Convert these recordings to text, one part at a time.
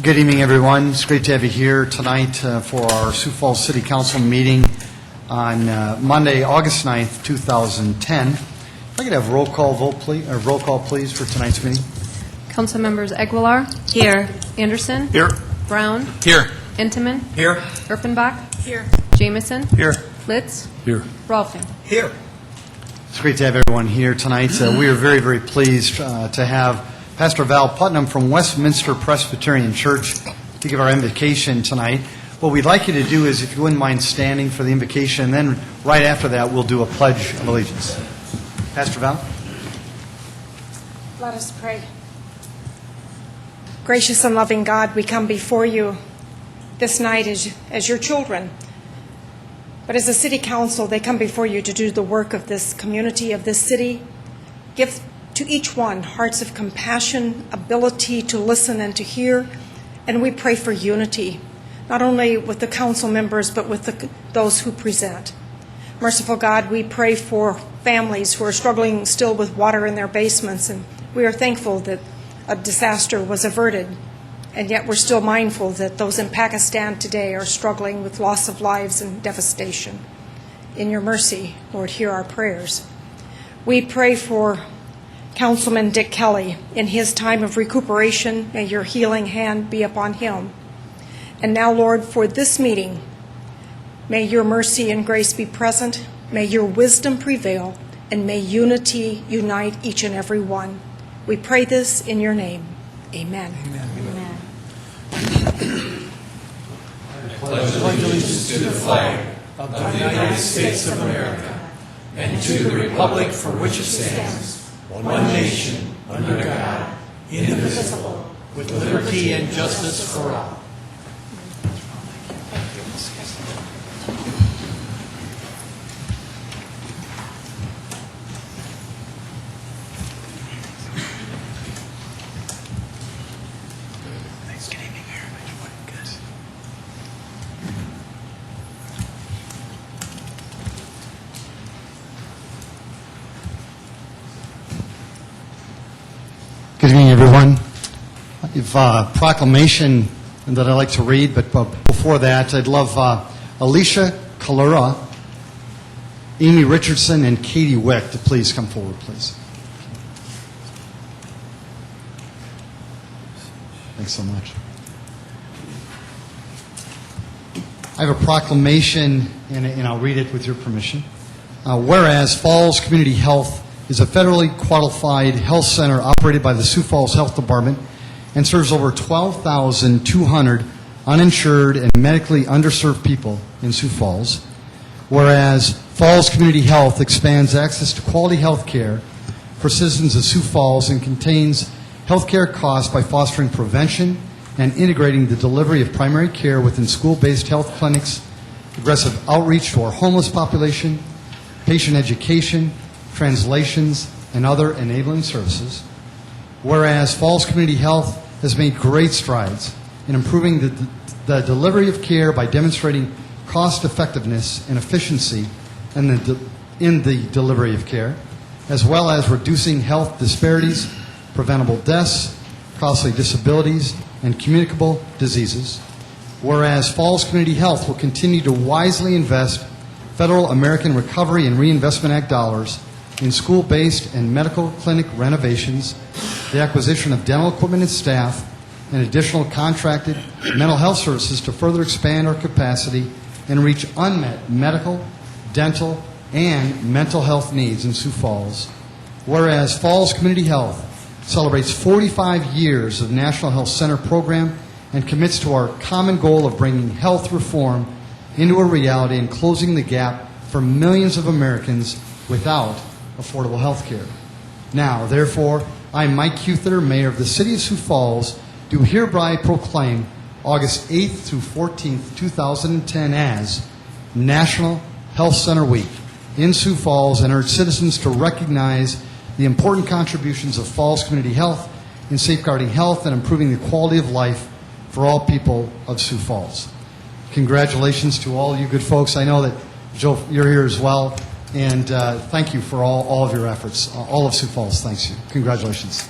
Good evening, everyone. It's great to have you here tonight for our Sioux Falls City Council meeting on Monday, August 9th, 2010. If I could have roll call please, for tonight's meeting. Council members Aguilar. Here. Anderson. Here. Brown. Here. Intiman. Here. Erpenbach. Here. Jameson. Here. Litz. Here. Rolfing. Here. It's great to have everyone here tonight. We are very, very pleased to have Pastor Val Putnam from Westminster Presbyterian Church to give our invocation tonight. What we'd like you to do is, if you wouldn't mind standing for the invocation, and then right after that we'll do a pledge of allegiance. Pastor Val? Let us pray. Gracious and loving God, we come before you this night as your children. But as a city council, they come before you to do the work of this community, of this city. Give to each one hearts of compassion, ability to listen and to hear. And we pray for unity, not only with the council members, but with those who present. Merciful God, we pray for families who are struggling still with water in their basements. And we are thankful that a disaster was averted. And yet we're still mindful that those in Pakistan today are struggling with loss of lives and devastation. In your mercy, Lord, hear our prayers. We pray for Councilman Dick Kelly. In his time of recuperation, may your healing hand be upon him. And now, Lord, for this meeting, may your mercy and grace be present, may your wisdom prevail, and may unity unite each and every one. We pray this in your name. Amen. Amen. Amen. I pledge allegiance to the flag of the United States of America and to the republic for which it stands, one nation, under God, indivisible, with liberty and justice for all. Good evening, everyone. I have a proclamation that I'd like to read, but before that, I'd love Alicia Kalura, Amy Richardson, and Katie Wick to please come forward, please. Thanks so much. I have a proclamation, and I'll read it with your permission. Whereas Falls Community Health is a federally qualified health center operated by the Sioux Falls Health Department and serves over 12,200 uninsured and medically underserved people in Sioux Falls. Whereas Falls Community Health expands access to quality health care for citizens of Sioux Falls and contains health care costs by fostering prevention and integrating the delivery of primary care within school-based health clinics, aggressive outreach to our homeless population, patient education, translations, and other enabling services. Whereas Falls Community Health has made great strides in improving the delivery of care by demonstrating cost effectiveness and efficiency in the delivery of care, as well as reducing health disparities, preventable deaths, costly disabilities, and communicable diseases. Whereas Falls Community Health will continue to wisely invest Federal American Recovery and Reinvestment Act dollars in school-based and medical clinic renovations, the acquisition of dental equipment and staff, and additional contracted mental health services to further expand our capacity and reach unmet medical, dental, and mental health needs in Sioux Falls. Whereas Falls Community Health celebrates 45 years of National Health Center program and commits to our common goal of bringing health reform into a reality and closing the gap for millions of Americans without affordable health care. Now, therefore, I, Mike Cuther, Mayor of the City of Sioux Falls, do hereby proclaim August 8th through 14th, 2010 as National Health Center Week in Sioux Falls and urge citizens to recognize the important contributions of Falls Community Health in safeguarding health and improving the quality of life for all people of Sioux Falls. Congratulations to all you good folks. I know that, Joe, you're here as well. And thank you for all of your efforts. All of Sioux Falls thanks you. Congratulations.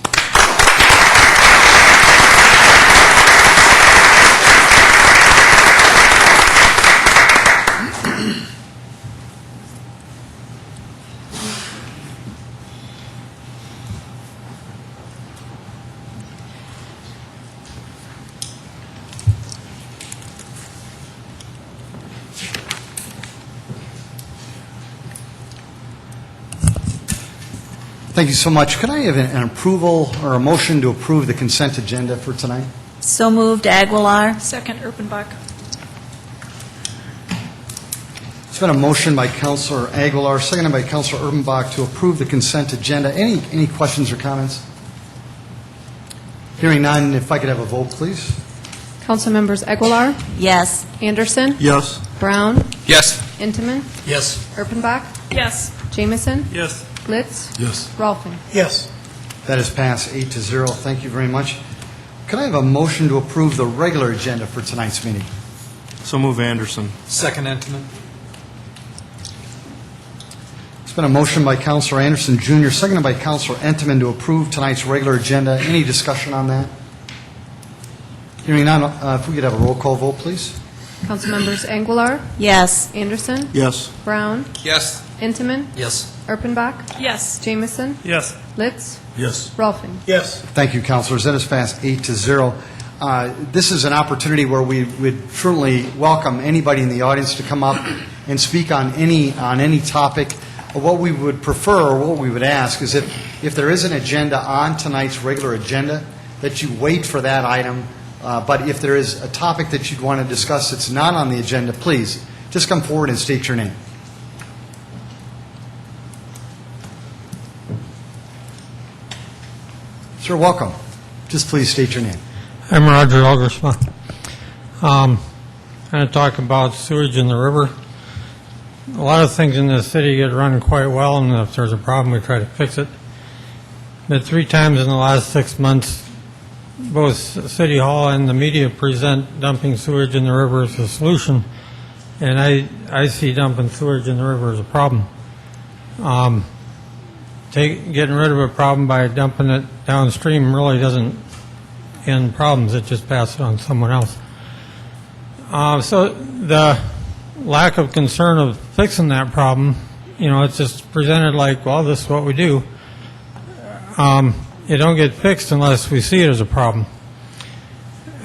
Thank you so much. Could I have an approval or a motion to approve the consent agenda for tonight? So moved, Aguilar. Second, Erpenbach. It's been a motion by Councilor Aguilar, seconded by Councilor Erbenbach to approve the consent agenda. Any questions or comments? Hearing none, if I could have a vote, please. Council members Aguilar, Yes. Anderson, Yes. Brown, Yes. Intiman, Yes. Erpenbach, Yes. Jamison, Yes. Litz, Yes. Rolfing. Yes. That is passed 8-0. Thank you very much. Could I have a motion to approve the regular agenda for tonight's meeting? So move Anderson. Second Intimate. It's been a motion by Councilor Anderson Jr., seconded by Councilor Entenmann to approve tonight's regular agenda. Any discussion on that? Hearing none, if we could have a roll call vote, please. Council members Aguilar, Yes. Anderson, Yes. Brown, Yes. Intiman, Yes. Erpenbach, Yes. Jamison, Yes. Litz, Yes. Rolfing. Yes. Thank you, Councilors. That is passed 8-0. This is an opportunity where we would truly welcome anybody in the audience to come up and speak on any topic. What we would prefer, or what we would ask, is if there is an agenda on tonight's regular agenda, that you wait for that item. But if there is a topic that you'd want to discuss that's not on the agenda, please just come forward and state your name. Sir, welcome. Just please state your name. I'm Roger Elgersma. I'm going to talk about sewage in the river. A lot of things in the city get run quite well, and if there's a problem, we try to fix it. But 3 times in the last 6 months, both City Hall and the media present dumping sewage in the river as a solution, and I see dumping sewage in the river as a problem. Getting rid of a problem by dumping it downstream really doesn't end problems. It just passes it on to someone else. So the lack of concern of fixing that problem, it's just presented like, well, this is what we do. It don't get fixed unless we see it as a problem.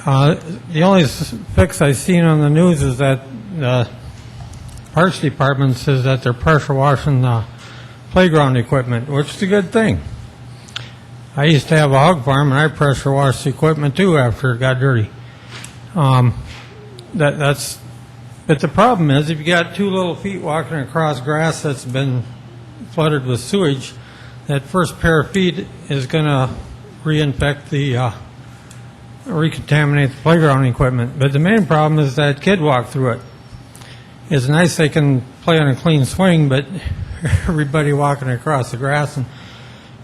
The only fix I've seen on the news is that the Parks Department says that they're pressure washing the playground equipment, which is a good thing. I used to have a hog farm, and I pressure washed the equipment too after it got dirty. But the problem is, if you got 2 little feet walking across grass that's been flooded with sewage, that first pair of feet is going to reinfect recontaminate the playground equipment. But the main problem is that kid walked through it. It's nice they can play on a clean swing, but everybody walking across the grass,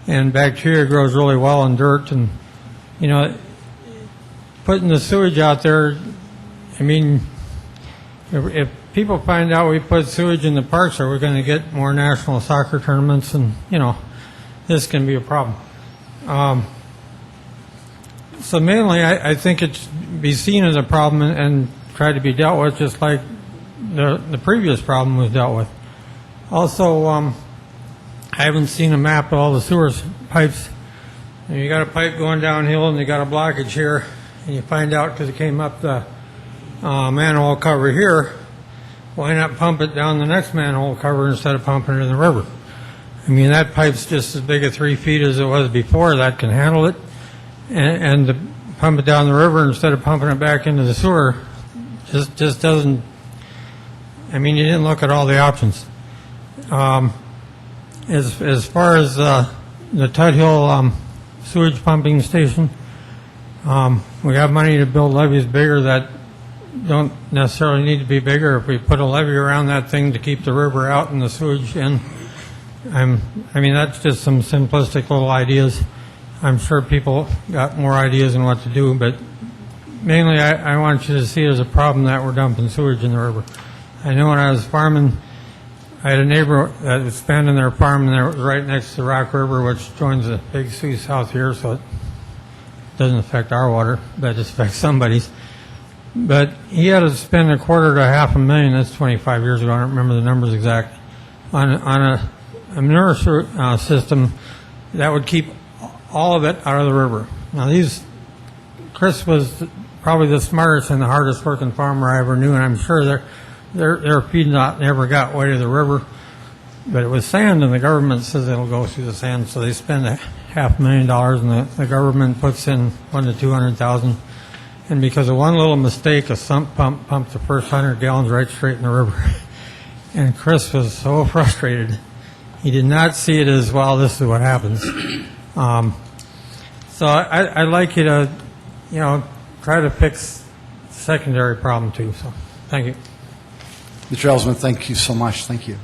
and bacteria grows really well in dirt, and putting the sewage out there, if people find out we put sewage in the parks, are we going to get more national soccer tournaments? And this can be a problem. So mainly, I think it should be seen as a problem and try to be dealt with, just like the previous problem was dealt with. Also, I haven't seen a map of all the sewer pipes. And you got a pipe going downhill, and you got a blockage here, and you find out because it came up the manhole cover here. Why not pump it down the next manhole cover instead of pumping it in the river? That pipe's just as big as 3 feet as it was before. That can handle it. And to pump it down the river instead of pumping it back into the sewer just doesn't. You didn't look at all the options. As far as the Tut Hill sewage pumping station, we have money to build levees bigger that don't necessarily need to be bigger. If we put a levee around that thing to keep the river out and the sewage in, that's just some simplistic little ideas. I'm sure people got more ideas on what to do, but mainly I want you to see it as a problem that we're dumping sewage in the river. I know when I was farming, I had a neighbor that was expanding their farm, and it was right next to the Rock River, which joins the Big Sioux South here, so it doesn't affect our water, but it affects somebody's. But he had to spend $250,000 to $500,000, that's 25 years ago, I don't remember the numbers exactly, on a manure system that would keep all of it out of the river. Now Chris was probably the smartest and the hardest working farmer I ever knew, and I'm sure their feedlot never got way to the river. but it was sand, and the government says it'll go through the sand, so they spend $500,000, and the government puts in $100,000 to $200,000. And because of one little mistake, a sump pump pumped the first 100 gallons right straight in the river. And Chris was so frustrated. He did not see it as, well, this is what happens. So I'd like you to, try to fix the secondary problem too. So thank you. Mr. Ellsman, thank you so much. Thank you.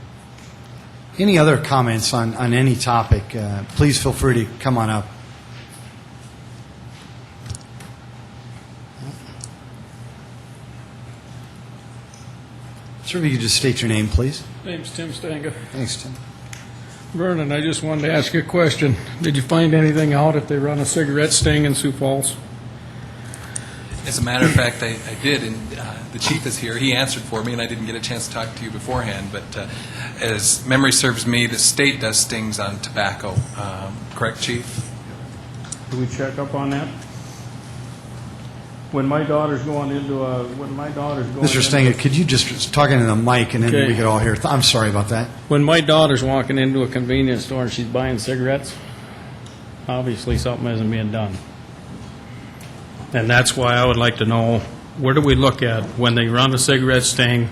Any other comments on any topic? Please feel free to come on up. Sir, if you could just state your name, please. Name's Tim Stanga. Thanks, Tim. Vernon, I just wanted to ask you a question. Did you find anything out if they run a cigarette sting in Sioux Falls? As a matter of fact, I did, and the chief is here. He answered for me, and I didn't get a chance to talk to you beforehand. But as memory serves me, the state does stings on tobacco. Correct, Chief? Do we check up on that? When my daughter's going into a, Mr. Stenger, could you just talk into the mic and then Okay. we could all hear? I'm sorry about that. When my daughter's walking into a convenience store and she's buying cigarettes, obviously something isn't being done. And that's why I would like to know, where do we look at when they run a cigarette sting,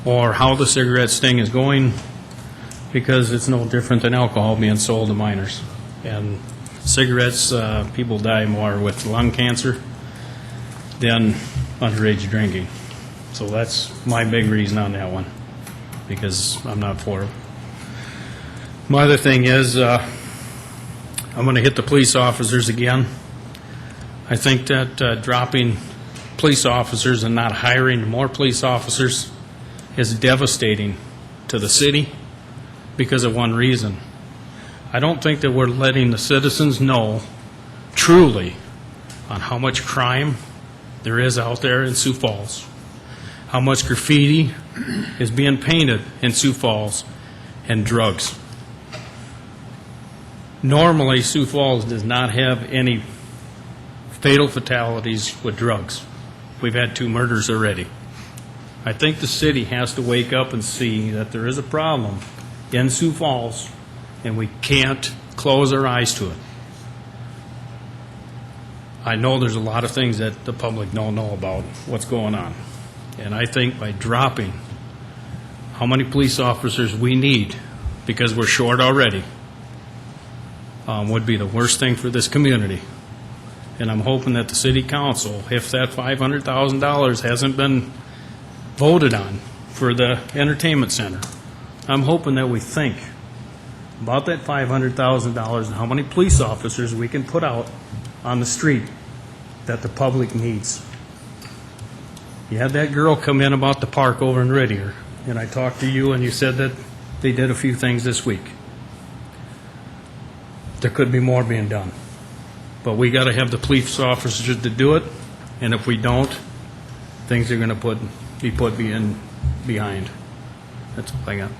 or how the cigarette sting is going, because it's no different than alcohol being sold to minors. And cigarettes, people die more with lung cancer than underage drinking. So that's my big reason on that one, because I'm not for it. My other thing is, I'm going to hit the police officers again. I think that dropping police officers and not hiring more police officers is devastating to the city because of one reason. I don't think that we're letting the citizens know truly on how much crime there is out there in Sioux Falls, how much graffiti is being painted in Sioux Falls, and drugs. Normally, Sioux Falls does not have any fatal fatalities with drugs. We've had 2 murders already. I think the city has to wake up and see that there is a problem in Sioux Falls, and we can't close our eyes to it. I know there's a lot of things that the public don't know about what's going on. And I think by dropping how many police officers we need, because we're short already, would be the worst thing for this community. And I'm hoping that the city council, if that $500,000 hasn't been voted on for the entertainment center, I'm hoping that we think about that $500,000 and how many police officers we can put out on the street that the public needs. You had that girl come in about the park over in Red Deer, and I talked to you, and you said that they did a few things this week. There could be more being done. But we got to have the police officers to do it, and if we don't, things are going to be put behind. That's all I got.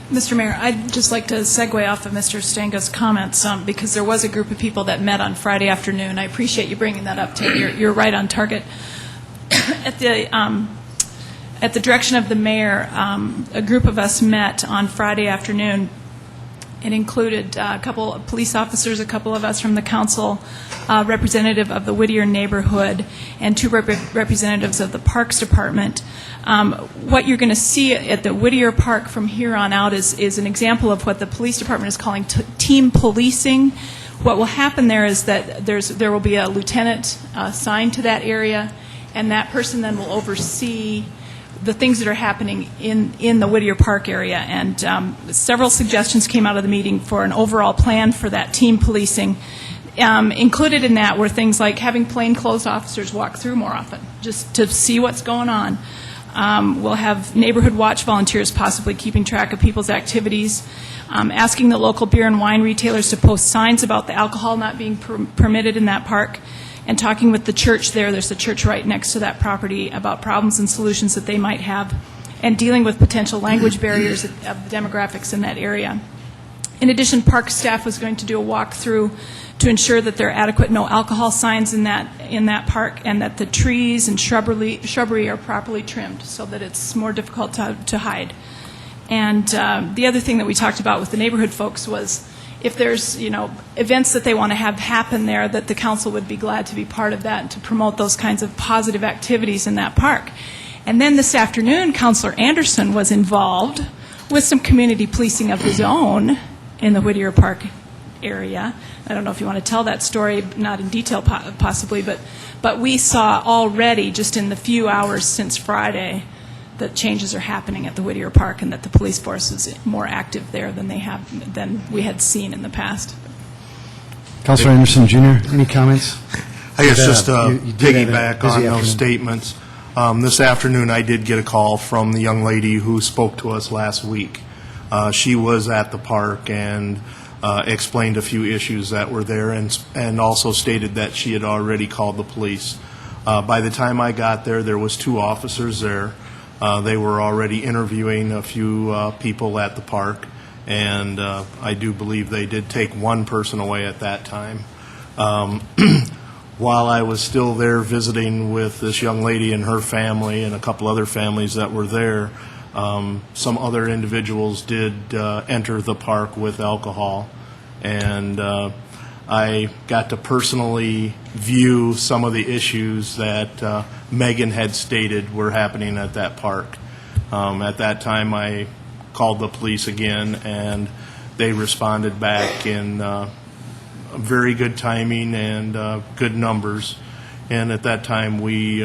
Mr. Mayor, I'd just like to segue off of Mr. Stanga's comments because there was a group of people that met on Friday afternoon. I appreciate you bringing that up, Tim. You're right on target. At the direction of the mayor, a group of us met on Friday afternoon. It included a couple of police officers, a couple of us from the council, representative of the Whittier neighborhood, and 2 representatives of the Parks Department. What you're going to see at the Whittier Park from here on out is an example of what the police department is calling team policing. What will happen there is that there will be a lieutenant assigned to that area, and that person then will oversee the things that are happening in the Whittier Park area. And several suggestions came out of the meeting for an overall plan for that team policing. Included in that were things like having plainclothes officers walk through more often, just to see what's going on. We'll have neighborhood watch volunteers possibly keeping track of people's activities, asking the local beer and wine retailers to post signs about the alcohol not being permitted in that park, and talking with the church there. There's a church right next to that property about problems and solutions that they might have, and dealing with potential language barriers of the demographics in that area. In addition, park staff was going to do a walkthrough to ensure that there are adequate no alcohol signs in that park, and that the trees and shrubbery are properly trimmed so that it's more difficult to hide. And the other thing that we talked about with the neighborhood folks was if there's, events that they want to have happen there, that the council would be glad to be part of that and to promote those kinds of positive activities in that park. And then this afternoon, Councilor Anderson was involved with some community policing of his own in the Whittier Park area. I don't know if you want to tell that story, not in detail possibly, but we saw already, just in the few hours since Friday, that changes are happening at the Whittier Park and that the police force is more active there than we had seen in the past. Councilor Anderson, Jr., any comments? I guess just you did have a piggyback busy on those afternoon. statements. This afternoon, I did get a call from the young lady who spoke to us last week. She was at the park and explained a few issues that were there and also stated that she had already called the police. By the time I got there was 2 officers there. They were already interviewing a few people at the park, and I do believe they did take 1 person away at that time. While I was still there visiting with this young lady and her family and a couple other families that were there, some other individuals did enter the park with alcohol, and I got to personally view some of the issues that Megan had stated were happening at that park. At that time, I called the police again, and they responded back in very good timing and good numbers. And at that time, we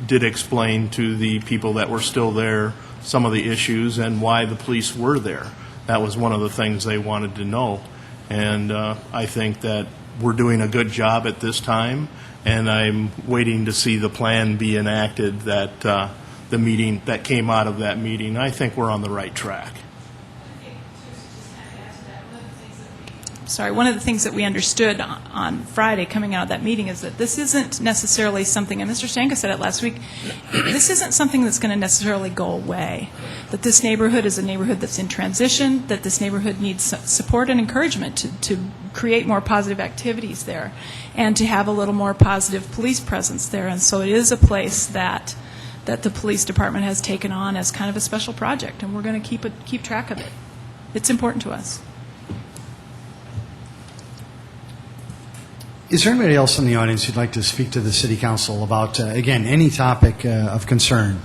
did explain to the people that were still there some of the issues and why the police were there. That was one of the things they wanted to know. And I think that we're doing a good job at this time, and I'm waiting to see the plan be enacted that the meeting that came out of that meeting. I think we're on the right track. Sorry, one of the things that we understood on Friday coming out of that meeting is that this isn't necessarily something, and Mr. Stanka said it last week, this isn't something that's going to necessarily go away. That this neighborhood is a neighborhood that's in transition, that this neighborhood needs support and encouragement to create more positive activities there and to have a little more positive police presence there. And so it is a place that the police department has taken on as kind of a special project, and we're going to keep track of it. It's important to us. Is there anybody else in the audience who'd like to speak to the City Council about, again, any topic of concern?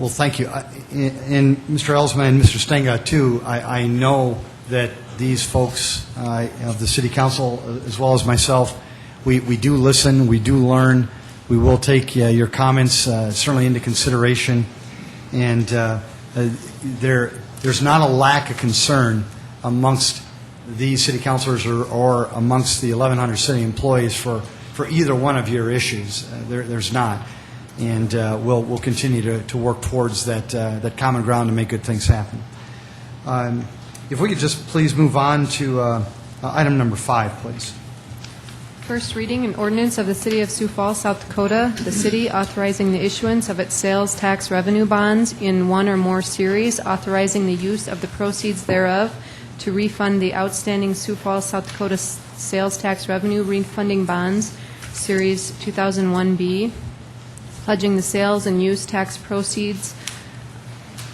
Well, thank you. And Mr. Ellsman and Mr. Stenga, too, I know that these folks of the City Council, as well as myself, we do listen, we do learn. We will take your comments certainly into consideration. And there's not a lack of concern amongst these city councilors or amongst the 1,100 city employees for either one of your issues. There's not. And we'll continue to work towards that common ground to make good things happen. If we could just please move on to item number 5, please. First reading, an ordinance of the City of Sioux Falls, South Dakota, the city authorizing the issuance of its sales tax revenue bonds in one or more series, authorizing the use of the proceeds thereof to refund the outstanding Sioux Falls, South Dakota sales tax revenue refunding bonds, Series 2001B, pledging the sales and use tax proceeds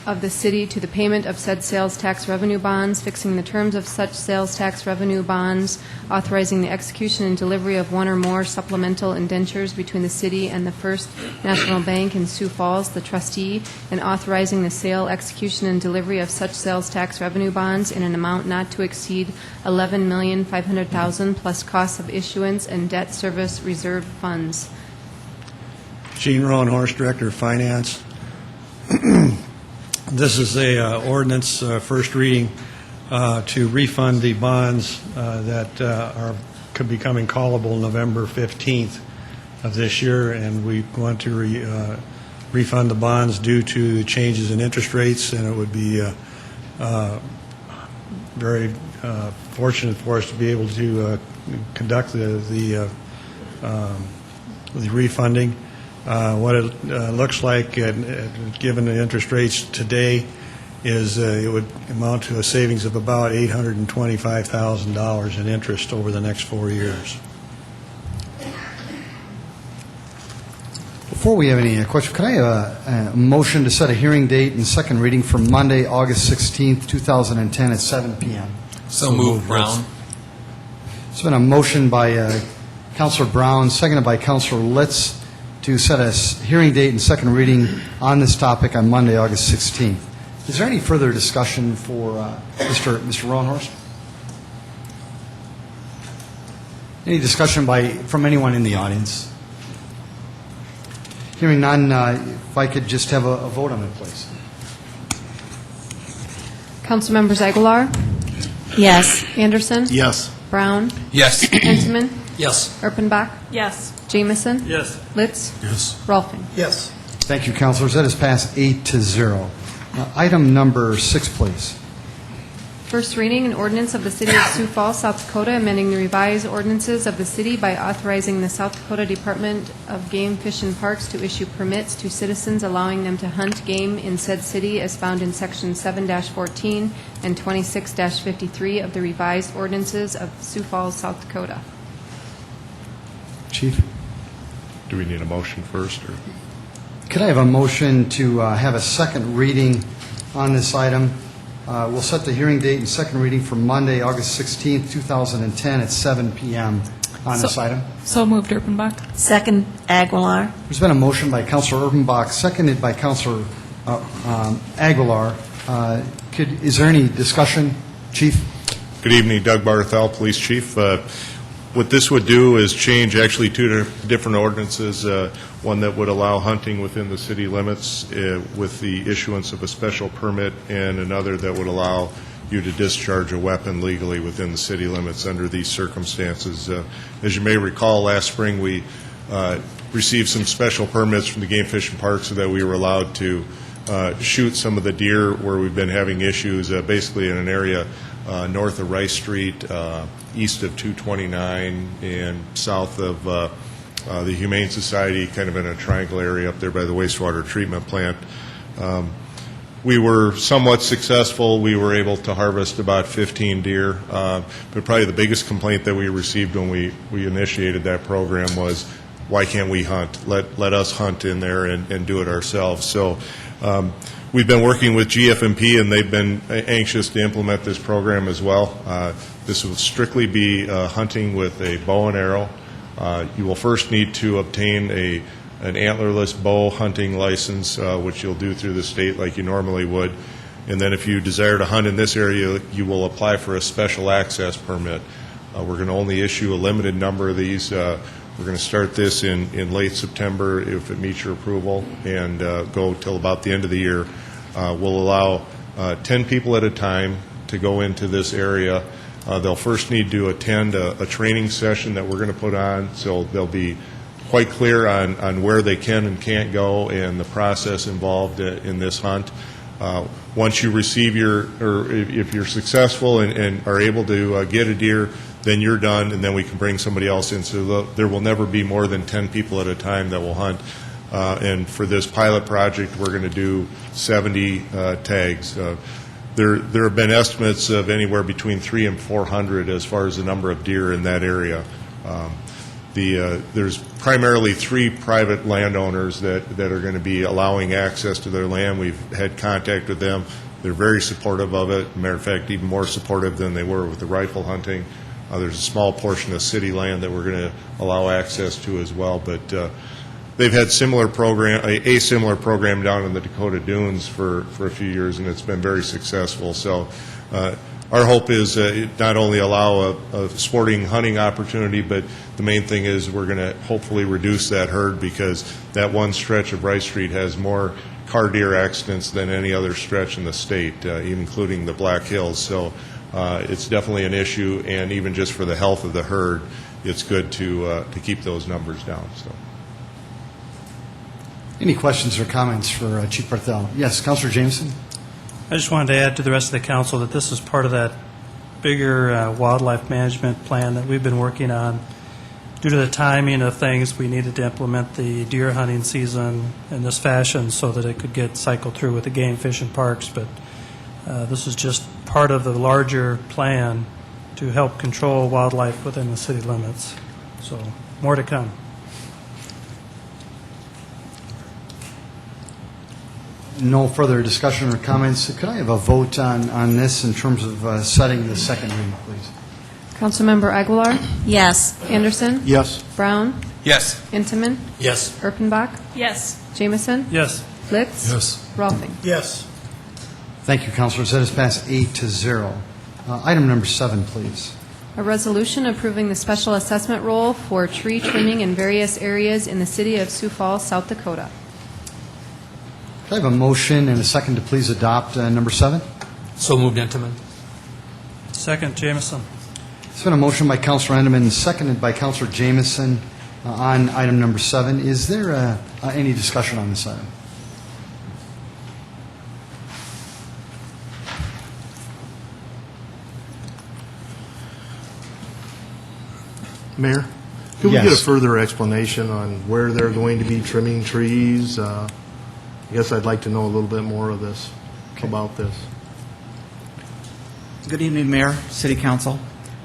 of the city to the payment of said sales tax revenue bonds, fixing the terms of such sales tax revenue bonds, authorizing the execution and delivery of one or more supplemental indentures between the city and the First National Bank in Sioux Falls, the trustee, and authorizing the sale, execution, and delivery of such sales tax revenue bonds in an amount not to exceed $11,500,000 plus costs of issuance and debt service reserve funds. Gene Rowan-Horst, Director of Finance. This is a ordinance, first reading, to refund the bonds that could be becoming callable November 15th of this year, and we want to refund the bonds due to changes in interest rates, and it would be very fortunate for us to be able to conduct the refunding. What it looks like, given the interest rates today, is it would amount to a savings of about $825,000 in interest over the next 4 years. Before we have any questions, could I have a motion to set a hearing date and second reading for Monday, August 16th, 2010 at 7 p.m.? So moved, Brown. It's been a motion by Councilor Brown, seconded by Councilor Litz, to set a hearing date and second reading on this topic on Monday, August 16th. Is there any further discussion for Mr. Roanhorst? Any discussion from anyone in the audience? Hearing none, if I could just have a vote on it, please. Councilmembers Aguilar, Yes. Anderson, Yes. Brown, Yes. Henseman, Yes. Erpenbach, Yes. Jamison, Yes. Litz, Yes. Rolfing. Yes. Thank you, councilors. That is passed 8-0. Item number 6, please. First reading, an ordinance of the City of Sioux Falls, South Dakota, amending the revised ordinances of the city by authorizing the South Dakota Department of Game, Fish, and Parks to issue permits to citizens allowing them to hunt game in said city as found in Section 7-14 and 26-53 of the revised ordinances of Sioux Falls, South Dakota. Chief? Do we need a motion first, or? Could I have a motion to have a second reading on this item? We'll set the hearing date and second reading for Monday, August 16th, 2010 at 7 p.m. on this item. So moved, Erpenbach. Second, Aguilar. There's been a motion by Councilor Urbanbach, seconded by Councilor Aguilar. Is there any discussion, Chief? Good evening, Doug Barthel, Police Chief. What this would do is change actually two different ordinances, one that would allow hunting within the city limits with the issuance of a special permit, and another that would allow you to discharge a weapon legally within the city limits under these circumstances. As you may recall, last spring we received some special permits from the Game, Fish, and Parks so that we were allowed to shoot some of the deer where we've been having issues, basically in an area north of Rice Street, east of 229, and south of the Humane Society, kind of in a triangle area up there by the wastewater treatment plant. We were somewhat successful. We were able to harvest about 15 deer, but probably the biggest complaint that we received when we initiated that program was, why can't we hunt? Let us hunt in there and do it ourselves. So we've been working with GFMP, and they've been anxious to implement this program as well. This will strictly be hunting with a bow and arrow. You will first need to obtain an antlerless bow hunting license, which you'll do through the state like you normally would. And then if you desire to hunt in this area, you will apply for a special access permit. We're going to only issue a limited number of these. We're going to start this in late September if it meets your approval, and go till about the end of the year. We'll allow 10 people at a time to go into this area. They'll first need to attend a training session that we're going to put on, so they'll be quite clear on where they can and can't go and the process involved in this hunt. Once you receive or if you're successful and are able to get a deer, then you're done, and then we can bring somebody else in. So there will never be more than 10 people at a time that will hunt. And for this pilot project, we're going to do 70 tags. There have been estimates of anywhere between 300 and 400 as far as the number of deer in that area. There's primarily 3 private landowners that are going to be allowing access to their land. We've had contact with them. They're very supportive of it. Matter of fact, even more supportive than they were with the rifle hunting. There's a small portion of city land that we're going to allow access to as well. But they've had a similar program down in the Dakota Dunes for a few years, and it's been very successful. So our hope is not only allow a sporting hunting opportunity, but the main thing is we're going to hopefully reduce that herd, because that one stretch of Rice Street has more car deer accidents than any other stretch in the state, including the Black Hills. So it's definitely an issue, and even just for the health of the herd, it's good to keep those numbers down. So. Any questions or comments for Chief Barthel? Yes, Councilor Jameson. I just wanted to add to the rest of the council that this is part of that bigger wildlife management plan that we've been working on. Due to the timing of things, we needed to implement the deer hunting season in this fashion so that it could get cycled through with the Game, Fish, and Parks. But this is just part of the larger plan to help control wildlife within the city limits. So more to come. No further discussion or comments. Could I have a vote on this in terms of setting the second reading, please? Councilmember Aguilar? Yes. Anderson? Yes. Brown? Yes. Intiman? Yes. Erpenbach? Yes. Jamison? Yes. Litz? Yes. Rolfing? Yes. Thank you, Councilors. That is passed 8-0. Item number 7, please. A resolution approving the special assessment role for tree trimming in various areas in the city of Sioux Falls, South Dakota. Could I have a motion and a second to please adopt number 7? So moved, Intiman. Second, Jamison. It's been a motion by Councilor Endemann, seconded by Councilor Jamison on item number 7. Is there any discussion on this item? Mayor, could we Yes. get a further explanation on where they're going to be trimming trees? I guess I'd like to know a little bit more of this, about this. Good evening, Mayor, City Council.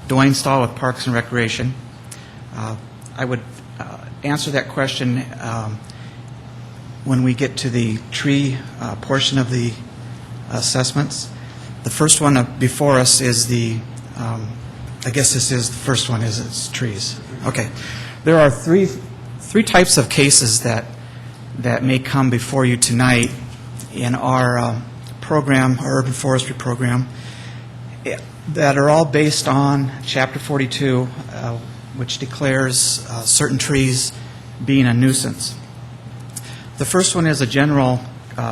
Dwayne Stahl with Parks and Recreation. I would answer that question when we get to the tree portion of the assessments. The first one before us is the, I guess this is the first one, is it's trees. Okay. There are three types of cases that may come before you tonight in our program, our urban forestry program, that are all based on Chapter 42, which declares certain trees being a nuisance. The first one is a general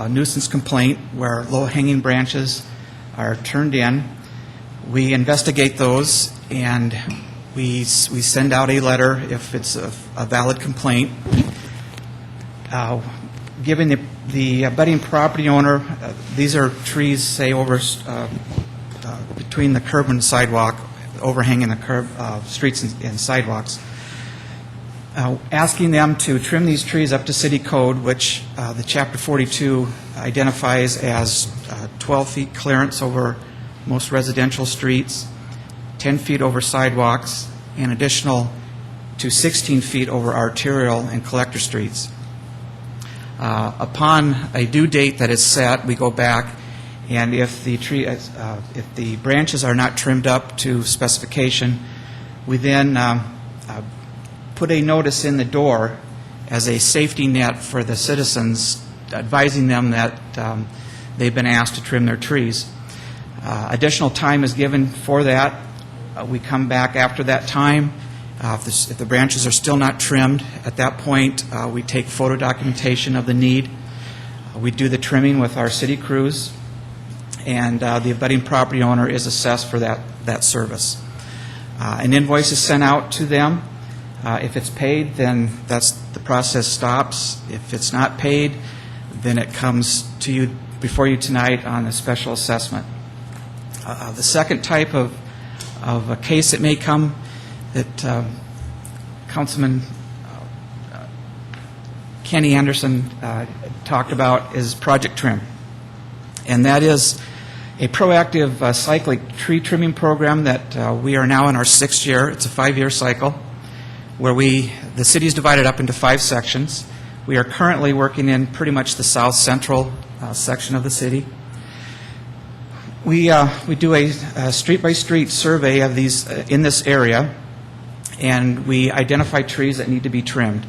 nuisance complaint where low-hanging branches are turned in. We investigate those, and we send out a letter if it's a valid complaint, giving the abutting property owner, these are trees, say, over between the curb and the sidewalk, overhanging the curb, streets and sidewalks, asking them to trim these trees up to city code, which the Chapter 42 identifies as 12 feet clearance over most residential streets, 10 feet over sidewalks, and additional to 16 feet over arterial and collector streets. Upon a due date that is set, we go back, and if the branches are not trimmed up to specification, we then put a notice in the door as a safety net for the citizens, advising them that they've been asked to trim their trees. Additional time is given for that. We come back after that time. If the branches are still not trimmed, at that point, we take photo documentation of the need. We do the trimming with our city crews, and the abutting property owner is assessed for that service. An invoice is sent out to them. If it's paid, then the process stops. If it's not paid, then it comes to you before you tonight on a special assessment. The second type of a case that may come that Councilman Kenny Anderson talked about is Project Trim. And that is a proactive cyclic tree trimming program that we are now in our 6th year. It's a 5-year cycle where the city is divided up into 5 sections. We are currently working in pretty much the south central section of the city. We do a street-by-street survey of these in this area, and we identify trees that need to be trimmed.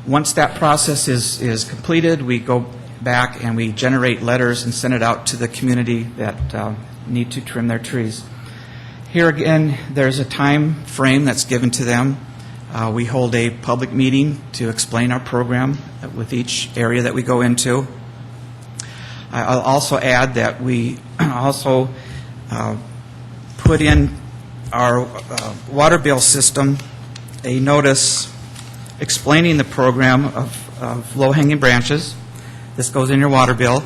Once that process is completed, we go back and we generate letters and send it out to the community that need to trim their trees. Here again, there's a time frame that's given to them. We hold a public meeting to explain our program with each area that we go into. I'll also add that we also put in our water bill system a notice explaining the program of low-hanging branches. This goes in your water bill.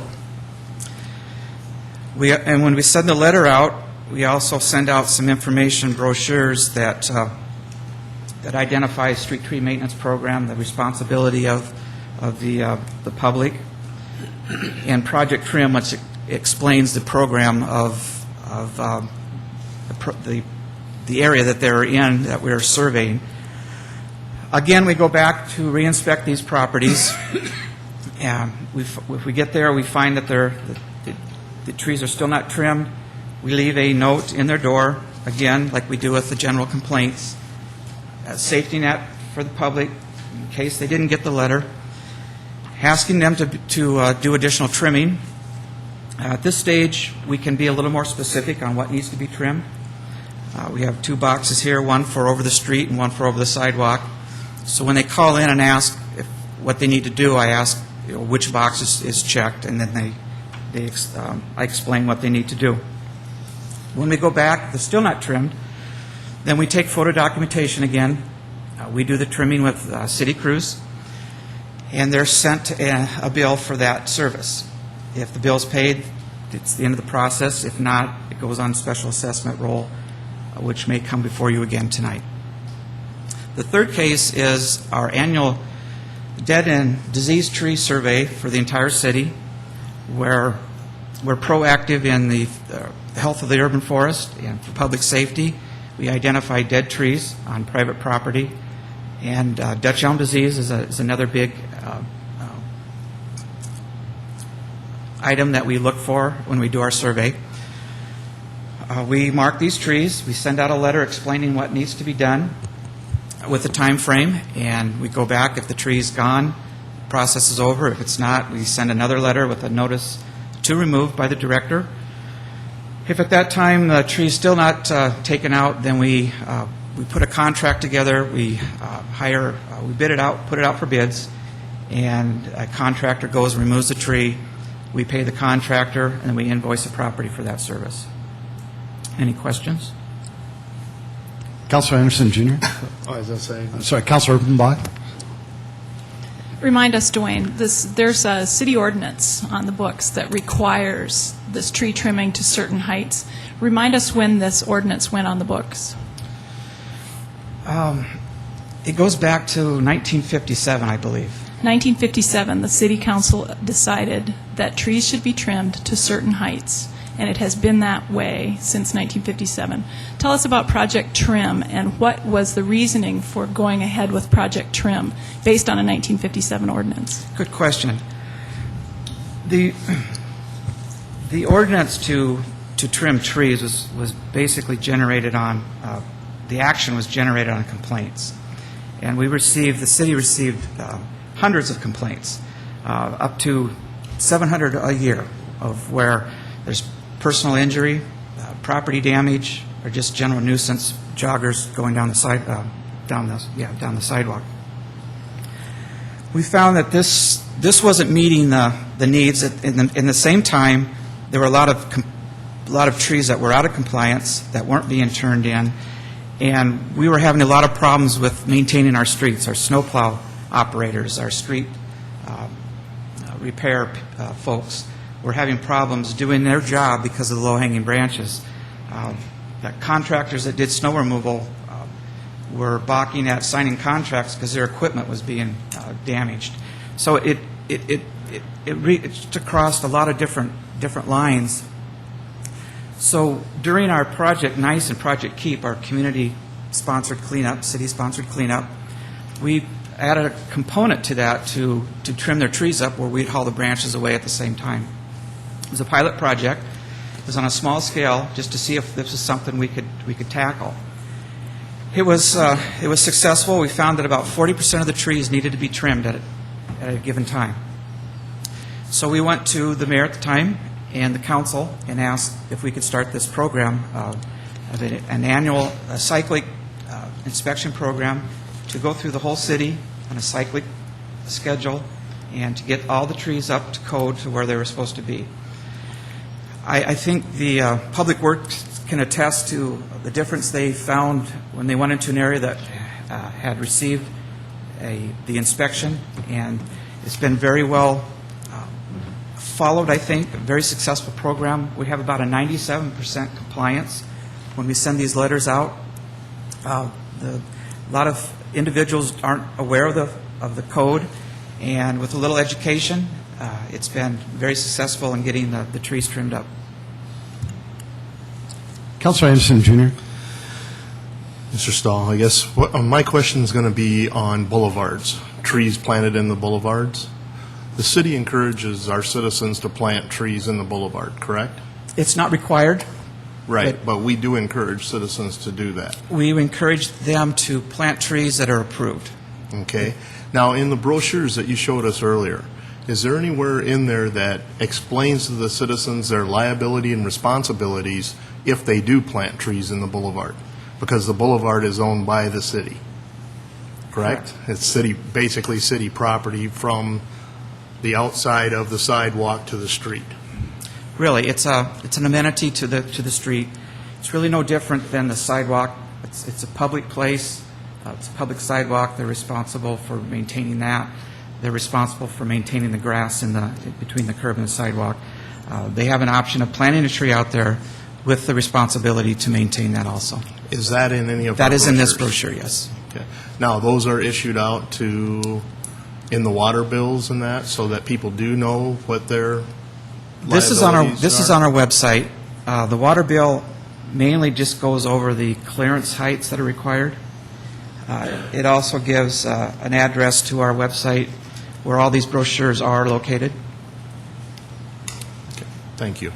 And when we send the letter out, we also send out some information brochures that identify street tree maintenance program, the responsibility of the public, and Project Trim, which explains the program of the area that they're in that we're surveying. Again, we go back to re-inspect these properties. If we get there, we find that the trees are still not trimmed, we leave a note in their door, again, like we do with the general complaints, a safety net for the public in case they didn't get the letter, asking them to do additional trimming. At this stage, we can be a little more specific on what needs to be trimmed. We have 2 boxes here, one for over the street and one for over the sidewalk. So when they call in and ask what they need to do, I ask which box is checked, and then I explain what they need to do. When we go back, if they're still not trimmed, then we take photo documentation again. We do the trimming with city crews, and they're sent a bill for that service. If the bill's paid, it's the end of the process. If not, it goes on special assessment roll, which may come before you again tonight. The third case is our annual dead and diseased tree survey for the entire city, where we're proactive in the health of the urban forest and for public safety. We identify dead trees on private property, and Dutch elm disease is another big item that we look for when we do our survey. We mark these trees. We send out a letter explaining what needs to be done with a time frame, and we go back. If the tree's gone, the process is over. If it's not, we send another letter with a notice to remove by the director. If at that time the tree is still not taken out, then we put a contract together. We we bid it out, put it out for bids, and a contractor goes and removes the tree. We pay the contractor, and we invoice the property for that service. Any questions? Councilor Anderson, Jr. As I say, Sorry, Councilor Urbanbach. Remind us, Dwayne, there's a city ordinance on the books that requires this tree trimming to certain heights. Remind us when this ordinance went on the books. It goes back to 1957, I believe. 1957, the city council decided that trees should be trimmed to certain heights, and it has been that way since 1957. Tell us about Project Trim and what was the reasoning for going ahead with Project Trim based on a 1957 ordinance. Good question. The ordinance to trim trees was basically generated on, the action was generated on complaints. And the city received hundreds of complaints, up to 700 a year, of where there's personal injury, property damage, or just general nuisance, joggers going down the sidewalk. We found that this wasn't meeting the needs. In the same time, there were a lot of trees that were out of compliance that weren't being turned in, and we were having a lot of problems with maintaining our streets. Our snowplow operators, our street repair folks were having problems doing their job because of the low-hanging branches. The contractors that did snow removal were balking at signing contracts because their equipment was being damaged. So it crossed a lot of different lines. So during our Project Nice and Project Keep, our community-sponsored cleanup, city-sponsored cleanup, we added a component to that to trim their trees up where we'd haul the branches away at the same time. It was a pilot project. It was on a small scale just to see if this was something we could tackle. It was successful. We found that about 40% of the trees needed to be trimmed at a given time. So we went to the mayor at the time and the council and asked if we could start this program, an annual cyclic inspection program to go through the whole city on a cyclic schedule and to get all the trees up to code to where they were supposed to be. I think the Public Works can attest to the difference they found when they went into an area that had received the inspection, and it's been very well followed, I think, a very successful program. We have about a 97% compliance when we send these letters out. A lot of individuals aren't aware of the code, and with a little education, it's been very successful in getting the trees trimmed up. Councilor Anderson, Jr. Mr. Stahl, I guess my question is going to be on boulevards, trees planted in the boulevards. The city encourages our citizens to plant trees in the boulevard, correct? It's not required. Right, but we do encourage citizens to do that. We encourage them to plant trees that are approved. Okay. Now, in the brochures that you showed us earlier, is there anywhere in there that explains to the citizens their liability and responsibilities if they do plant trees in the boulevard? Because the boulevard is owned by the city, correct? It's city, basically city property from the outside of the sidewalk to the street. Really, it's an amenity to the street. It's really no different than the sidewalk. It's a public place. It's a public sidewalk. They're responsible for maintaining that. They're responsible for maintaining the grass between the curb and the sidewalk. They have an option of planting a tree out there with the responsibility to maintain that also. Is that in any of That our is in this brochures? brochure, yes. Okay. Now, those are issued out in the water bills and that, so that people do know what their This is on our website. The water bill mainly just goes over the clearance heights that are required. It also gives an address to our website where all these brochures are located. Okay. Thank you.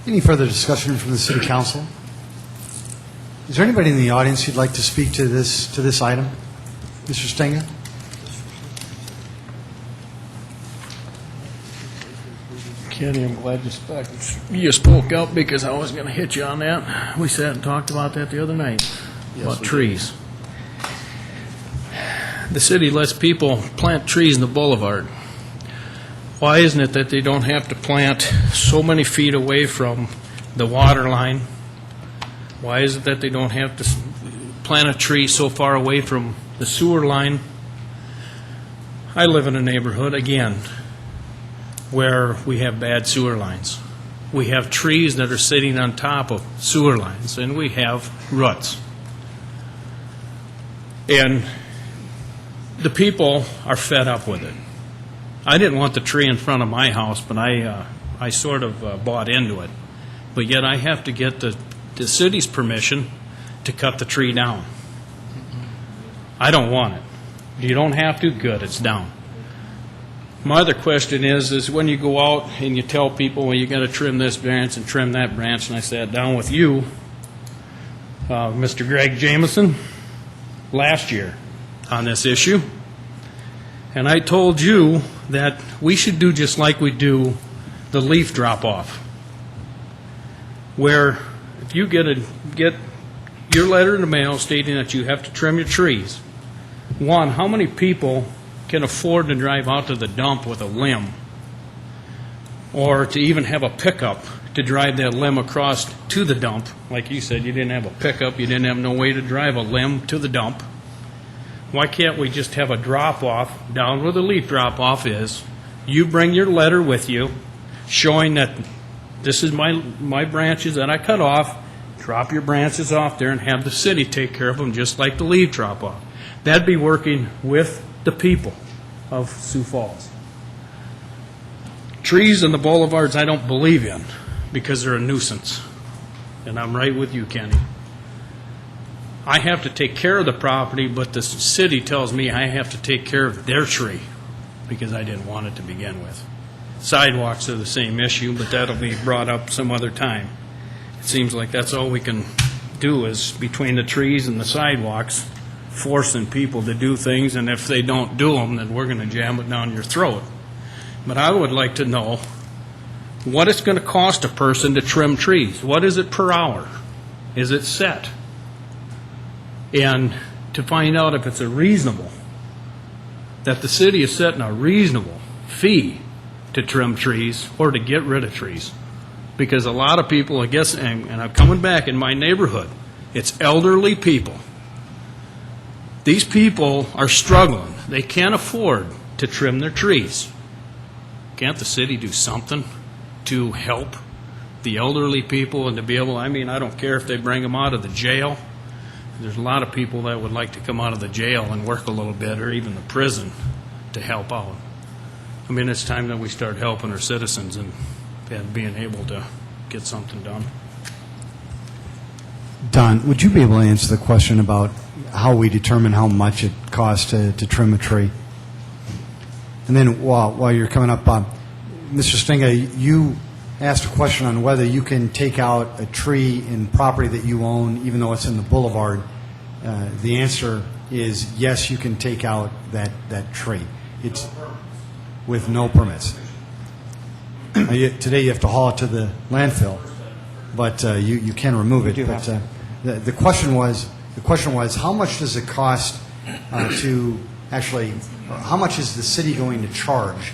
Any further discussion from the City Council? Is there anybody in the audience who'd like to speak to this item? Mr. Stenga? Kenny, I'm glad you spoke up because I was going to hit you on that. We sat and talked about that the other night, about trees. The city lets people plant trees in the boulevard. Why isn't it that they don't have to plant so many feet away from the water line? Why is it that they don't have to plant a tree so far away from the sewer line? I live in a neighborhood, again, where we have bad sewer lines. We have trees that are sitting on top of sewer lines, and we have roots. And the people are fed up with it. I didn't want the tree in front of my house, but I sort of bought into it. But yet I have to get the city's permission to cut the tree down. I don't want it. You don't have to? Good, it's down. My other question is when you go out and you tell people, well, you got to trim this branch and trim that branch, and I sat down with you, Mr. Greg Jameson, last year on this issue, and I told you that we should do just like we do the leaf drop-off, where if you get your letter in the mail stating that you have to trim your trees, one, how many people can afford to drive out to the dump with a limb, or to even have a pickup to drive that limb across to the dump? Like you said, you didn't have a pickup, you didn't have no way to drive a limb to the dump. Why can't we just have a drop-off down where the leaf drop-off is? You bring your letter with you showing that this is my branches that I cut off. Drop your branches off there and have the city take care of them just like the leaf drop-off. That'd be working with the people of Sioux Falls. Trees and the boulevards I don't believe in because they're a nuisance. And I'm right with you, Kenny. I have to take care of the property, but the city tells me I have to take care of their tree because I didn't want it to begin with. Sidewalks are the same issue, but that'll be brought up some other time. It seems like that's all we can do is between the trees and the sidewalks, forcing people to do things, and if they don't do them, then we're going to jam it down your throat. But I would like to know what it's going to cost a person to trim trees. What is it per hour? Is it set? And to find out if it's a reasonable, that the city is setting a reasonable fee to trim trees or to get rid of trees. Because a lot of people, I guess, and I'm coming back in my neighborhood, it's elderly people. These people are struggling. They can't afford to trim their trees. Can't the city do something to help the elderly people and to be able, I don't care if they bring them out of the jail. There's a lot of people that would like to come out of the jail and work a little bit, or even the prison, to help out. It's time that we start helping our citizens and being able to get something done. Don, would you be able to answer the question about how we determine how much it costs to trim a tree? And then while you're coming up, Mr. Stenga, you asked a question on whether you can take out a tree in property that you own, even though it's in the boulevard. The answer is yes, you can take out that tree. It's with no permits. Today you have to haul it to the landfill, but you can remove it. But the question was how much does it cost to actually? How much is the city going to charge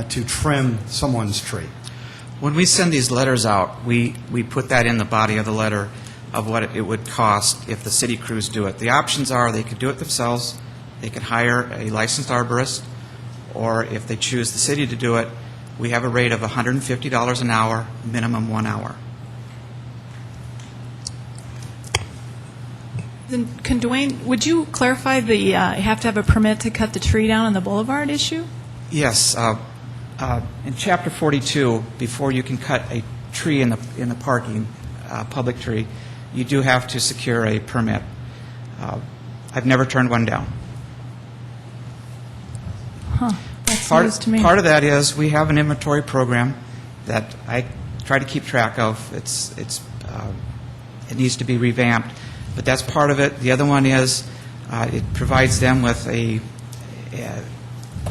to trim someone's tree? When we send these letters out, we put that in the body of the letter of what it would cost if the city crews do it. The options are they could do it themselves, they could hire a licensed arborist, or if they choose the city to do it, we have a rate of $150 an hour, minimum 1 hour. Then, Dwayne, would you clarify the you have to have a permit to cut the tree down on the boulevard issue? Yes. In Chapter 42, before you can cut a tree in the parking, public tree, you do have to secure a permit. I've never turned one down. That's news to me. Part of that is we have an inventory program that I try to keep track of. It needs to be revamped, but that's part of it. The other one is it provides them with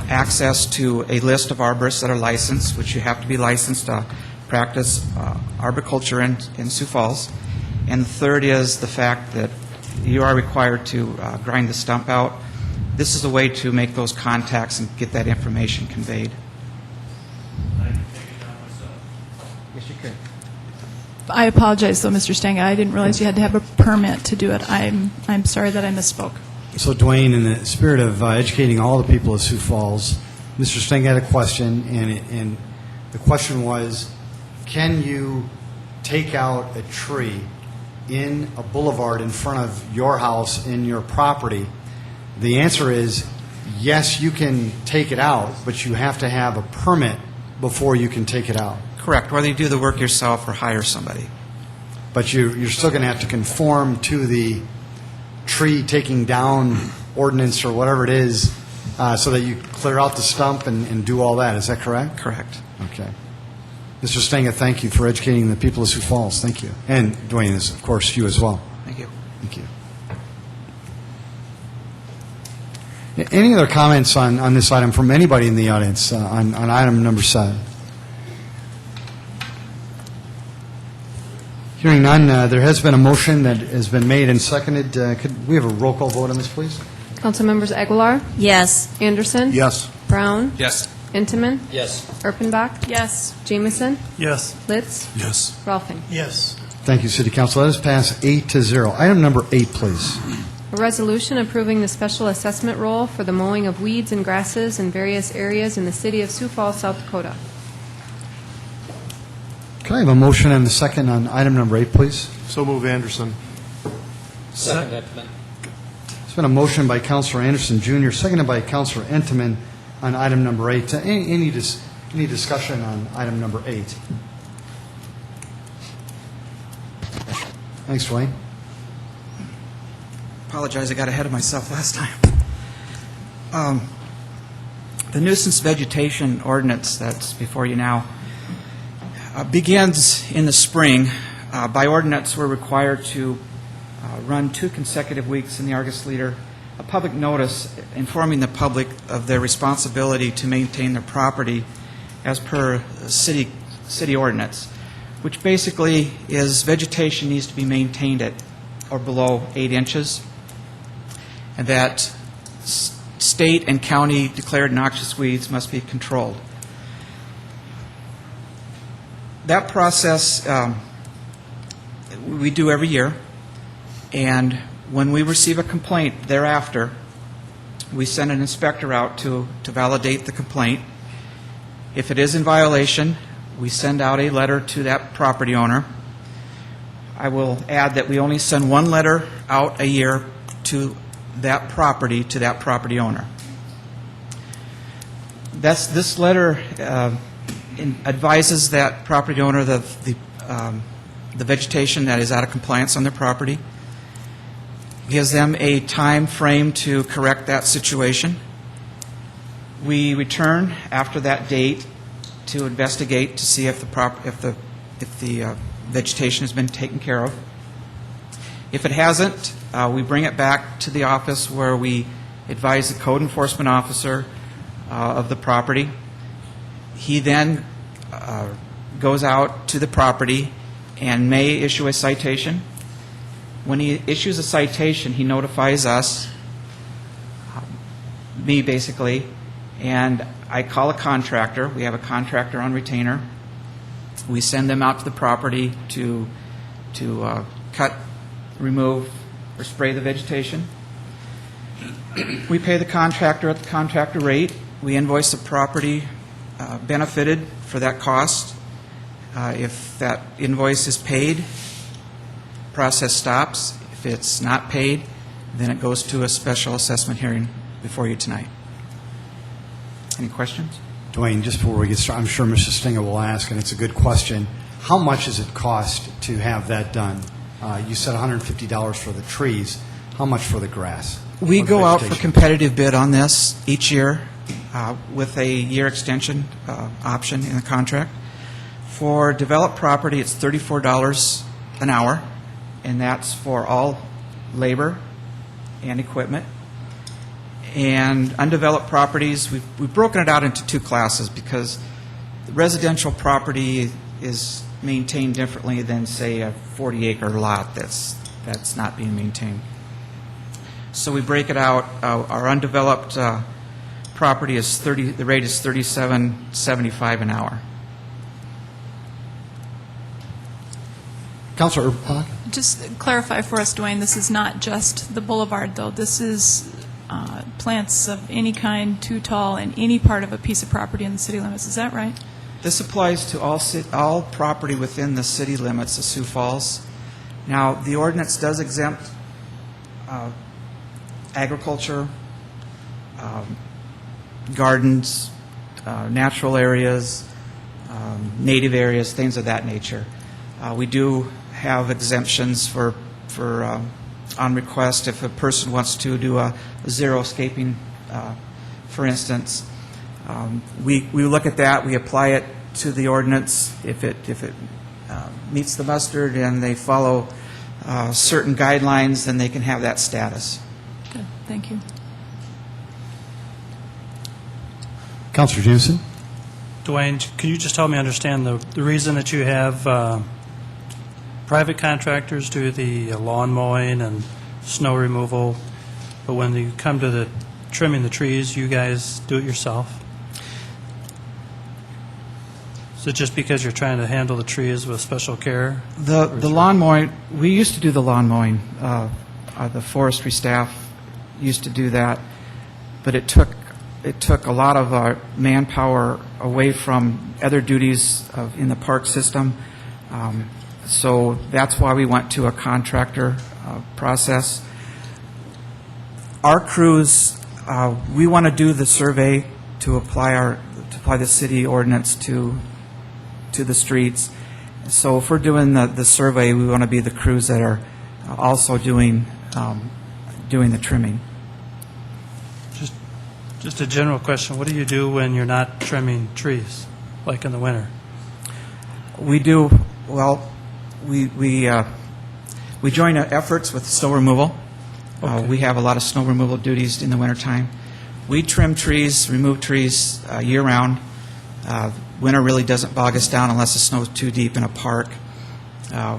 access to a list of arborists that are licensed, which you have to be licensed to practice arboriculture in Sioux Falls. And the third is the fact that you are required to grind the stump out. This is a way to make those contacts and get that information conveyed. Yes, you could. I apologize, though, Mr. Stenga. I didn't realize you had to have a permit to do it. I'm sorry that I misspoke. So, Dwayne, in the spirit of educating all the people of Sioux Falls, Mr. Stenga had a question, and the question was, can you take out a tree in a boulevard in front of your house, in your property? The answer is yes, you can take it out, but you have to have a permit before you can take it out. Correct, whether you do the work yourself or hire somebody. But you're still going to have to conform to the tree taking down ordinance or whatever it is so that you clear out the stump and do all that. Is that correct? Correct. Okay. Mr. Stenga, thank you for educating the people of Sioux Falls. Thank you. And Dwayne, is, of course, you as well. Thank you. Thank you. Any other comments on this item from anybody in the audience on item number 7? Hearing none, there has been a motion that has been made and seconded. Could we have a roll call vote on this, please? Council members Aguilar, Yes. Anderson, Yes. Brown, Yes. Intiman, Yes. Erpenbach, Yes. Jamison, Yes. Litz, Yes. Rolfing. Yes. Thank you, City Council. Let us pass 8-0. Item number 8, please. A resolution approving the special assessment role for the mowing of weeds and grasses in various areas in the city of Sioux Falls, South Dakota. Can I have a motion and a second on item number 8, please? So move, Anderson. Second, Entman. It's been a motion by Councilor Anderson, Jr., seconded by Councilor Intiman on item number 8. Any discussion on item number 8? Thanks, Dwayne. Apologize, I got ahead of myself last time. The nuisance vegetation ordinance that's before you now begins in the spring. By ordinance, we're required to run 2 consecutive weeks in the Argus Leader a public notice informing the public of their responsibility to maintain their property as per city ordinance, which basically is vegetation needs to be maintained at or below 8 inches, and that state and county declared noxious weeds must be controlled. That process we do every year, and when we receive a complaint thereafter, we send an inspector out to validate the complaint. If it is in violation, we send out a letter to that property owner. I will add that we only send 1 letter out a year to that property owner. This letter advises that property owner the the vegetation that is out of compliance on their property, gives them a time frame to correct that situation. We return after that date to investigate to see if the vegetation has been taken care of. If it hasn't, we bring it back to the office where we advise the code enforcement officer of the property. He then goes out to the property and may issue a citation. When he issues a citation, he notifies us, me basically, and I call a contractor. We have a contractor on retainer. We send them out to the property to cut, remove, or spray the vegetation. We pay the contractor at the contractor rate. We invoice the property benefited for that cost. If that invoice is paid, process stops. If it's not paid, then it goes to a special assessment hearing before you tonight. Any questions? Dwayne, just before we get started, I'm sure Mr. Stinger will ask, and it's a good question. How much does it cost to have that done? You said $150 for the trees. How much for the grass? We or the go out for vegetation? competitive bid on this each year with a year extension option in the contract. For developed property, it's $34 an hour, and that's for all labor and equipment. And undeveloped properties, we've broken it out into two classes because the residential property is maintained differently than, say, a 40-acre lot that's not being maintained. So we break it out. Our undeveloped property is the rate is $37.75 an hour. Councilor Urbach? Just clarify for us, Dwayne, this is not just the boulevard, though. This is plants of any kind, too tall, in any part of a piece of property in the city limits. Is that right? This applies to all property within the city limits of Sioux Falls. Now, the ordinance does exempt agriculture, gardens, natural areas, native areas, things of that nature. We do have exemptions for on request if a person wants to do a xeriscaping, for instance. We look at that, we apply it to the ordinance. If it meets the mustard and they follow certain guidelines, then they can have that status. Good, thank you. Councilor Jameson? Dwayne, can you just help me understand the reason that you have private contractors do the lawn mowing and snow removal, but when you come to the trimming the trees, you guys do it yourself? Is it just because you're trying to handle the trees with special care? The lawn mowing, we used to do the lawn mowing. The forestry staff used to do that, but it took a lot of our manpower away from other duties in the park system. So that's why we went to a contractor process. Our crews, we want to do the survey to apply the city ordinance to the streets. So if we're doing the survey, we want to be the crews that are also doing the trimming. Just a general question, what do you do when you're not trimming trees, like in the winter? We do, well, we join efforts with snow removal. Okay. We have a lot of snow removal duties in the wintertime. We trim trees, remove trees year-round. Winter really doesn't bog us down unless the snow's too deep in a park.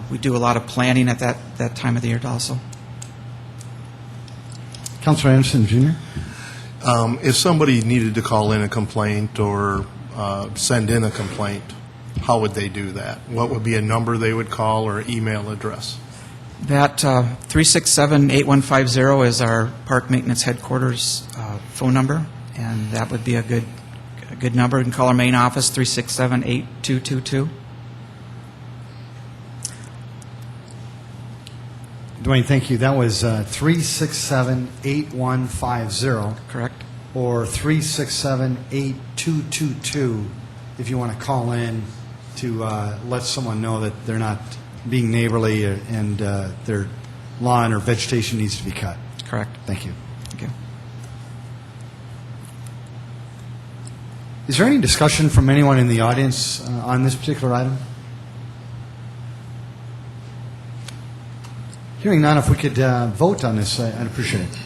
We do a lot of planting at that time of the year also. Councilor Anderson, Jr.? If somebody needed to call in a complaint or send in a complaint, how would they do that? What would be a number they would call or email address? That 367-8150 is our park maintenance headquarters phone number, and that would be a good number. You can call our main office, 367-8222. Dwayne, thank you. That was 367-8150. Correct. Or 367-8222 if you want to call in to let someone know that they're not being neighborly and their lawn or vegetation needs to be cut. Correct. Thank you. Thank you. Is there any discussion from anyone in the audience on this particular item? Hearing none, if we could vote on this, I'd appreciate it.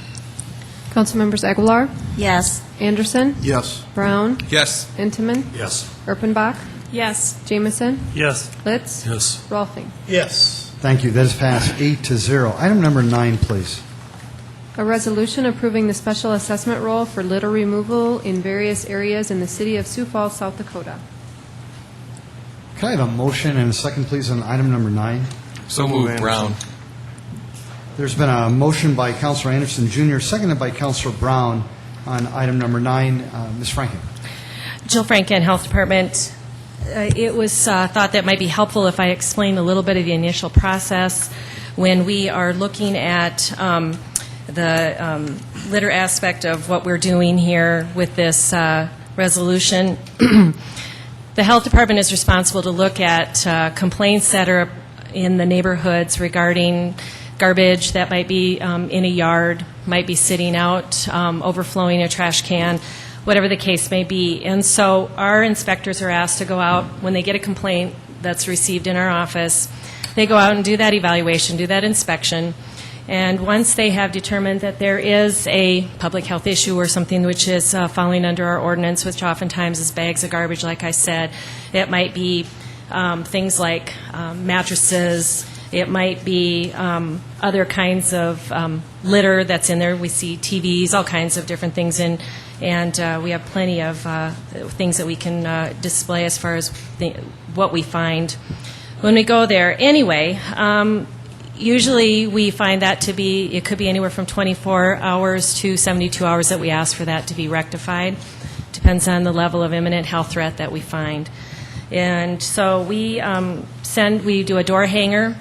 Councilmembers Aguilar, Yes. Anderson, Yes. Brown, Yes. Intiman, Yes. Erpenbach, Yes. Jameson, Yes. Litz, Yes. Rolfing. Yes. Thank you. That is passed 8-0. Item number 9, please. A resolution approving the special assessment roll for litter removal in various areas in the city of Sioux Falls, South Dakota. Can I have a motion and a second, please, on item number 9? So moved, Brown. There's been a motion by Councilor Anderson, Jr., seconded by Councilor Brown on item number 9. Ms. Franken. Jill Franken, Health Department. It was thought that it might be helpful if I explain a little bit of the initial process when we are looking at the litter aspect of what we're doing here with this resolution. The Health Department is responsible to look at complaints that are in the neighborhoods regarding garbage that might be in a yard, might be sitting out, overflowing a trash can, whatever the case may be. And so our inspectors are asked to go out when they get a complaint that's received in our office. They go out and do that evaluation, do that inspection. And once they have determined that there is a public health issue or something which is falling under our ordinance, which oftentimes is bags of garbage, like I said, it might be things like mattresses, it might be other kinds of litter that's in there. We see TVs, all kinds of different things, and we have plenty of things that we can display as far as what we find when we go there. Anyway, usually we find that to be, it could be anywhere from 24 hours to 72 hours that we ask for that to be rectified. Depends on the level of imminent health threat that we find. And so we we do a door hanger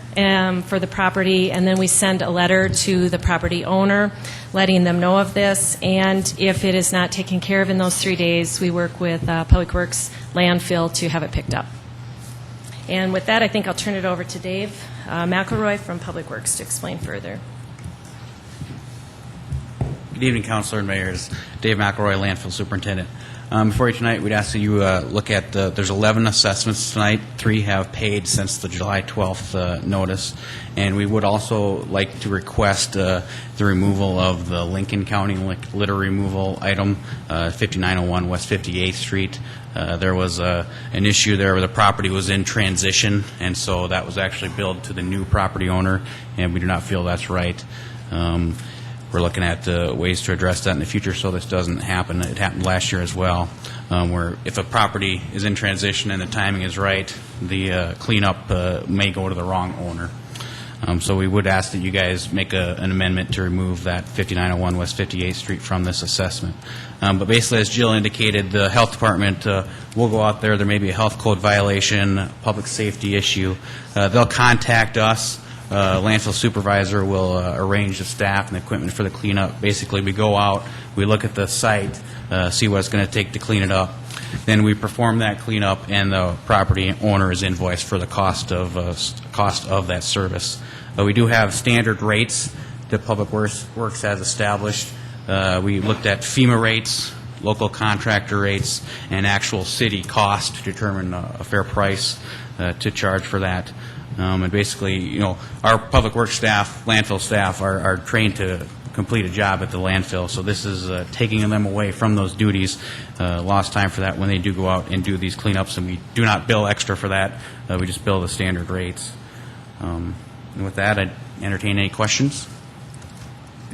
for the property, and then we send a letter to the property owner letting them know of this. And if it is not taken care of in those 3 days, we work with Public Works landfill to have it picked up. And with that, I think I'll turn it over to Dave McElroy from Public Works to explain further. Good evening, Councilor and Mayors. Dave McElroy, Landfill Superintendent. Before you tonight, we'd ask that you look at there's 11 assessments tonight. 3 have paid since the July 12th notice. And we would also like to request the removal of the Lincoln County litter removal item, 5901 West 58th Street. There was an issue there where the property was in transition, and so that was actually billed to the new property owner, and we do not feel that's right. We're looking at ways to address that in the future so this doesn't happen. It happened last year as well, where if a property is in transition and the timing is right, the cleanup may go to the wrong owner. So we would ask that you guys make an amendment to remove that 5901 West 58th Street from this assessment. But basically, as Jill indicated, the Health Department will go out there. There may be a health code violation, public safety issue. They'll contact us. Landfill supervisor will arrange the staff and the equipment for the cleanup. Basically, we go out, we look at the site, see what it's going to take to clean it up. Then we perform that cleanup, and the property owner is invoiced for the cost of that service. We do have standard rates that Public Works has established. We looked at FEMA rates, local contractor rates, and actual city cost to determine a fair price to charge for that. And basically, you know, our Public Works staff, landfill staff, are trained to complete a job at the landfill. So this is taking them away from those duties, lost time for that when they do go out and do these cleanups. And we do not bill extra for that. We just bill the standard rates. And with that, I'd entertain any questions.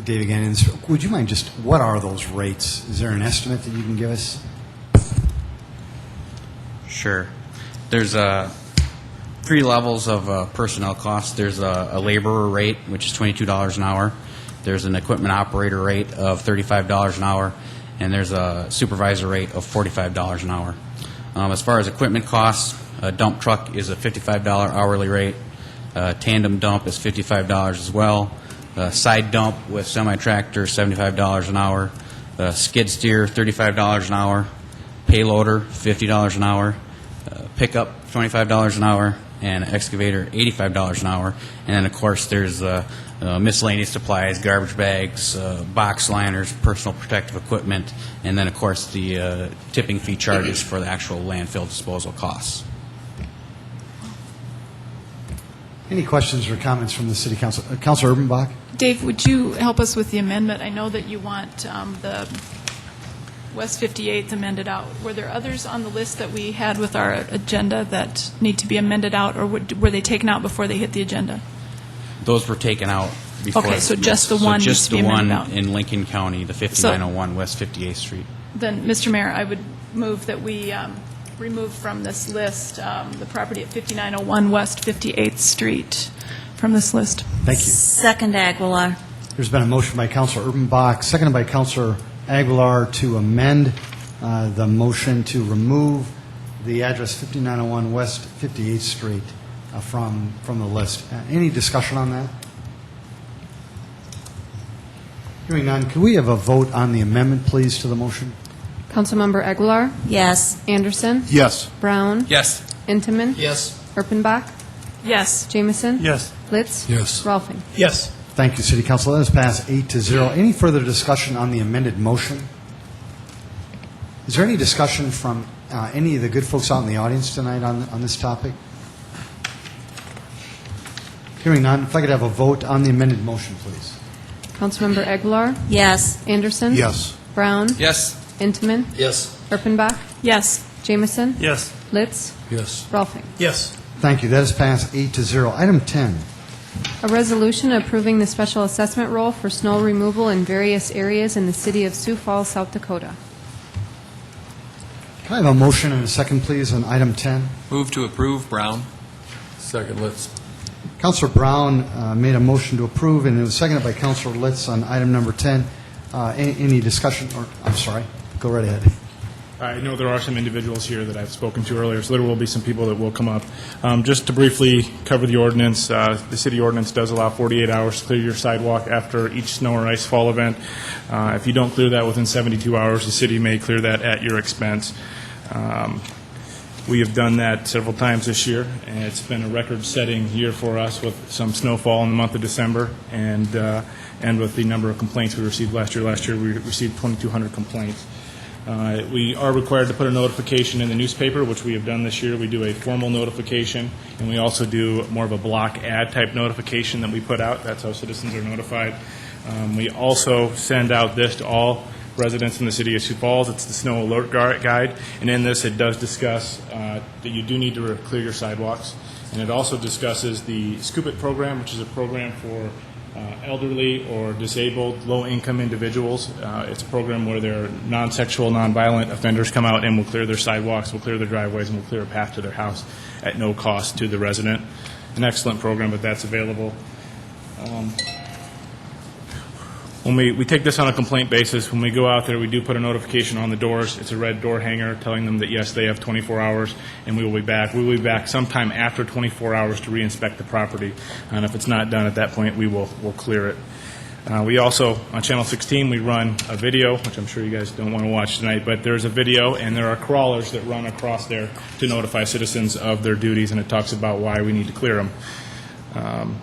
Dave, again, would you mind just, what are those rates? Is there an estimate that you can give us? Sure. There's 3 levels of personnel costs. There's a laborer rate, which is $22 an hour. There's an equipment operator rate of $35 an hour. And there's a supervisor rate of $45 an hour. As far as equipment costs, a dump truck is a $55 hourly rate. Tandem dump is $55 as well. Side dump with semi-tractor, $75 an hour. Skid steer, $35 an hour. Payloader, $50 an hour. Pickup, $25 an hour. and an excavator, $85 an hour. And then, of course, there's miscellaneous supplies, garbage bags, box liners, personal protective equipment, and then, of course, the tipping fee charges for the actual landfill disposal costs. Any questions or comments from the City Council? Councilor Urbanbach? Dave, would you help us with the amendment? I know that you want the West 58th amended out. Were there others on the list that we had with our agenda that need to be amended out, or were they taken out before they hit the agenda? Those were taken out before. Okay, so just the one needs to be amended out. Just the one in Lincoln County, the 5901 West 58th Street. Then, Mr. Mayor, I would move that we remove from this list the property at 5901 West 58th Street from this list. Thank you. Second Aguilar. There's been a motion by Councilor Urbanbach, seconded by Councilor Aguilar to amend the motion to remove the address 5901 West 58th Street from the list. Any discussion on that? Hearing none, can we have a vote on the amendment, please, to the motion? Councilmember Aguilar? Yes. Anderson? Yes. Brown? Yes. Intiman? Yes. Erpenbach? Yes. Jamison? Yes. Litz? Yes. Rolfing? Yes. Thank you, City Council. That is passed 8-0. Any further discussion on the amended motion? Is there any discussion from any of the good folks out in the audience tonight on this topic? Hearing none, if I could have a vote on the amended motion, please. Councilmember Aguilar? Yes. Anderson? Yes. Brown? Yes. Intiman? Yes. Erpenbach? Yes. Jamison? Yes. Litz? Yes. Rolfing? Yes. Thank you. That is passed 8-0. Item 10. A resolution approving the special assessment roll for snow removal in various areas in the city of Sioux Falls, South Dakota. Can I have a motion and a second, please, on item 10? Move to approve, Brown. Second, Litz. Councilor Brown made a motion to approve, and it was seconded by Councilor Litz on item number 10. Any discussion? Or I'm sorry. Go right ahead. I know there are some individuals here that I've spoken to earlier, so there will be some people that will come up. Just to briefly cover the ordinance, the city ordinance does allow 48 hours to clear your sidewalk after each snow or ice fall event. If you don't clear that within 72 hours, the city may clear that at your expense. We have done that several times this year, and it's been a record-setting year for us with some snowfall in the month of December, and with the number of complaints we received last year. Last year, we received 2,200 complaints. We are required to put a notification in the newspaper, which we have done this year. We do a formal notification, and we also do more of a block ad type notification that we put out. That's how citizens are notified. We also send out this to all residents in the city of Sioux Falls. It's the snow alert guide, and in this it does discuss that you do need to clear your sidewalks, and it also discusses the Scoop It program, which is a program for elderly or disabled, low-income individuals. It's a program where their non-sexual, non-violent offenders come out and will clear their sidewalks, will clear their driveways, and will clear a path to their house at no cost to the resident. An excellent program, but that's available. When we take this on a complaint basis, when we go out there, we do put a notification on the doors. It's a red door hanger telling them that, yes, they have 24 hours, and we will be back. We will be back sometime after 24 hours to re-inspect the property, and if it's not done at that point, we'll clear it. We also, on Channel 16, we run a video, which I'm sure you guys don't want to watch tonight, but there's a video, and there are crawlers that run across there to notify citizens of their duties, and it talks about why we need to clear them.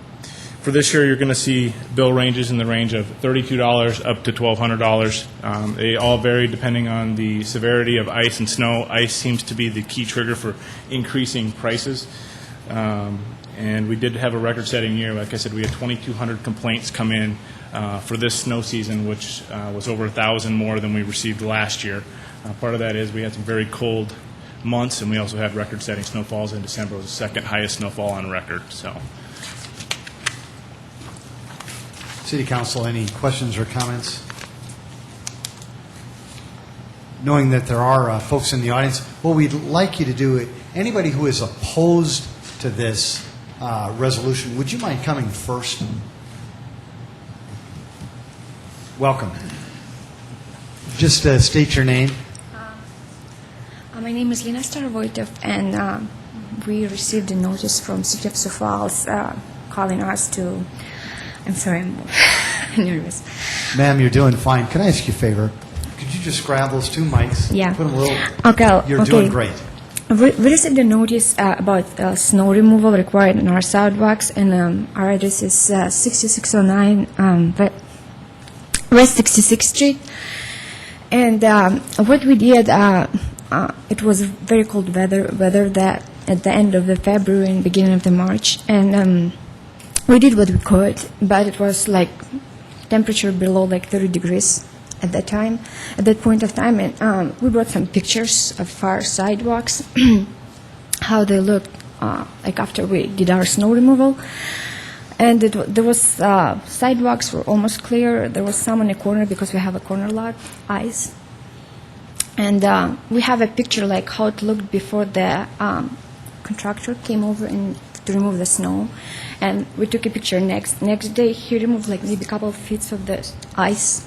For this year, you're going to see bill ranges in the range of $32 up to $1,200. They all vary depending on the severity of ice and snow. Ice seems to be the key trigger for increasing prices. And we did have a record-setting year. Like I said, we had 2,200 complaints come in for this snow season, which was over 1,000 more than we received last year. Part of that is we had some very cold months, and we also had record-setting snowfalls in December. It was the second highest snowfall on record. So. City Council, any questions or comments? Knowing that there are folks in the audience, what we'd like you to do, anybody who is opposed to this resolution, would you mind coming first? Welcome. Just state your name. My name is Lina Starovoitov, and we received a notice from City of Sioux Falls calling us to... I'm sorry, I'm nervous. Ma'am, you're doing fine. Can I ask you a favor? Could you just grab those two mics? Yeah. Put them a little... Okay. You're doing great. we received a notice about snow removal required on our sidewalks, and our address is 6609 West 66th Street. And what we did, it was very cold weather that at the end of the February and beginning of the March, and we did what we could, but it was like temperature below like 30 degrees at that time, at that point of time, and we brought some pictures of our sidewalks, how they looked like after we did our snow removal. And there was sidewalks were almost clear. There was some in a corner because we have a corner lot, ice. And we have a picture like how it looked before the contractor came over and to remove the snow. And we took a picture next day. He removed like maybe a couple of feet of the ice.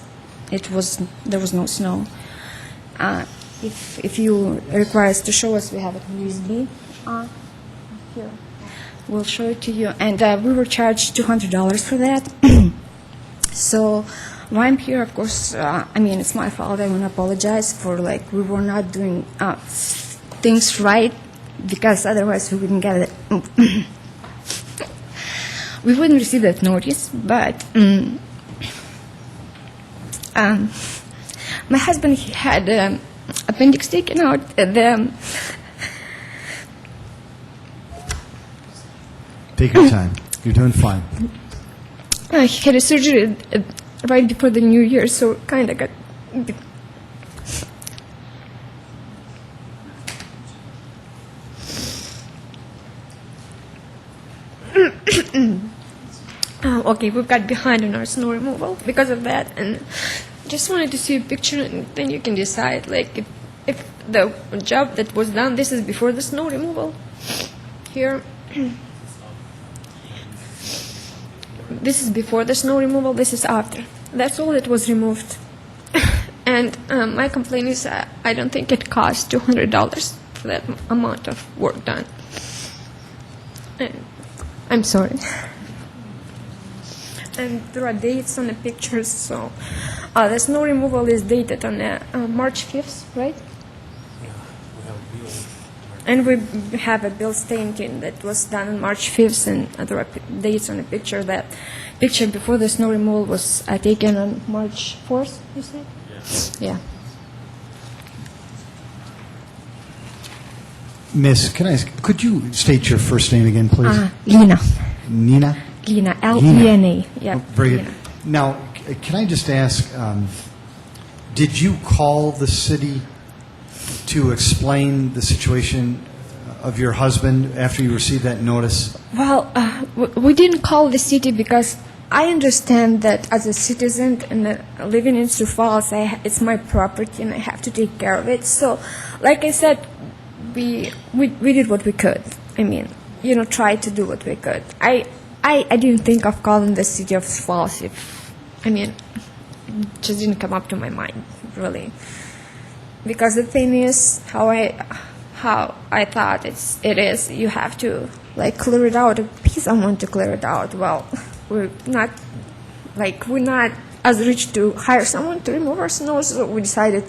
There was no snow. If you require us to show us, we have it in USB. Here, we'll show it to you. And we were charged $200 for that. So why I'm here, of course, I mean, it's my fault. I want to apologize for like we were not doing things right, because otherwise we wouldn't get it. We wouldn't receive that notice, but my husband, he had appendix taken out at the... Take your time. You're doing fine. He had a surgery right before the New Year, so kind of got... Okay, we got behind on our snow removal because of that, and just wanted to see a picture, and then you can decide, like, if the job that was done, this is before the snow removal. Here, this is before the snow removal, this is after. That's all that was removed. And my complaint is I don't think it cost $200 for that amount of work done. And I'm sorry. And there are dates on the pictures, so the snow removal is dated on March 5th, right? And we have a bill stating that was done on March 5th, and there are dates on the picture. That picture before the snow removal was taken on March 4th, you said? Yes. Yeah. Miss, could you state your first name again, please? Lina. Nina? Lina, L-E-N-A. Yeah. Very good. Now, can I just ask, did you call the city to explain the situation of your husband after you received that notice? Well, we didn't call the city because I understand that as a citizen and living in Sioux Falls, it's my property and I have to take care of it. So, like I said, we did what we could. I mean, tried to do what we could. I didn't think of calling the city of Sioux Falls. It just didn't come up to my mind, really. Because the thing is, how I thought it is, you have to clear it out. Pay someone to clear it out. Well, we're not as rich to hire someone to remove our snow, so we decided.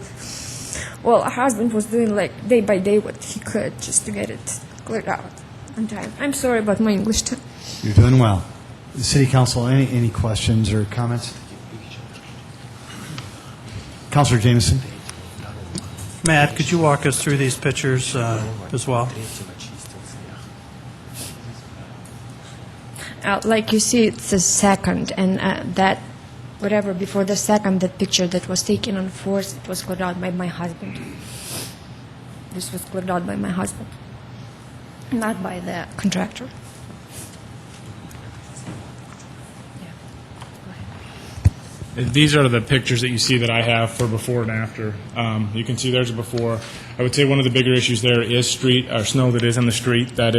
Well, our husband was doing day by day what he could just to get it cleared out on time. I'm sorry about my English too. You're doing well. The City Council, any questions or comments? Councilor Jameson. Matt, could you walk us through these pictures as well? Like you see, it's the second, and that whatever before the second, that picture that was taken on 4th, it was cleared out by my husband. This was cleared out by my husband, not by the contractor. These are the pictures that you see that I have for before and after. You can see there's a before. I would say one of the bigger issues there is snow that is in the street. That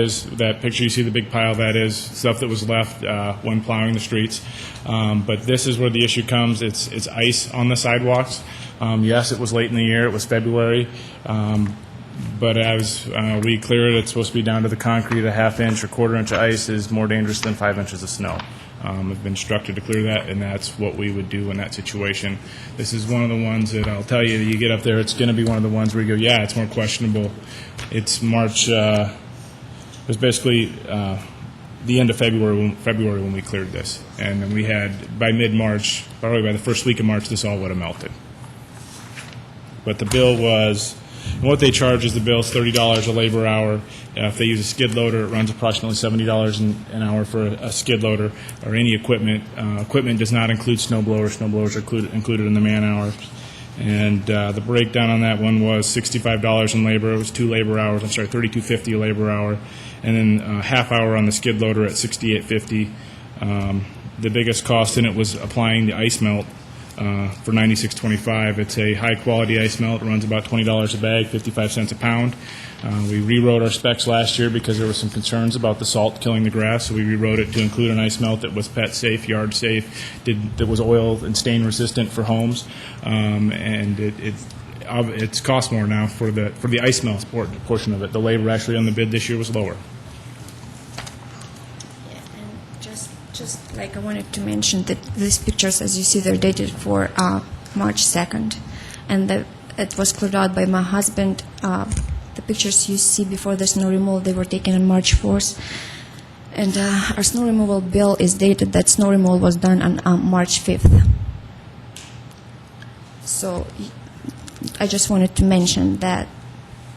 picture you see, the big pile, that is stuff that was left when plowing the streets. But this is where the issue comes. It's ice on the sidewalks. Yes, it was late in the year. It was February. But as we clear it, it's supposed to be down to the concrete. A half inch or quarter inch of ice is more dangerous than 5 inches of snow. have been instructed to clear that, and that's what we would do in that situation. This is one of the ones that I'll tell you, you get up there, it's going to be one of the ones where you go, yeah, it's more questionable. It's March, it was basically the end of February when we cleared this. And then we had, by mid-March, probably by the first week of March, this all would have melted. But the bill was, and what they charge is the bill is $30 a labor hour. If they use a skid loader, it runs approximately $70 an hour for a skid loader or any equipment. Equipment does not include snow blowers. Snow blowers are included in the man hours. And the breakdown on that one was $65 in labor. It was 2 labor hours. I'm sorry, $32.50 a labor hour, and then half hour on the skid loader at $68.50. The biggest cost in it was applying the ice melt for $96.25. It's a high-quality ice melt. It runs about $20 a bag, 55 cents a pound. We rewrote our specs last year because there were some concerns about the salt killing the grass, so we rewrote it to include an ice melt that was pet safe, yard safe, that was oil and stain resistant for homes, and it's cost more now for the ice melt portion of it. The labor actually on the bid this year was lower. Just like I wanted to mention that these pictures, as you see, they're dated for March 2nd, and it was cleared out by my husband. The pictures you see before the snow removal, they were taken on March 4th, and our snow removal bill is dated that snow removal was done on March 5th. So I just wanted to mention that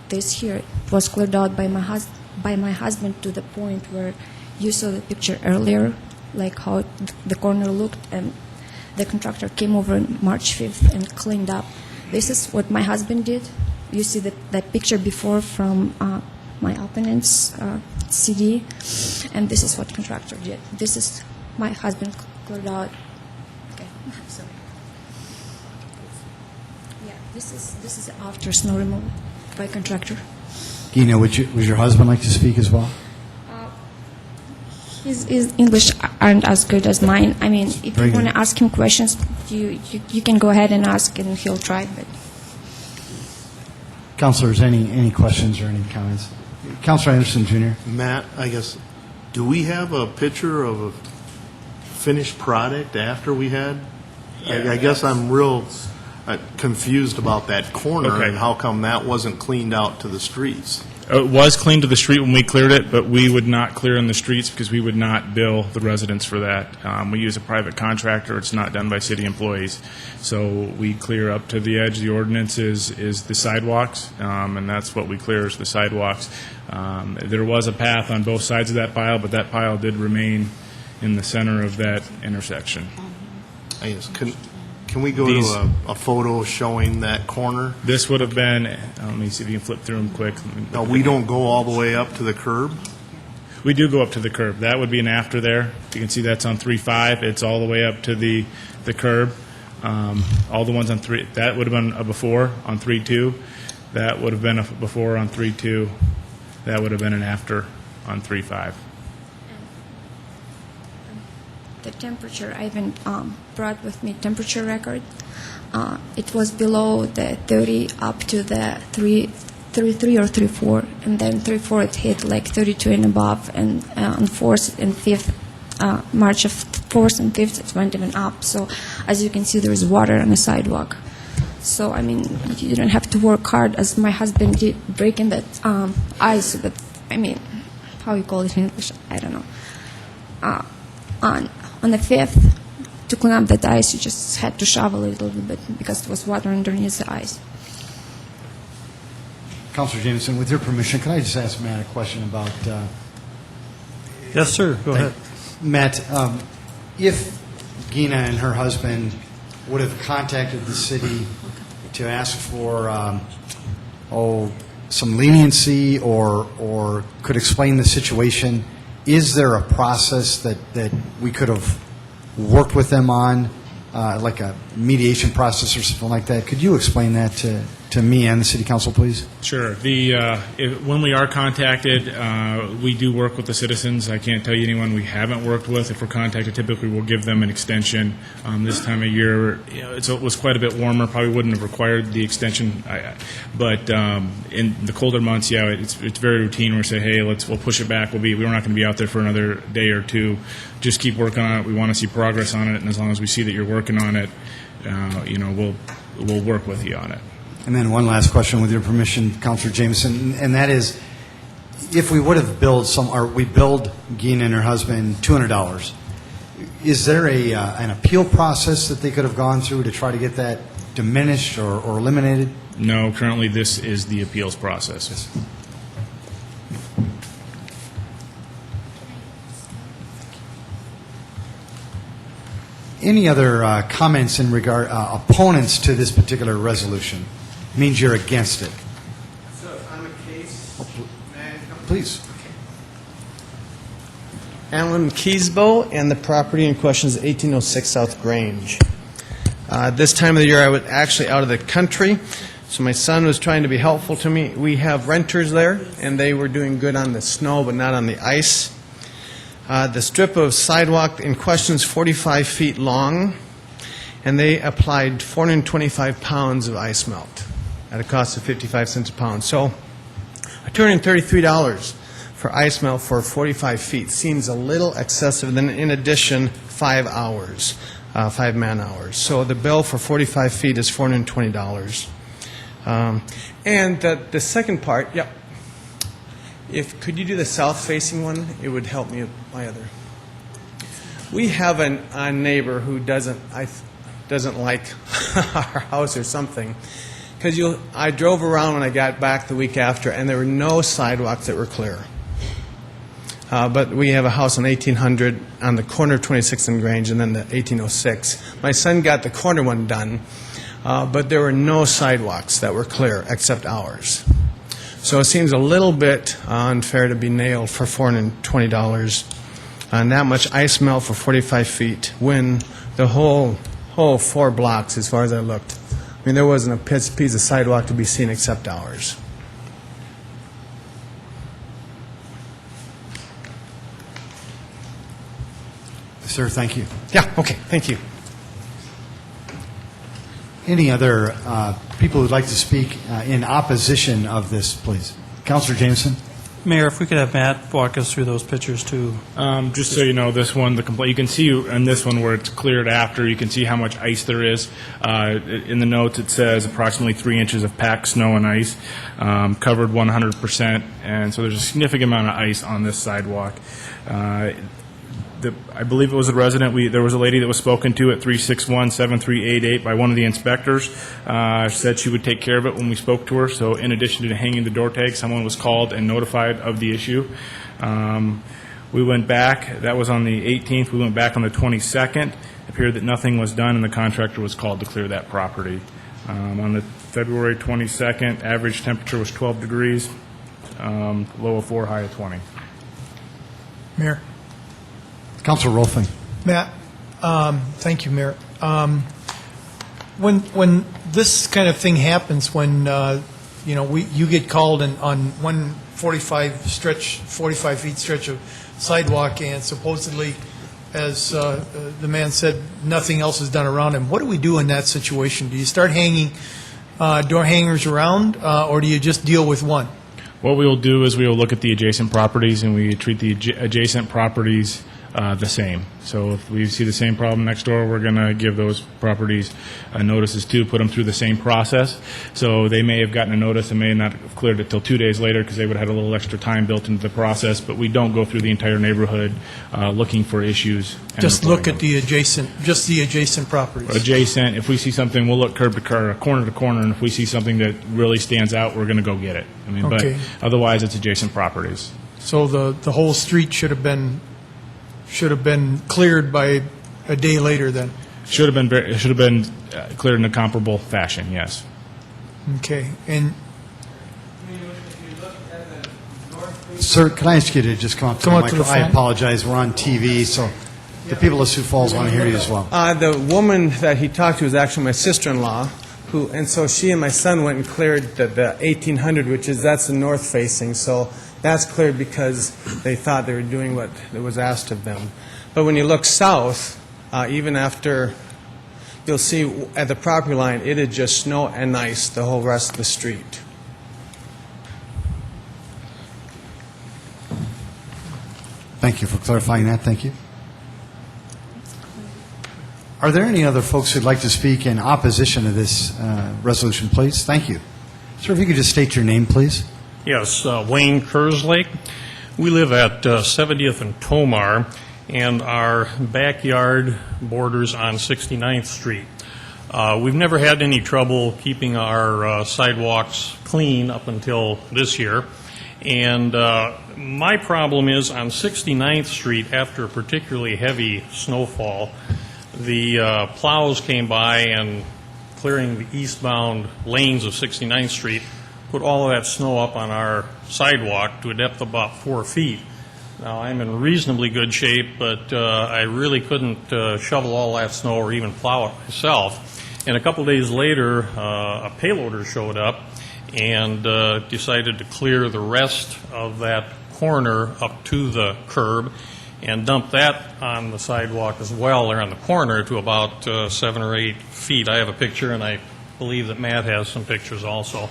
this here was cleared out by my husband to the point where you saw the picture earlier, like how the corner looked, and the contractor came over on March 5th and cleaned up. This is what my husband did. You see that picture before from my opponent's CD, and this is what contractor did. This is my husband cleared out. Okay, sorry. Yeah, this is after snow removal by contractor. Gina, would your husband like to speak as well? His English aren't as good as mine. I mean, if you want to ask him questions, you can go ahead and ask, and he'll try. But Councilors, any questions or any comments? Councilor Anderson, Jr. Matt, I guess, do we have a picture of a finished product after we had? I guess I'm real confused about that corner and how come that wasn't cleaned out to the streets. It was cleaned to the street when we cleared it, but we would not clear in the streets because we would not bill the residents for that. We use a private contractor. It's not done by city employees. So we clear up to the edge. The ordinance is the sidewalks, and that's what we clear is the sidewalks. There was a path on both sides of that pile, but that pile did remain in the center of that intersection. I guess, can we go to a photo showing that corner? This would have been, let me see if you can flip through them quick. No, we don't go all the way up to the curb? We do go up to the curb. That would be an after there. You can see that's on 3.5. It's all the way up to the curb. All the ones on 3, that would have been a before on 3.2. That would have been a before on 3.2. That would have been an after on 3.5. the temperature, I even brought with me temperature record. It was below the 30 up to the 3.3 or 3.4, and then 3.4 it hit like 32 and above, and on 4th and 5th, March of 4th and 5th, it went even up. So as you can see, there is water on the sidewalk. So, I mean, you don't have to work hard, as my husband did, breaking that ice, but, I mean, how you call it in English, I don't know. On the 5th, to clean up that ice, you just had to shovel a little bit because there was water underneath the ice. Councilor Jameson, with your permission, can I just ask Matt a question about... Yes, sir. Go ahead. Matt, if Gina and her husband would have contacted the city to ask for some leniency or could explain the situation, is there a process that we could have worked with them on, like a mediation process or something like that? Could you explain that to to me and the city council, please? Sure. When we are contacted, we do work with the citizens. I can't tell you anyone we haven't worked with. If we're contacted, typically we'll give them an extension. This time of year, it was quite a bit warmer, probably wouldn't have required the extension. But in the colder months, yeah, it's very routine. We'll say, hey, we'll push it back. We're not going to be out there for another day or two. Just keep working on it. We want to see progress on it, and as long as we see that you're working on it, we'll work with you on it. And then one last question, with your permission, Councilor Jameson, and that is, if we would have we billed Geen and her husband $200, is there an appeal process that they could have gone through to try to get that diminished or eliminated? No, currently this is the appeals process. Any other comments in regard, opponents to this particular resolution? Means you're against it. So if I'm a case, Please. Alan Keysbo, and the property in question is 1806 South Grange. This time of the year I was actually out of the country, so my son was trying to be helpful to me. We have renters there, and they were doing good on the snow but not on the ice. The strip of sidewalk in question is 45 feet long, and they applied 425 pounds of ice melt at a cost of 55 cents a pound. So $233 for ice melt for 45 feet seems a little excessive. Then in addition, 5 hours, 5 man hours. So the bill for 45 feet is $420. And the second part, yep. Could you do the south-facing one? It would help me with my other. We have a neighbor who doesn't like our house or something. Because I drove around when I got back the week after, and there were no sidewalks that were clear. But we have a house on 1800 on the corner of 26th and Grange, and then the 1806. My son got the corner one done, but there were no sidewalks that were clear except ours. So it seems a little bit unfair to be nailed for $420 on that much ice melt for 45 feet when the whole 4 blocks, as far as I looked, I mean, there wasn't a piece of sidewalk to be seen except ours. Sir, thank you. Yeah, okay, thank you. Any other people who'd like to speak in opposition of this, please? Councilor Jameson? Mayor, if we could have Matt walk us through those pictures, too. Just so you know, this one, you can see in this one where it's cleared after, you can see how much ice there is. In the notes, it says approximately 3 inches of packed snow and ice, covered 100%, and so there's a significant amount of ice on this sidewalk. I believe it was a resident. There was a lady that was spoken to at 361-7388 by one of the inspectors. Said she would take care of it when we spoke to her. So in addition to hanging the door tag, someone was called and notified of the issue. We went back. That was on the 18th. We went back on the 22nd. It appeared that nothing was done, and the contractor was called to clear that property. On the February 22nd, average temperature was 12 degrees, low of 4, high of 20. Mayor. Councilor Rolfing. Matt, thank you, Mayor. When this kind of thing happens, when you get called on one 45 feet stretch of sidewalk, and supposedly, as the man said, nothing else is done around him. What do we do in that situation? Do you start hanging door hangers around, or do you just deal with one? What we will do is we will look at the adjacent properties, and we treat the adjacent properties the same. So if we see the same problem next door, we're going to give those properties notices too, put them through the same process. So they may have gotten a notice and may not have cleared it till 2 days later because they would have had a little extra time built into the process, but we don't go through the entire neighborhood looking for issues. Just look at the adjacent properties. Adjacent. If we see something, we'll look curb to curb, corner to corner, and if we see something that really stands out, we're going to go get it. Okay. But otherwise it's adjacent properties. So the whole street should have been cleared by a day later then? Should have been cleared in a comparable fashion, yes. Okay. And sir, can I ask you to just come up to the microphone? I apologize. We're on TV, so the people of Sioux Falls want to hear you as well. The woman that he talked to is actually my sister-in-law. and so she and my son went and cleared the 1800, that's the north facing, so that's cleared because they thought they were doing what was asked of them. But when you look south, even after, you'll see at the property line, it is just snow and ice the whole rest of the street. Thank you for clarifying that. Thank you. Are there any other folks who'd like to speak in opposition to this resolution, please? Thank you. Sir, if you could just state your name, please. Yes, Wayne Kerslake. We live at 70th and Tomar, and our backyard borders on 69th Street. We've never had any trouble keeping our sidewalks clean up until this year. And my problem is on 69th Street, after a particularly heavy snowfall, the plows came by and clearing the eastbound lanes of 69th Street, put all of that snow up on our sidewalk to a depth of about 4 feet. Now, I'm in reasonably good shape, but I really couldn't shovel all that snow or even plow it myself. And a couple days later, a payloader showed up and decided to clear the rest of that corner up to the curb and dump that on the sidewalk as well there on the corner to about 7 or 8 feet. I have a picture, and I believe that Matt has some pictures also.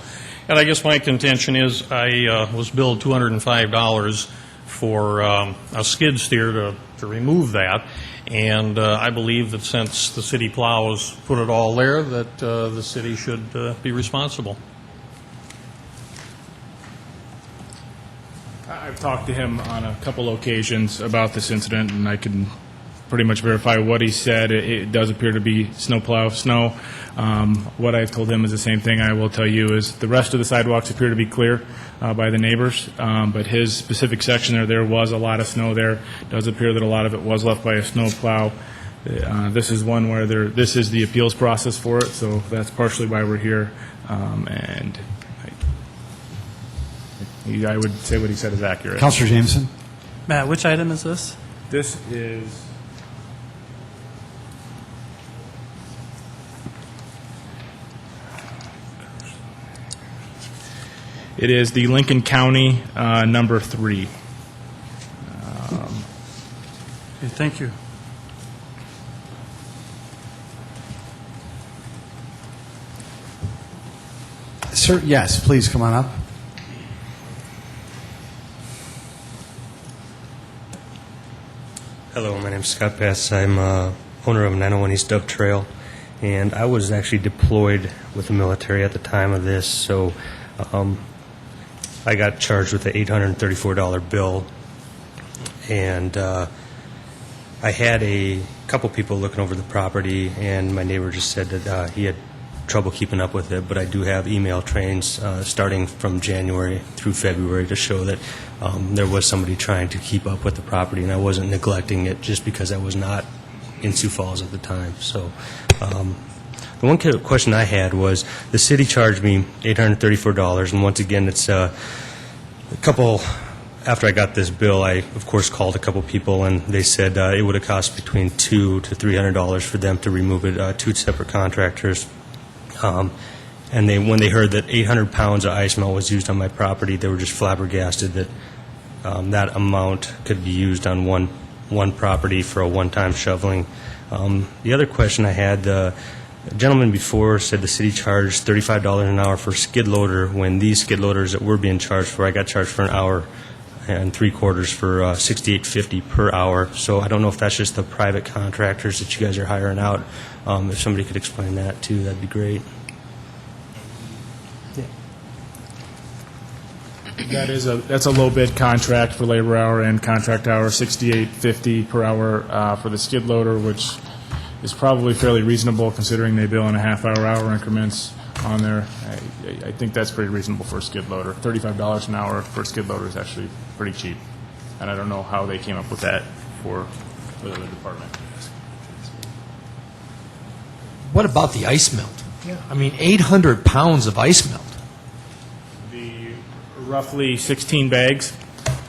And I guess my contention is I was billed $205 for a skid steer to remove that, and I believe that since the city plows put it all there, that the city should be responsible. I've talked to him on a couple occasions about this incident, and I can pretty much verify what he said. It does appear to be snowplow snow. What I've told him is the same thing I will tell you, is the rest of the sidewalks appear to be clear by the neighbors, but his specific section there was a lot of snow there. It does appear that a lot of it was left by a snowplow. This is one where this is the appeals process for it, so that's partially why we're here, and I would say what he said is accurate. Councilor Jameson. Matt, which item is this? This is the Lincoln County number 3. Okay, thank you. Sir, yes, please come on up. Hello, my name is Scott Bass. I'm owner of 901 East Dove Trail, and I was actually deployed with the military at the time of this, so I got charged with an $834 bill, and I had a couple people looking over the property, and my neighbor just said that he had trouble keeping up with it, but I do have email trains starting from January through February to show that there was somebody trying to keep up with the property, and I wasn't neglecting it just because I was not in Sioux Falls at the time. So the one question I had was, the city charged me $834, and once again, it's a couple. After I got this bill, I, of course, called a couple people, and they said it would have cost between $200 to $300 for them to remove it, 2 separate contractors. And when they heard that 800 pounds of ice melt was used on my property, they were just flabbergasted that that amount could be used on one property for a one-time shoveling. The other question I had, the gentleman before said the city charged $35 an hour for skid loader, when these skid loaders that we're being charged for, I got charged for an hour and 3/4 for $68.50 per hour. So I don't know if that's just the private contractors that you guys are hiring out. If somebody could explain that too, that'd be great. That's a low bid contract for labor hour and contract hour, $68.50 per hour for the skid loader, which is probably fairly reasonable considering they bill in a half-hour increments on there. I think that's pretty reasonable for a skid loader. $35 an hour for a skid loader is actually pretty cheap, and I don't know how they came up with that for the other department. What about the ice melt? I mean, 800 pounds of ice melt. Roughly 16 bags,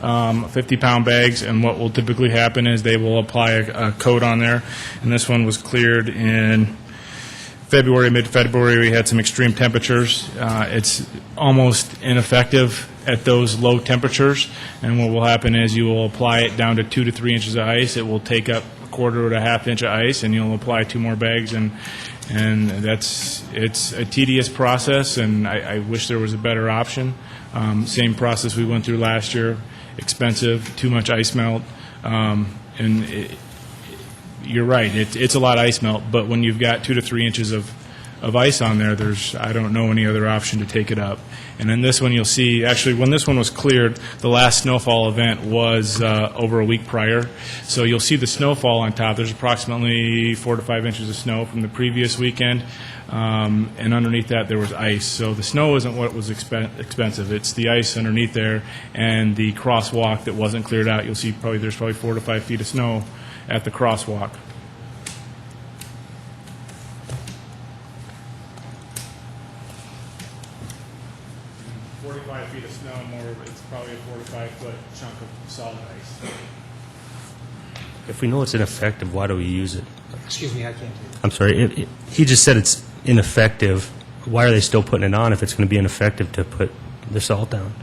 50-pound bags, and what will typically happen is they will apply a coat on there, and this one was cleared in February, mid-February, we had some extreme temperatures. It's almost ineffective at those low temperatures, and what will happen is you will apply it down to 2 to 3 inches of ice. It will take up a quarter to a half inch of ice, and you'll apply 2 more bags, and it's a tedious process, and I wish there was a better option. Same process we went through last year, expensive, too much ice melt, you're right, it's a lot of ice melt, but when you've got 2 to 3 inches of ice on there, I don't know any other option to take it up. And then this one you'll see, actually when this one was cleared, the last snowfall event was over a week prior. So you'll see the snowfall on top. There's approximately 4 to 5 inches of snow from the previous weekend, and underneath that there was ice. So the snow isn't what was expensive. It's the ice underneath there and the crosswalk that wasn't cleared out. You'll see there's probably 4 to 5 feet of snow at the crosswalk. It's probably a 4 to 5 foot chunk of solid ice. If we know it's ineffective, why do we use it? Excuse me, I can't hear you. I'm sorry. He just said it's ineffective. Why are they still putting it on if it's going to be ineffective to put the salt down?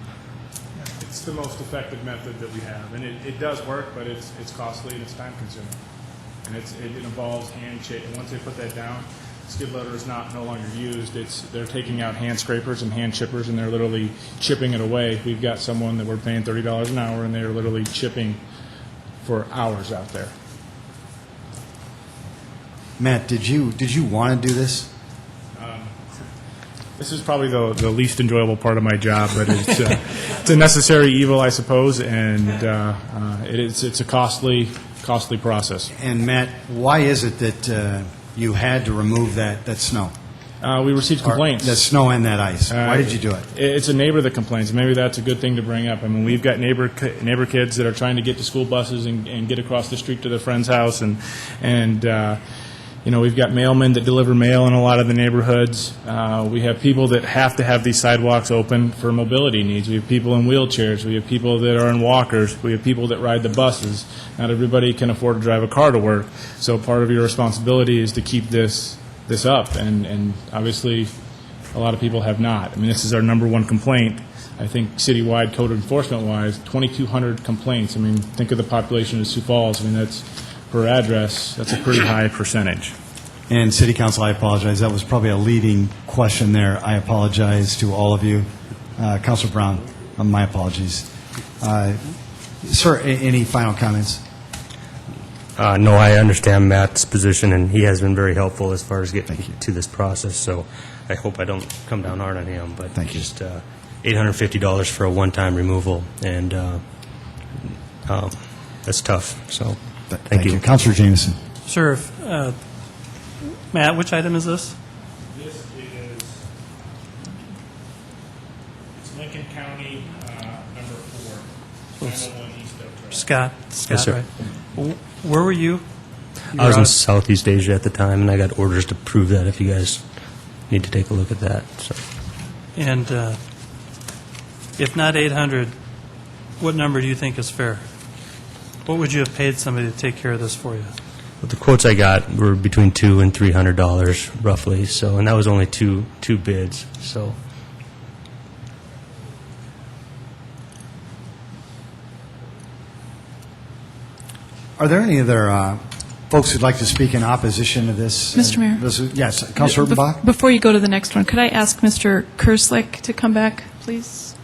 It's the most effective method that we have, and it does work, but it's costly and it's time consuming, and it involves hand chipping. Once they put that down, skid loader is no longer used. They're taking out hand scrapers and hand chippers, and they're literally chipping it away. We've got someone that we're paying $30 an hour, and they're literally chipping for hours out there. Matt, did you want to do this? This is probably the least enjoyable part of my job, but it's a necessary evil, I suppose, and it's a costly process. And Matt, why is it that you had to remove that snow? We received complaints. That snow and that ice. Why did you do it? It's a neighbor that complains. Maybe that's a good thing to bring up. I mean, we've got neighbor kids that are trying to get to school buses and get across the street to their friend's house, and we've got mailmen that deliver mail in a lot of the neighborhoods. We have people that have to have these sidewalks open for mobility needs. We have people in wheelchairs. We have people that are in walkers. We have people that ride the buses. Not everybody can afford to drive a car to work. So part of your responsibility is to keep this up, and obviously a lot of people have not. I mean, this is our number one complaint. I think citywide, code enforcement-wise, 2,200 complaints. I mean, think of the population of Sioux Falls. I mean, that's per address. That's a pretty high percentage. And City Council, I apologize. That was probably a leading question there. I apologize to all of you. Councilor Brown, my apologies. Sir, any final comments? No, I understand Matt's position, and he has been very helpful as far as getting to this process, so I hope I don't come down hard on him. But thank you. Just $850 for a one-time removal, and that's tough. So thank you. Councilor Jameson. Sure. Matt, which item is this? This is Lincoln County, number 4. Scott, Yes, sir. right. Where were you? I was in Southeast Asia at the time, and I got orders to prove that if you guys need to take a look at that. So. And if not 800, what number do you think is fair? What would you have paid somebody to take care of this for you? Well, the quotes I got were between $200 and $300 roughly. So, and that was only two bids. So. Are there any other folks who'd like to speak in opposition to this? Mr. Mayor? Yes, Councilor Urbanbach? Before you go to the next one, could I ask Mr. Kerslick to come back, please?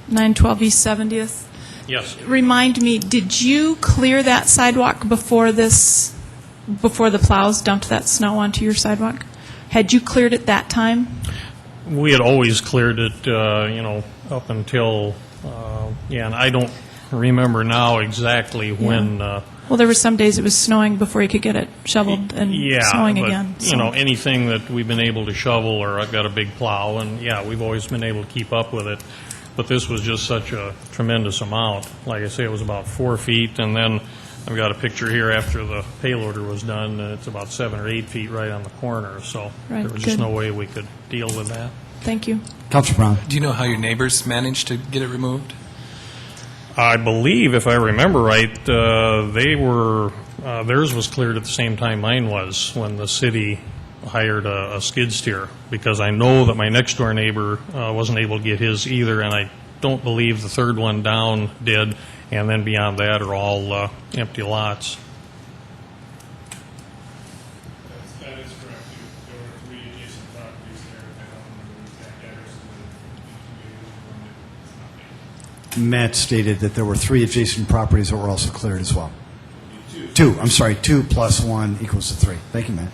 912 East 70th. Yes. Remind me, did you clear that sidewalk before the plows dumped that snow onto your sidewalk? Had you cleared it that time? We had always cleared it, up until, and I don't remember now exactly when. Well, there were some days it was snowing before you could get it shoveled and snowing again. So. Anything that we've been able to shovel, or I've got a big plow, and we've always been able to keep up with it. But this was just such a tremendous amount. Like I say, it was about 4 feet, and then I've got a picture here after the payloader was done, and it's about 7 or 8 feet right on the corner. So there was just no way we could deal with that. Thank you. Councilor Brown. Do you know how your neighbors managed to get it removed? I believe, if I remember right, theirs was cleared at the same time mine was when the city hired a skid steer, because I know that my next door neighbor wasn't able to get his either, and I don't believe the third one down did, and then beyond that are all empty lots. That is correct. There were 3 adjacent properties there. I don't remember the exact addresses. Matt stated that there were 3 adjacent properties that were also cleared as well. 2. I'm sorry, 2 plus 1 equals 3. Thank you, Matt.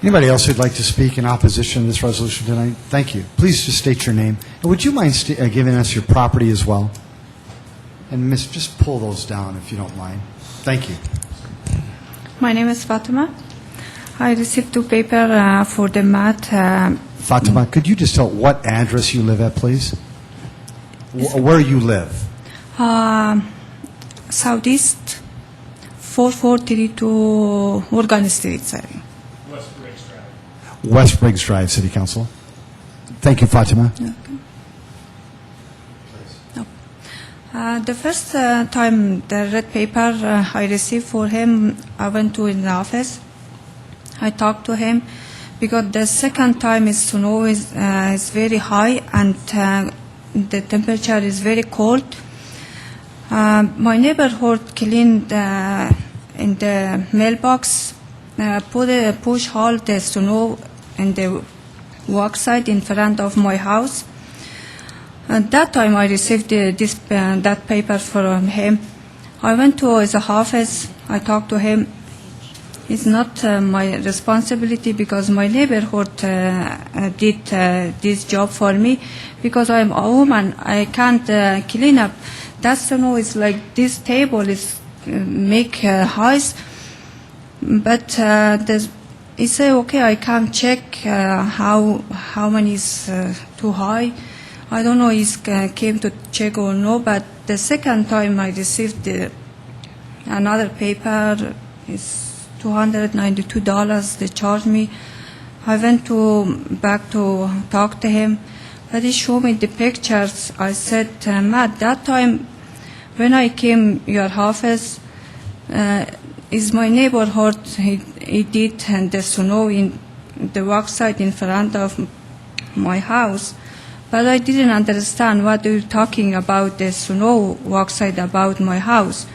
Anybody else who'd like to speak in opposition to this resolution tonight? Thank you. Please just state your name. And would you mind giving us your property as well? And Miss, just pull those down if you don't mind. Thank you. My name is Fatima. I received 2 papers for the math. Fatima, could you just tell what address you live at, please? Where you live? Southeast 4432 Morgan Street, sorry. West Briggs Drive, City Council. Thank you, Fatima. Okay. No. The first time the red paper I received for him, I went to in the office. I talked to him because the second time is snow is very high and the temperature is very cold. My neighborhood cleaned in the mailbox, push all the snow in the walk side in front of my house. At that time, I received that paper from him. I went to his office. I talked to him. It's not my responsibility because my neighborhood did this job for me. Because I'm a woman, I can't clean up. That snow is like this table is make highs. But he said, okay, I can check how many is too high. I don't know if he came to check or no, but the second time I received another paper, is $292 they charged me. I went back to talk to him, but he showed me the pictures. I said, Matt, that time when I came your office, is my neighborhood, he did the snow in the walk side in front of my house. But I didn't understand what you're talking about the snow walk side about my house.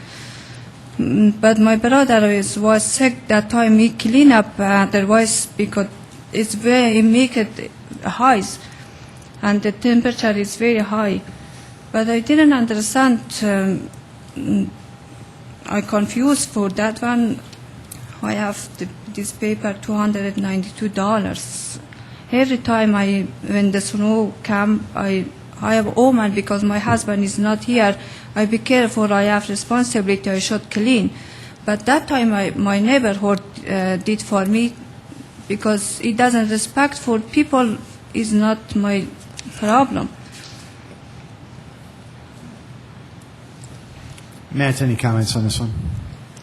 But my brother was sick that time. He cleaned up otherwise because it's very make it high, and the temperature is very high. But I didn't understand. I confused for that one. I have this paper $292. Every time when the snow come, I have a woman because my husband is not here. I be careful. I have responsibility. I should clean. But that time my neighborhood did for me because it doesn't respect for people is not my problem. Matt, any comments on this one?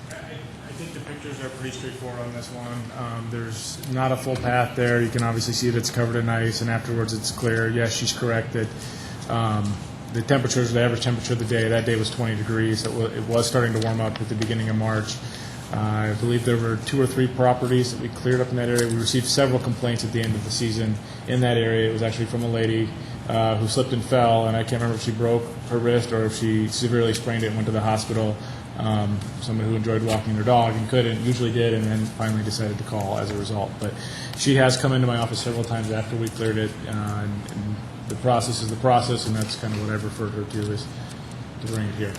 I think the pictures are pretty straightforward on this one. There's not a full path there. You can obviously see that it's covered in ice, and afterwards it's clear. Yes, she's correct that the temperatures, the average temperature of the day, that day was 20 degrees. It was starting to warm up at the beginning of March. I believe there were 2 or 3 properties that we cleared up in that area. We received several complaints at the end of the season in that area. It was actually from a lady who slipped and fell, and I can't remember if she broke her wrist or if she severely sprained it and went to the hospital. Someone who enjoyed walking their dog and couldn't, usually did, and then finally decided to call as a result. But she has come into my office several times after we cleared it, and the process is the process, and that's kind of what I've referred her to, is to bring it here.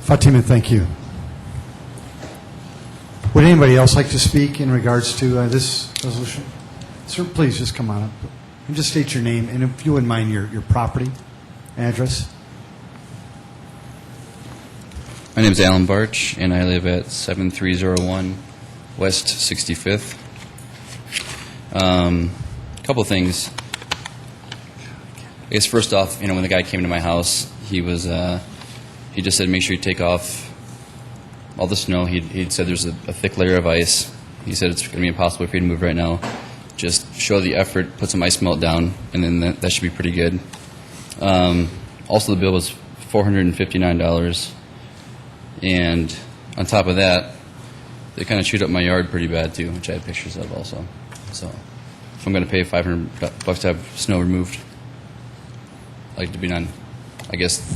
Fatima, thank you. Would anybody else like to speak in regards to this resolution? Sir, please just come on up and just state your name, and if you wouldn't mind your property address. My name is Alan Barch, and I live at 7301 West 65th. A couple of things. I guess first off, when the guy came to my house, he just said, make sure you take off all the snow. He'd said there's a thick layer of ice. He said it's going to be impossible for you to move right now. Just show the effort, put some ice melt down, and then that should be pretty good. Also, the bill was $459, and on top of that, they kind of chewed up my yard pretty bad too, which I had pictures of also. So if I'm going to pay $500 to have snow removed, I'd like to be done, I guess,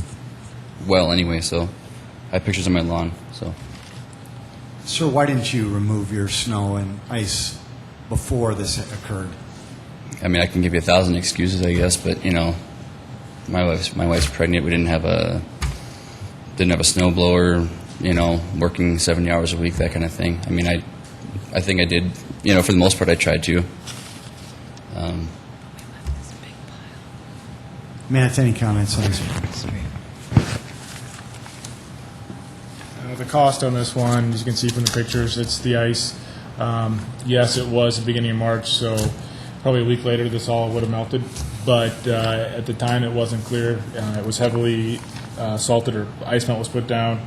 well anyway. So I have pictures of my lawn. So, Sir, why didn't you remove your snow and ice before this occurred? I mean, I can give you 1,000 excuses, I guess, but you know, my wife's pregnant. We didn't have a snow blower. You know, working 70 hours a week, that kind of thing. I mean, I think I did. You know, for the most part, I tried to. Matt, any comments on this? The cost on this one, as you can see from the pictures, it's the ice. Yes, it was the beginning of March, so probably a week later this all would have melted. But at the time, it wasn't clear. It was heavily salted, or ice melt was put down.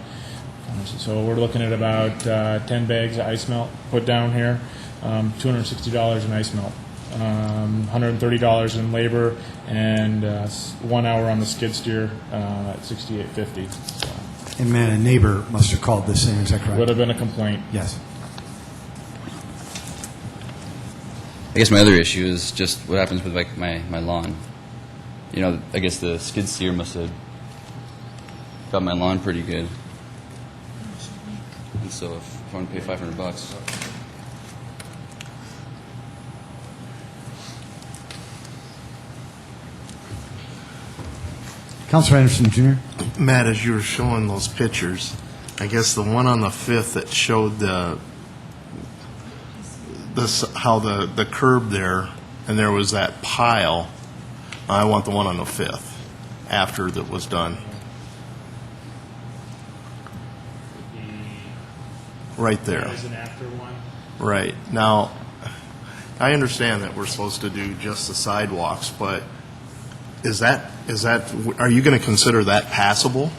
So we're looking at about 10 bags of ice melt put down here, $260 in ice melt, $130 in labor, and 1 hour on the skid steer at $68.50. So. And man, a neighbor must have called this in, is that correct? Would have been a complaint. Yes. I guess my other issue is just what happens with like my lawn. You know, I guess the skid steer must have got my lawn pretty good. And so if I want to pay $500. Councilor Anderson, Jr. Matt, as you were showing those pictures, I guess the one on the 5th that showed how the curb there, and there was that pile, I want the one on the 5th, after that was done. Right there. That was an after one. Right. Now, I understand that we're supposed to do just the sidewalks, but are you going to consider that passable?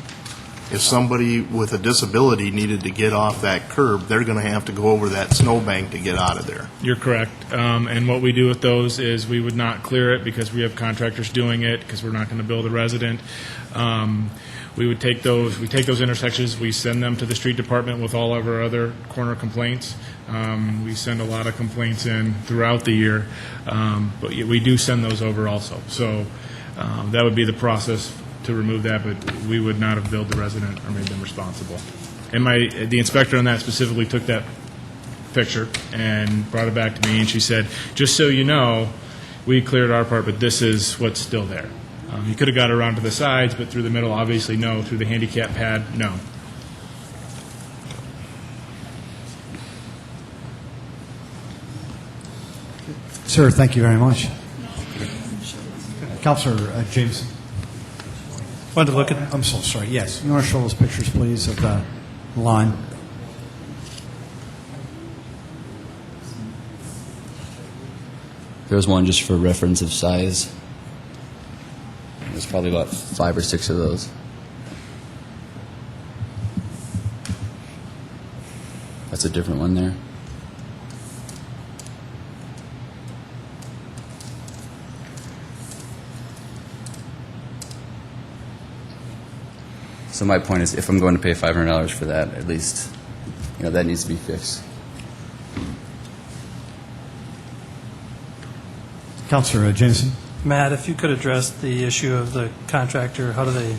If somebody with a disability needed to get off that curb, they're going to have to go over that snowbank to get out of there. You're correct. And what we do with those is we would not clear it because we have contractors doing it because we're not going to build a resident. We would take those intersections, we send them to the street department with all of our other corner complaints. We send a lot of complaints in throughout the year, but we do send those over also. So that would be the process to remove that, but we would not have billed the resident or made them responsible. And the inspector on that specifically took that picture and brought it back to me, and she said, just so you know, we cleared our part, but this is what's still there. You could have got around to the sides, but through the middle, obviously, no. Through the handicap pad, no. Sir, thank you very much. Councilor Jameson. Wanted to look at. I'm so sorry. Yes. You want to show those pictures, please, of the lawn? There was one just for reference of size. There's probably about 5 or 6 of those. That's a different one there. So my point is, if I'm going to pay $500 for that, at least, you know, that needs to be fixed. Councilor Jameson. Matt, if you could address the issue of the contractor, how do they?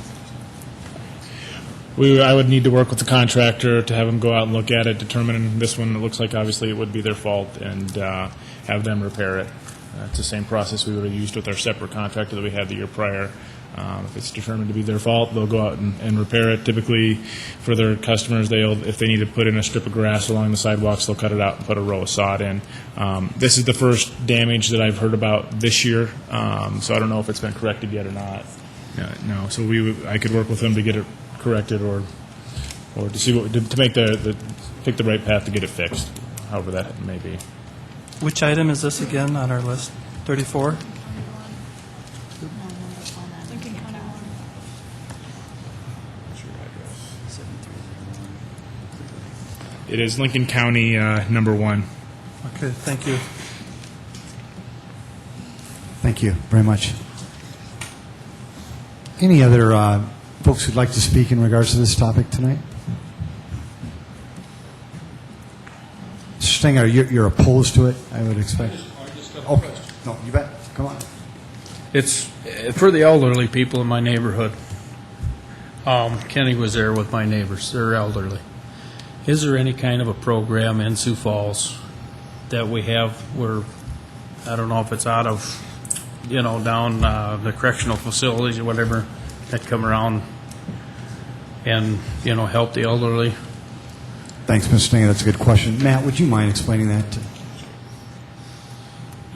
I would need to work with the contractor to have them go out and look at it, determine this one, it looks like obviously it would be their fault, and have them repair it. It's the same process we would have used with our separate contractor that we had the year prior. If it's determined to be their fault, they'll go out and repair it. Typically, for their customers, if they need to put in a strip of grass along the sidewalks, they'll cut it out and put a row of sod in. This is the first damage that I've heard about this year, so I don't know if it's been corrected yet or not. No, so I could work with them to get it corrected, or to see to make pick the right path to get it fixed, however that may be. Which item is this again on our list? 34? It is Lincoln County number 1. Okay, thank you. Thank you very much. Any other folks who'd like to speak in regards to this topic tonight? Stenger, you're opposed to it, I would expect? Okay. No, you bet. Come on. It's for the elderly people in my neighborhood. Kenny was there with my neighbors. They're elderly. Is there any kind of a program in Sioux Falls that we have where, I don't know if it's out of, down the correctional facilities or whatever, that come around and, help the elderly? Thanks, Mr. Stenger. That's a good question. Matt, would you mind explaining that?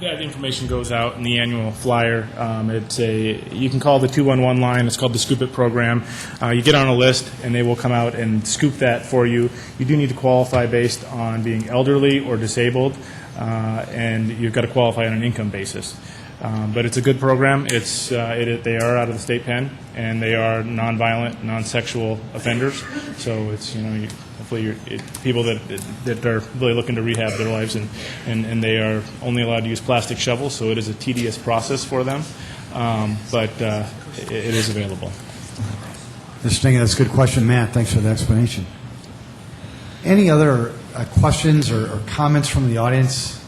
Yeah, the information goes out in the annual flyer. You can call the 211 line. It's called the Scoop It program. You get on a list, and they will come out and scoop that for you. You do need to qualify based on being elderly or disabled, and you've got to qualify on an income basis. But it's a good program. They are out of the state pen, and they are nonviolent, non-sexual offenders. So it's hopefully people that are really looking to rehab their lives, and they are only allowed to use plastic shovels. So it is a tedious process for them, but it is available. Mr. Stenger, that's a good question. Matt, thanks for the explanation. Any other questions or comments from the audience?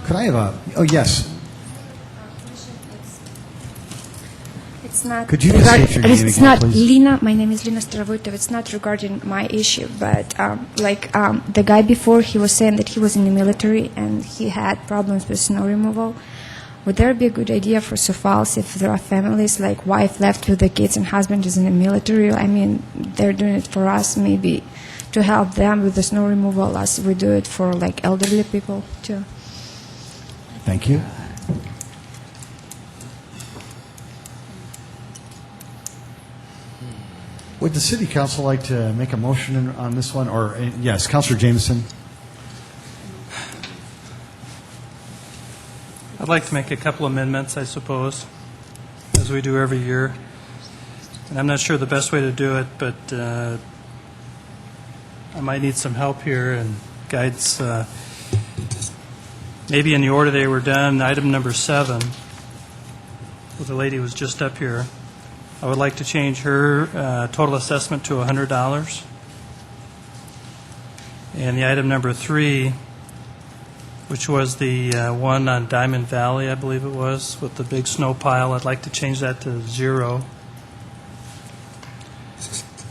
Could I have oh, yes. It's not. Could you just state your name It's again, not please? Lina. My name is Lina Starovoitov. It's not regarding my issue, but the guy before, he was saying that he was in the military and he had problems with snow removal. Would there be a good idea for Sioux Falls if there are families like wife left with the kids and husband is in the military? I mean, they're doing it for us, maybe to help them with the snow removal as we do it for like elderly people too. Thank you. Would the City Council like to make a motion on this one? Or, yes, Councilor Jameson. I'd like to make a couple amendments, I suppose, as we do every year. And I'm not sure the best way to do it, but I might need some help here and guidance. Maybe in the order they were done, item number 7, where the lady was just up here, I would like to change her total assessment to $100. And the item number 3, which was the one on Diamond Valley, I believe it was, with the big snow pile, I'd like to change that to 0.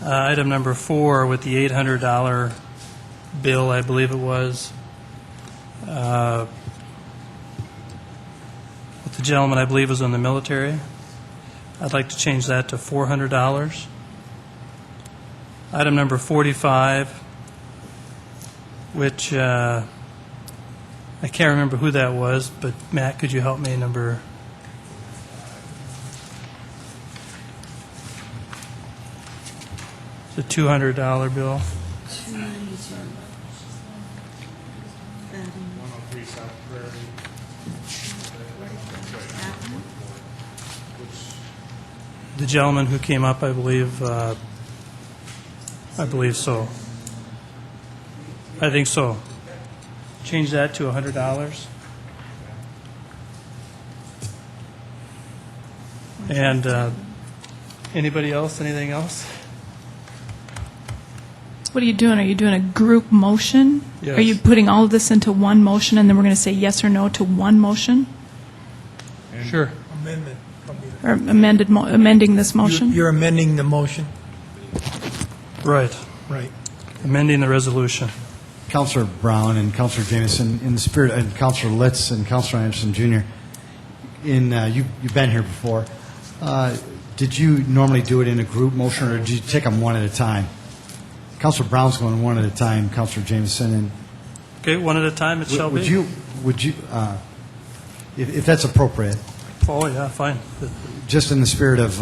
Item number 4, with the $800 bill, I believe it was, with the gentleman I believe was in the military, I'd like to change that to $400. Item number 45, which I can't remember who that was, but Matt, could you help me? The $200 bill. 103 South Prairie. The gentleman who came up, I believe so. I think so. Change that to $100. And anybody else? Anything else? What are you doing? Are you doing a group motion? Yes. Are you putting all of this into one motion, and then we're going to say yes or no to one motion? Sure. Amendment. Or amending this motion? You're amending the motion. Right. Right. Amending the resolution. Councilor Brown and Councilor Jameson, in the spirit, and Councilor Litz and Councilor Anderson Jr., you've been here before. Did you normally do it in a group motion, or did you take them one at a time? Councilor Brown's going one at a time, Councilor Jameson, and Okay, one at a time it shall be. Would you, if that's appropriate, Oh, yeah, fine. just in the spirit of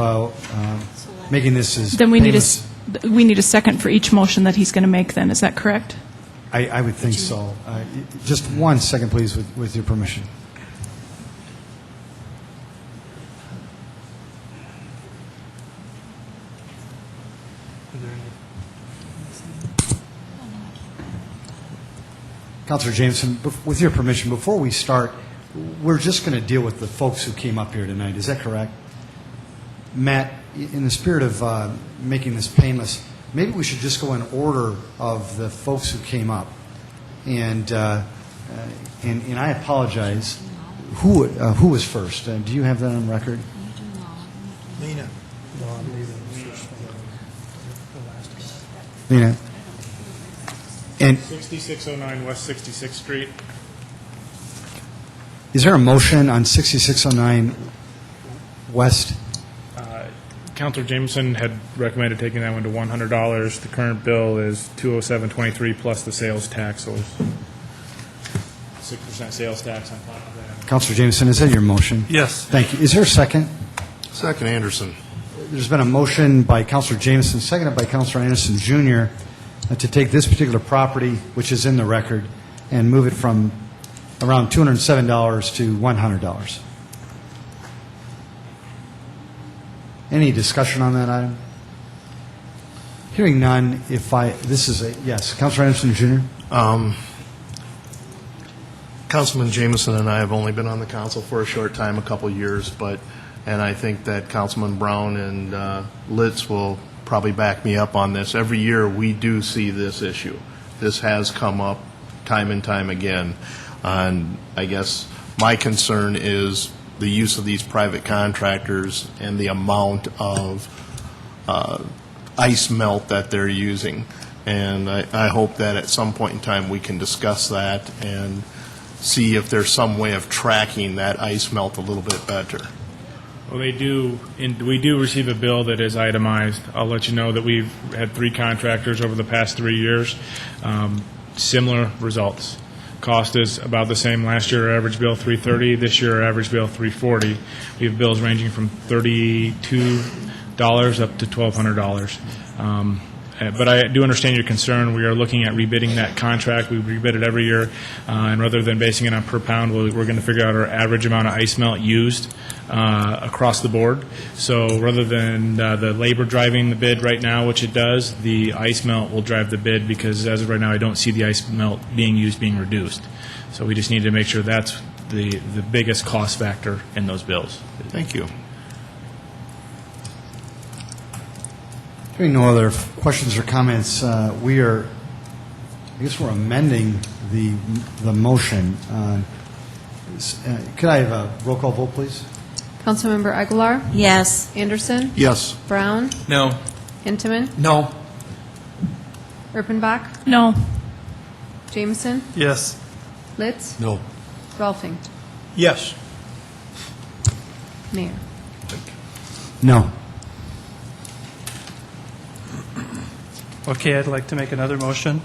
making this as Then we painless, need a second for each motion that he's going to make then, is that correct? I would think so. Just 1 second, please, with your permission. Councilor Jameson, with your permission, before we start, we're just going to deal with the folks who came up here tonight. Is that correct? Matt, in the spirit of making this painless, maybe we should just go in order of the folks who came up. And I apologize. Who was first? Do you have that on record? Lena. Lena. And 6609 West 66th Street. is there a motion on 6609 West? Councilor Jameson had recommended taking that one to $100. The current bill is $207.23 plus the sales tax, so 6% sales tax on top of that. Councilor Jameson, is that your motion? Yes. Thank you. Is there a second? Second, Anderson. There's been a motion by Councilor Jameson, seconded by Councilor Anderson Jr., to take this particular property, which is in the record, and move it from around $207 to $100. Any discussion on that item? Hearing none, this is a, yes, Councilor Anderson Jr.? Councilman Jameson and I have only been on the council for a short time, a couple years, and I think that Councilman Brown and Litz will probably back me up on this. Every year we do see this issue. This has come up time and time again. And I guess my concern is the use of these private contractors and the amount of ice melt that they're using. And I hope that at some point in time we can discuss that and see if there's some way of tracking that ice melt a little bit better. Well, we do receive a bill that is itemized. I'll let you know that we've had 3 contractors over the past 3 years. Similar results. Cost is about the same. Last year, our average bill $330. This year, our average bill $340. We have bills ranging from $32 up to $1,200. But I do understand your concern. We are looking at rebidding that contract. We rebid it every year, and rather than basing it on per pound, we're going to figure out our average amount of ice melt used across the board. So rather than the labor driving the bid right now, which it does, the ice melt will drive the bid because as of right now, I don't see the ice melt being reduced. So we just need to make sure that's the biggest cost factor in those bills. Thank you. Hearing no other questions or comments, we're amending the motion. Could I have a roll call vote, please? Councilmember Aguilar? Yes. Anderson? Yes. Brown? No. Hinteman? No. Erpenbach? No. Jameson? Yes. Litz? No. Rolfing? Yes. Mayor? No. Okay, I'd like to make another motion.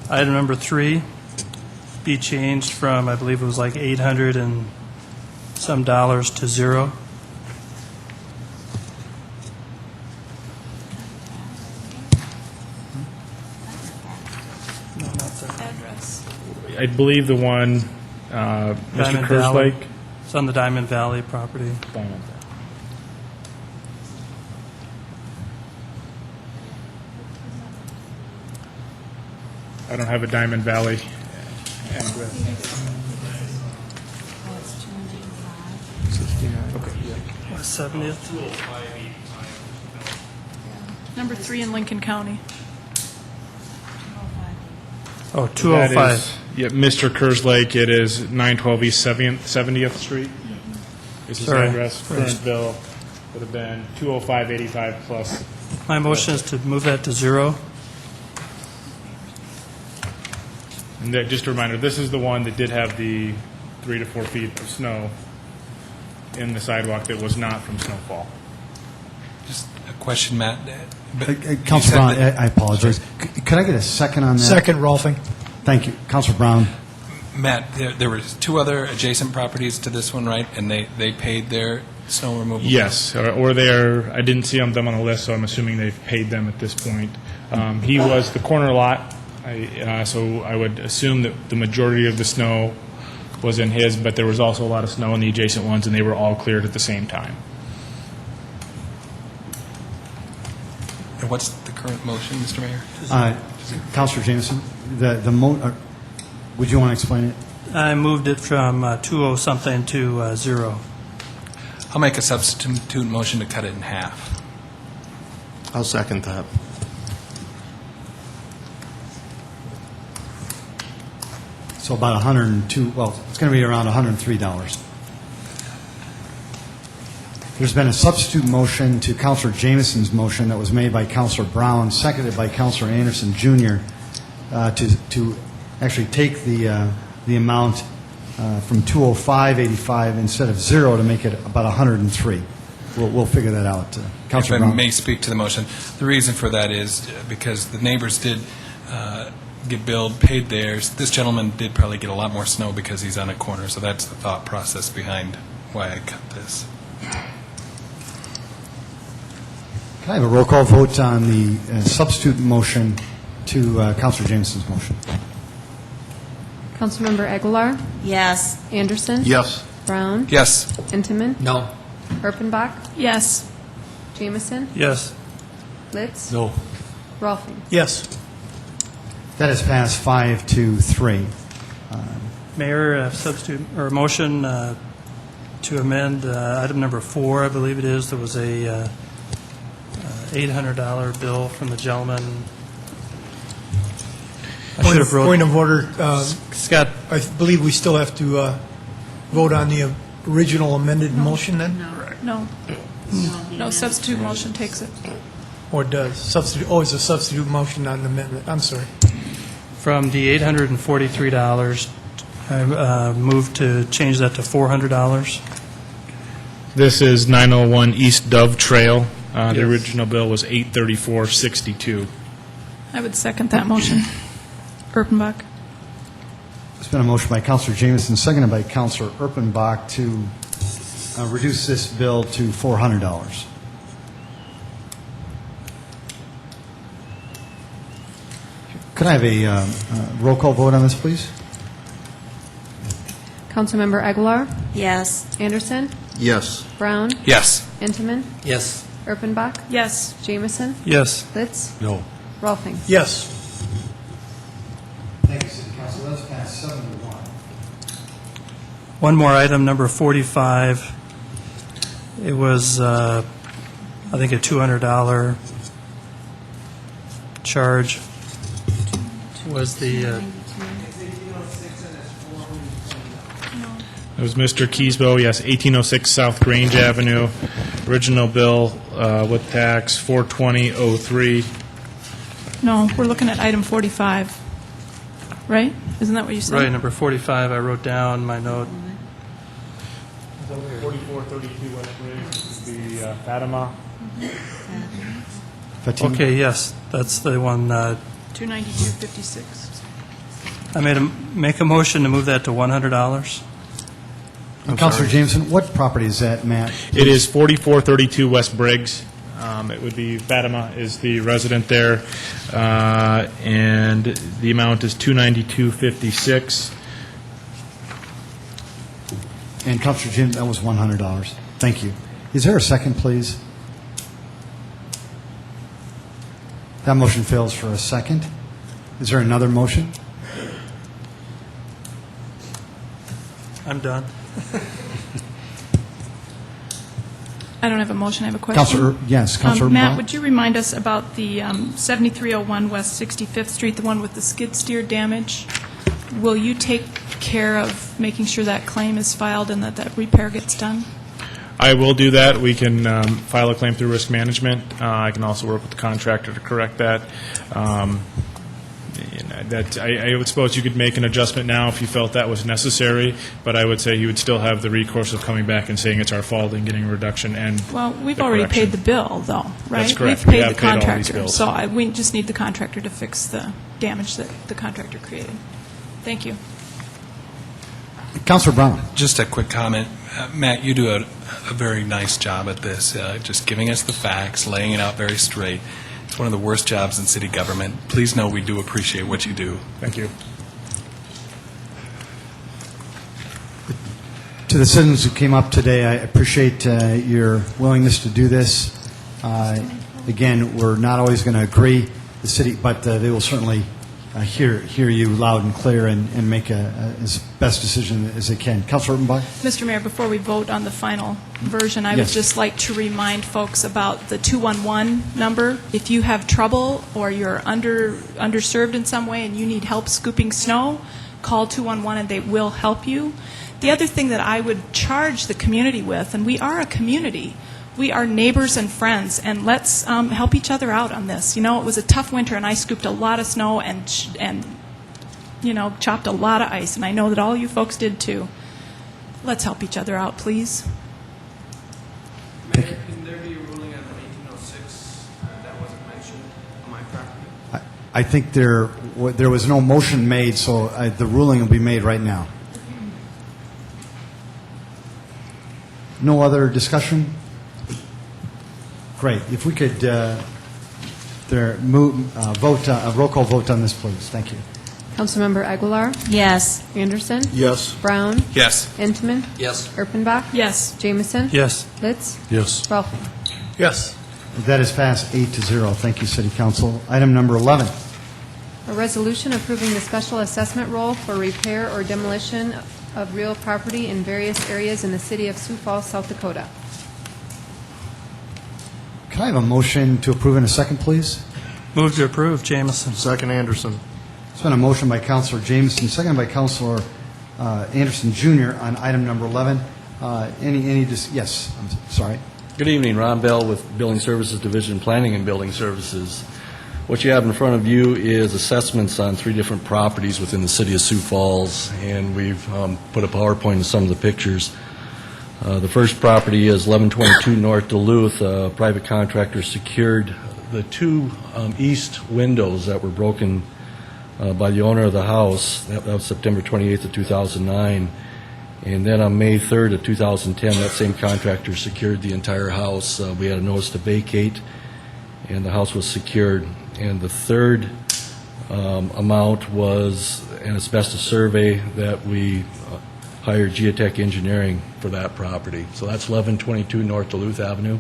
Item number 3 be changed from, I believe it was like $800 and some dollars to 0. No, not that. Address. I believe the one, Mr. Diamond Valley. Kerslake. It's on the Diamond Valley property. I don't have a Diamond Valley address. West 70th. Number 3 in Lincoln County. Oh, That 205. is, yeah, Mr. Kerslake, it is 912 East 70th Street. This is Sorry. address, current bill would have been 205.85 plus. My motion is to move that to 0. And just a reminder, this is the one that did have the 3 to 4 feet of snow in the sidewalk that was not from snowfall. Just a question, Matt. Councilor Brown, I apologize. Could I get a second on that? Second, Rolfing. Thank you. Councilor Brown. Matt, there were 2 other adjacent properties to this one, right? And they paid their snow removal? Yes, or they're, I didn't see them on the list, so I'm assuming they've paid them at this point. He was the corner lot, so I would assume that the majority of the snow was in his, but there was also a lot of snow in the adjacent ones, and they were all cleared at the same time. And what's the current motion, Mr. Mayor? Councilor Jameson, would you want to explain it? I moved it from 20-something to 0. I'll make a substitute motion to cut it in half. I'll second that. So about 102, well, it's going to be around $103. There's been a substitute motion to Councilor Jameson's motion that was made by Councilor Brown, seconded by Councilor Anderson Jr., to actually take the amount from 205.85 instead of 0 to make it about 103. We'll figure that out. Councilor If I Brown. may speak to the motion, the reason for that is because the neighbors did get billed, paid theirs. This gentleman did probably get a lot more snow because he's on a corner, so that's the thought process behind why I cut this. Can I have a roll call vote on the substitute motion to Councilor Jameson's motion? Councilmember Aguilar? Yes. Anderson? Yes. Brown? Yes. Intiman? No. Erpenbach? Yes. Jameson? Yes. Litz? No. Rolfing? Yes. That has passed 5-3. Mayor, substitute, or motion to amend item number 4, I believe it is. There was a $800 bill from the gentleman. I should have wrote. Point of order, Scott. I believe we still have to vote on the original amended motion then? No. No, substitute motion takes it. Or does? Substitute, it's a substitute motion, not an amendment. I'm sorry. From the $843, I moved to change that to $400. This is 901 East Dove Trail. The Yes. original bill was $834.62. I would second that motion. Erpenbach? There's been a motion by Councilor Jameson, seconded by Councilor Erpenbach to reduce this bill to $400. Could I have a roll call vote on this, please? Councilmember Aguilar? Yes. Anderson? Yes. Brown? Yes. Intiman? Yes. Erpenbach? Yes. Jameson? Yes. Litz? No. Rolfing? Yes. Thank you, City Council. That's passed 7-1. One more item, number 45. It was, I think, a $200 charge. Was the It was Mr. Keysbow, yes, 1806 South Grange Avenue. Original bill with tax, $420.03. No, we're looking at item 45, right? Isn't that what you said? right, number 45, I wrote down my note. 4432 West Bridge, the Fatima. Fatima? Okay, yes, that's the one. 292.56. I make a motion to move that to $100. Councilor Jameson, what property is that, Matt? It is 4432 West Briggs. It would be, Fatima is the resident there, and the amount is $292.56. And Councilor Jim, that was $100. Thank you. Is there a second, please? That motion fails for a second. Is there another motion? I'm done. I don't have a motion, I have a question. Councilor Matt, Brown? would you remind us about the 7301 West 65th Street, the one with the skid steer damage? Will you take care of making sure that claim is filed and that repair gets done? I will do that. We can file a claim through risk management. I can also work with the contractor to correct that. I would suppose you could make an adjustment now if you felt that was necessary, but I would say you would still have the recourse of coming back and saying it's our fault and getting a reduction and Well, we've the already correction. paid the bill, though, right? That's correct. We've We paid have the paid all these contractor, bills. so we just need the contractor to fix the damage that the contractor created. Thank you. Councilor Brown? Just a quick comment. Matt, you do a very nice job at this, just giving us the facts, laying it out very straight. It's one of the worst jobs in city government. Please know we do appreciate what you do. Thank you. To the citizens who came up today, I appreciate your willingness to do this. Again, we're not always going to agree, the city, but they will certainly hear you loud and clear and make as best decision as they can. Councilor Erpenbach? Mr. Mayor, before we vote on the final version, I would Yes. just like to remind folks about the 211 number. If you have trouble or you're underserved in some way and you need help scooping snow, call 211 and they will help you. The other thing that I would charge the community with, and we are a community, we are neighbors and friends, and let's help each other out on this. You know, it was a tough winter, and I scooped a lot of snow and you know, chopped a lot of ice, and I know that all you folks did too. Let's help each other out, please. Mayor, can there be a ruling on 1806 that wasn't mentioned on my property? I think there was no motion made, so the ruling will be made right now. No other discussion? Great. If we could vote, roll call vote on this, please. Thank you. Councilmember Aguilar? Yes. Anderson? Yes. Brown? Yes. Entman? Yes. Erpenbach? Yes. Jameson? Yes. Litz? Yes. Ralphie? Yes. That is passed 8-0. Thank you, City Council. Item number 11. A resolution approving the special assessment roll for repair or demolition of real property in various areas in the city of Sioux Falls, South Dakota. Can I have a motion to approve in a second, please? Move to approve, Jamison. Second, Anderson. It's been a motion by Councilor Jameson, seconded by Councilor Anderson Jr. on item number 11. Yes, I'm sorry. Good evening, Ron Bell with Building Services Division, Planning and Building Services. What you have in front of you is assessments on 3 different properties within the city of Sioux Falls, and we've put a PowerPoint of some of the pictures. The first property is 1122 North Duluth. A private contractor secured the 2 east windows that were broken by the owner of the house. That was September 28th of 2009. And then on May 3rd of 2010, that same contractor secured the entire house. We had a notice to vacate, and the house was secured. And the third amount was an asbestos survey that we hired Geotech Engineering for that property. So that's 1122 North Duluth Avenue.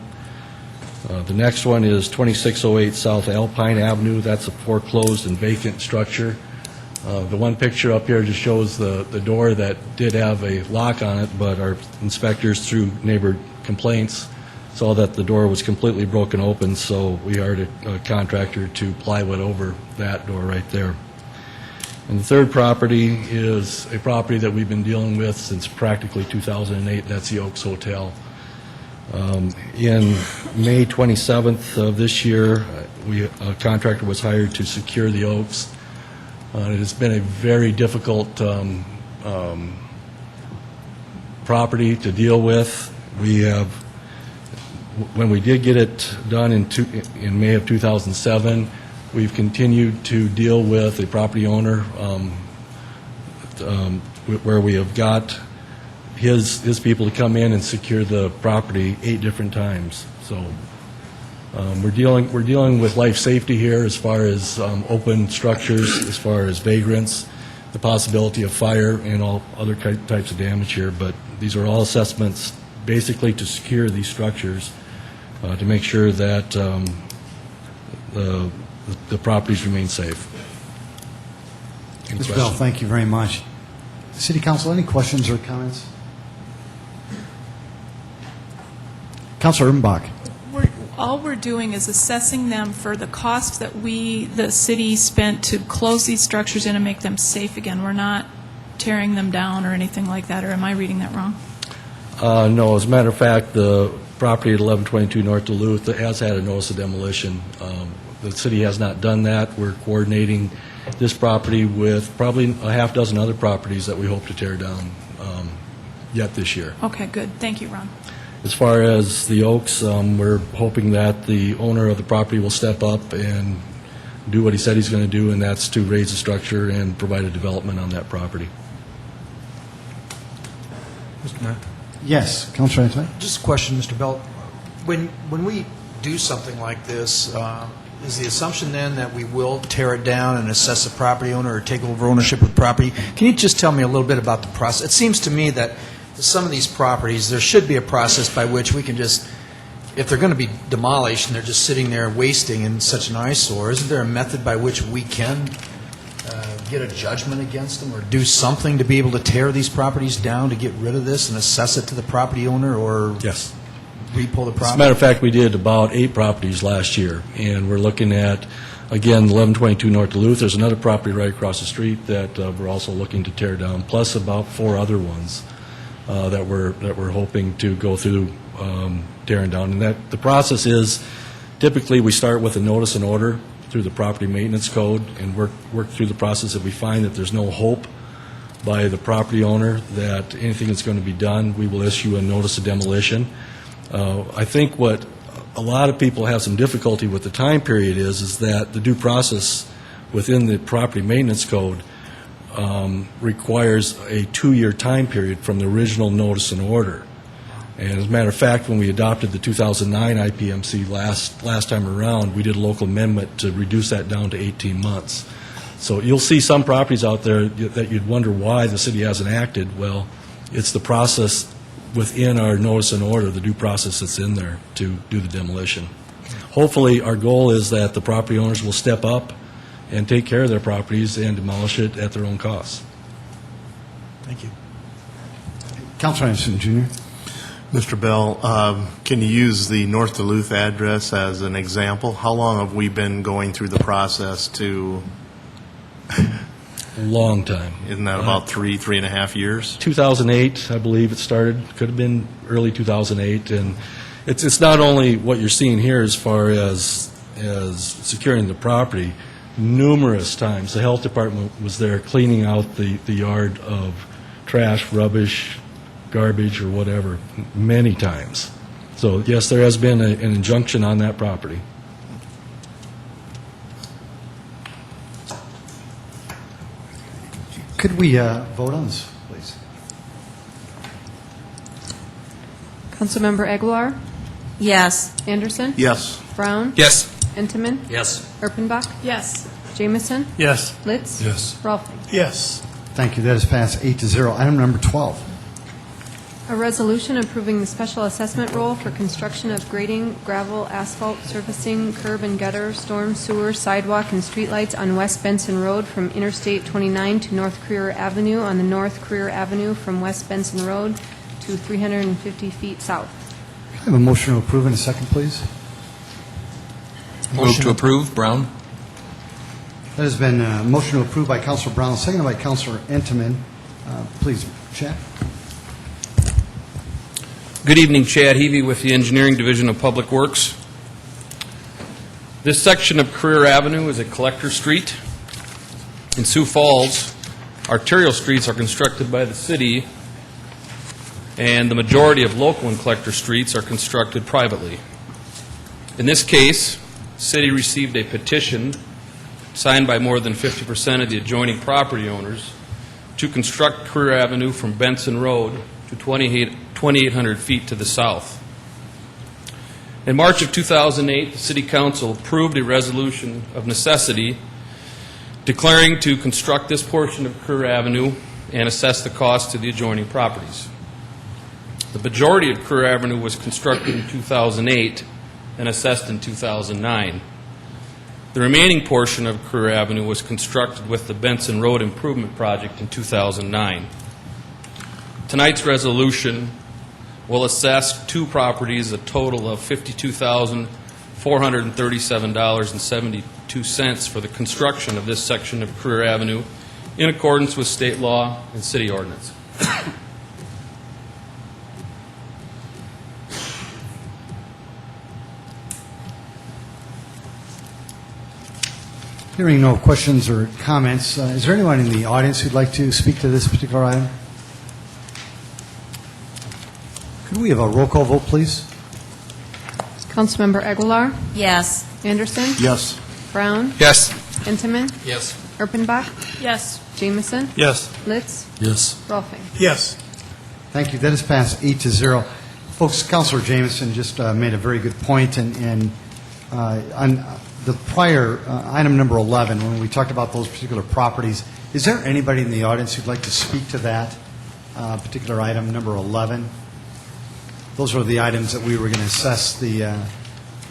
The next one is 2608 South Alpine Avenue. That's a foreclosed and vacant structure. The one picture up here just shows the door that did have a lock on it, but our inspectors, through neighbor complaints, saw that the door was completely broken open, so we hired a contractor to plywood over that door right there. And the third property is a property that we've been dealing with since practically 2008. That's the Oaks Hotel. In May 27th of this year, a contractor was hired to secure the Oaks. It has been a very difficult property to deal with. When we did get it done in May of 2007, we've continued to deal with a property owner where we have got his people to come in and secure the property 8 different times. So we're dealing with life safety here as far as open structures, as far as vagrants, the possibility of fire and all other types of damage here. But these are all assessments basically to secure these structures to make sure that the properties remain safe. Mr. Bell, thank you very much. City Council, any questions or comments? Councilor Erpenbach. All we're doing is assessing them for the cost that the city spent to close these structures in and make them safe again. We're not tearing them down or anything like that, or am I reading that wrong? No, as a matter of fact, the property at 1122 North Duluth has had a notice of demolition. The city has not done that. We're coordinating this property with probably a half dozen other properties that we hope to tear down yet this year. Okay, good. Thank you, Ron. As far as the Oaks, we're hoping that the owner of the property will step up and do what he said he's going to do, and that's to raise the structure and provide a development on that property. Mr. Mayor? Yes, Councilor Anthony. Just a question, Mr. Bell. When we do something like this, is the assumption then that we will tear it down and assess the property owner or take over ownership of the property? Can you just tell me a little bit about the process? It seems to me that some of these properties, there should be a process by which we can just, if they're going to be demolished and they're just sitting there wasting in such an eyesore, isn't there a method by which we can get a judgment against them or do something to be able to tear these properties down to get rid of this and assess it to the property owner? Or yes. repo the As a property? matter of fact, we did about 8 properties last year, and we're looking at, again, 1122 North Duluth. There's another property right across the street that we're also looking to tear down, plus about 4 other ones that we're hoping to go through tearing down. And that the process is, typically, we start with a notice and order through the property maintenance code and work through the process. If we find that there's no hope by the property owner that anything is going to be done, we will issue a notice of demolition. I think what a lot of people have some difficulty with the time period is that the due process within the property maintenance code requires a 2-year time period from the original notice and order. And as a matter of fact, when we adopted the 2009 IPMC last time around, we did a local amendment to reduce that down to 18 months. So you'll see some properties out there that you'd wonder why the city hasn't acted. Well, it's the process within our notice and order, the due process that's in there to do the demolition. Hopefully, our goal is that the property owners will step up and take care of their properties and demolish it at their own cost. Thank you. Councilor Anderson, Jr. Mr. Bell, can you use the North Duluth address as an example? How long have we been going through the process to... A long time. Isn't that about 3.5 years? 2008, I believe it started. Could have been early 2008. And it's not only what you're seeing here as far as securing the property. Numerous times, the health department was there cleaning out the yard of trash, rubbish, garbage, or whatever, many times. So, yes, there has been an injunction on that property. Could we vote on this, please? Councilmember Aguilar? Yes. Anderson? Yes. Brown? Yes. Entenmann? Yes. Erpenbach? Yes. Jamison? Yes. Litz? Yes. Rolfing? Yes. Thank you. That is passed 8-0. Item number 12. A resolution approving the special assessment role for construction of grading, gravel, asphalt, surfacing, curb and gutter, storm sewer, sidewalk, and streetlights on West Benson Road from Interstate 29 to North Career Avenue, on the North Career Avenue from West Benson Road to 350 feet south. I have a motion to approve in a second, please. Move to approve. Brown? That has been a motion to approve by Councilor Brown, seconded by Councilor Entenmann. Please, Chad. Good evening, Chad Heavey with the Engineering Division of Public Works. This section of Career Avenue is a collector street. In Sioux Falls, arterial streets are constructed by the city, and the majority of local and collector streets are constructed privately. In this case, the city received a petition signed by more than 50% of the adjoining property owners to construct Career Avenue from Benson Road to 2,800 feet to the south. In March of 2008, the City Council approved a resolution of necessity declaring to construct this portion of Career Avenue and assess the cost to the adjoining properties. The majority of Career Avenue was constructed in 2008 and assessed in 2009. The remaining portion of Career Avenue was constructed with the Benson Road Improvement Project in 2009. Tonight's resolution will assess 2 properties a total of $52,437.72 for the construction of this section of Career Avenue in accordance with state law and city ordinance. Hearing no questions or comments, is there anyone in the audience who'd like to speak to this particular item? Could we have a roll call vote, please? Councilmember Aguilar? Yes. Anderson? Yes. Brown? Yes. Entenmann? Yes. Erpenbach? Yes. Jamison? Yes. Litz? Yes. Rolfing? Yes. Thank you. That is passed 8-0. Folks, Councilor Jamison just made a very good point, and on the prior item number 11, when we talked about those particular properties, is there anybody in the audience who'd like to speak to that particular item number 11? Those are the items that we were going to assess the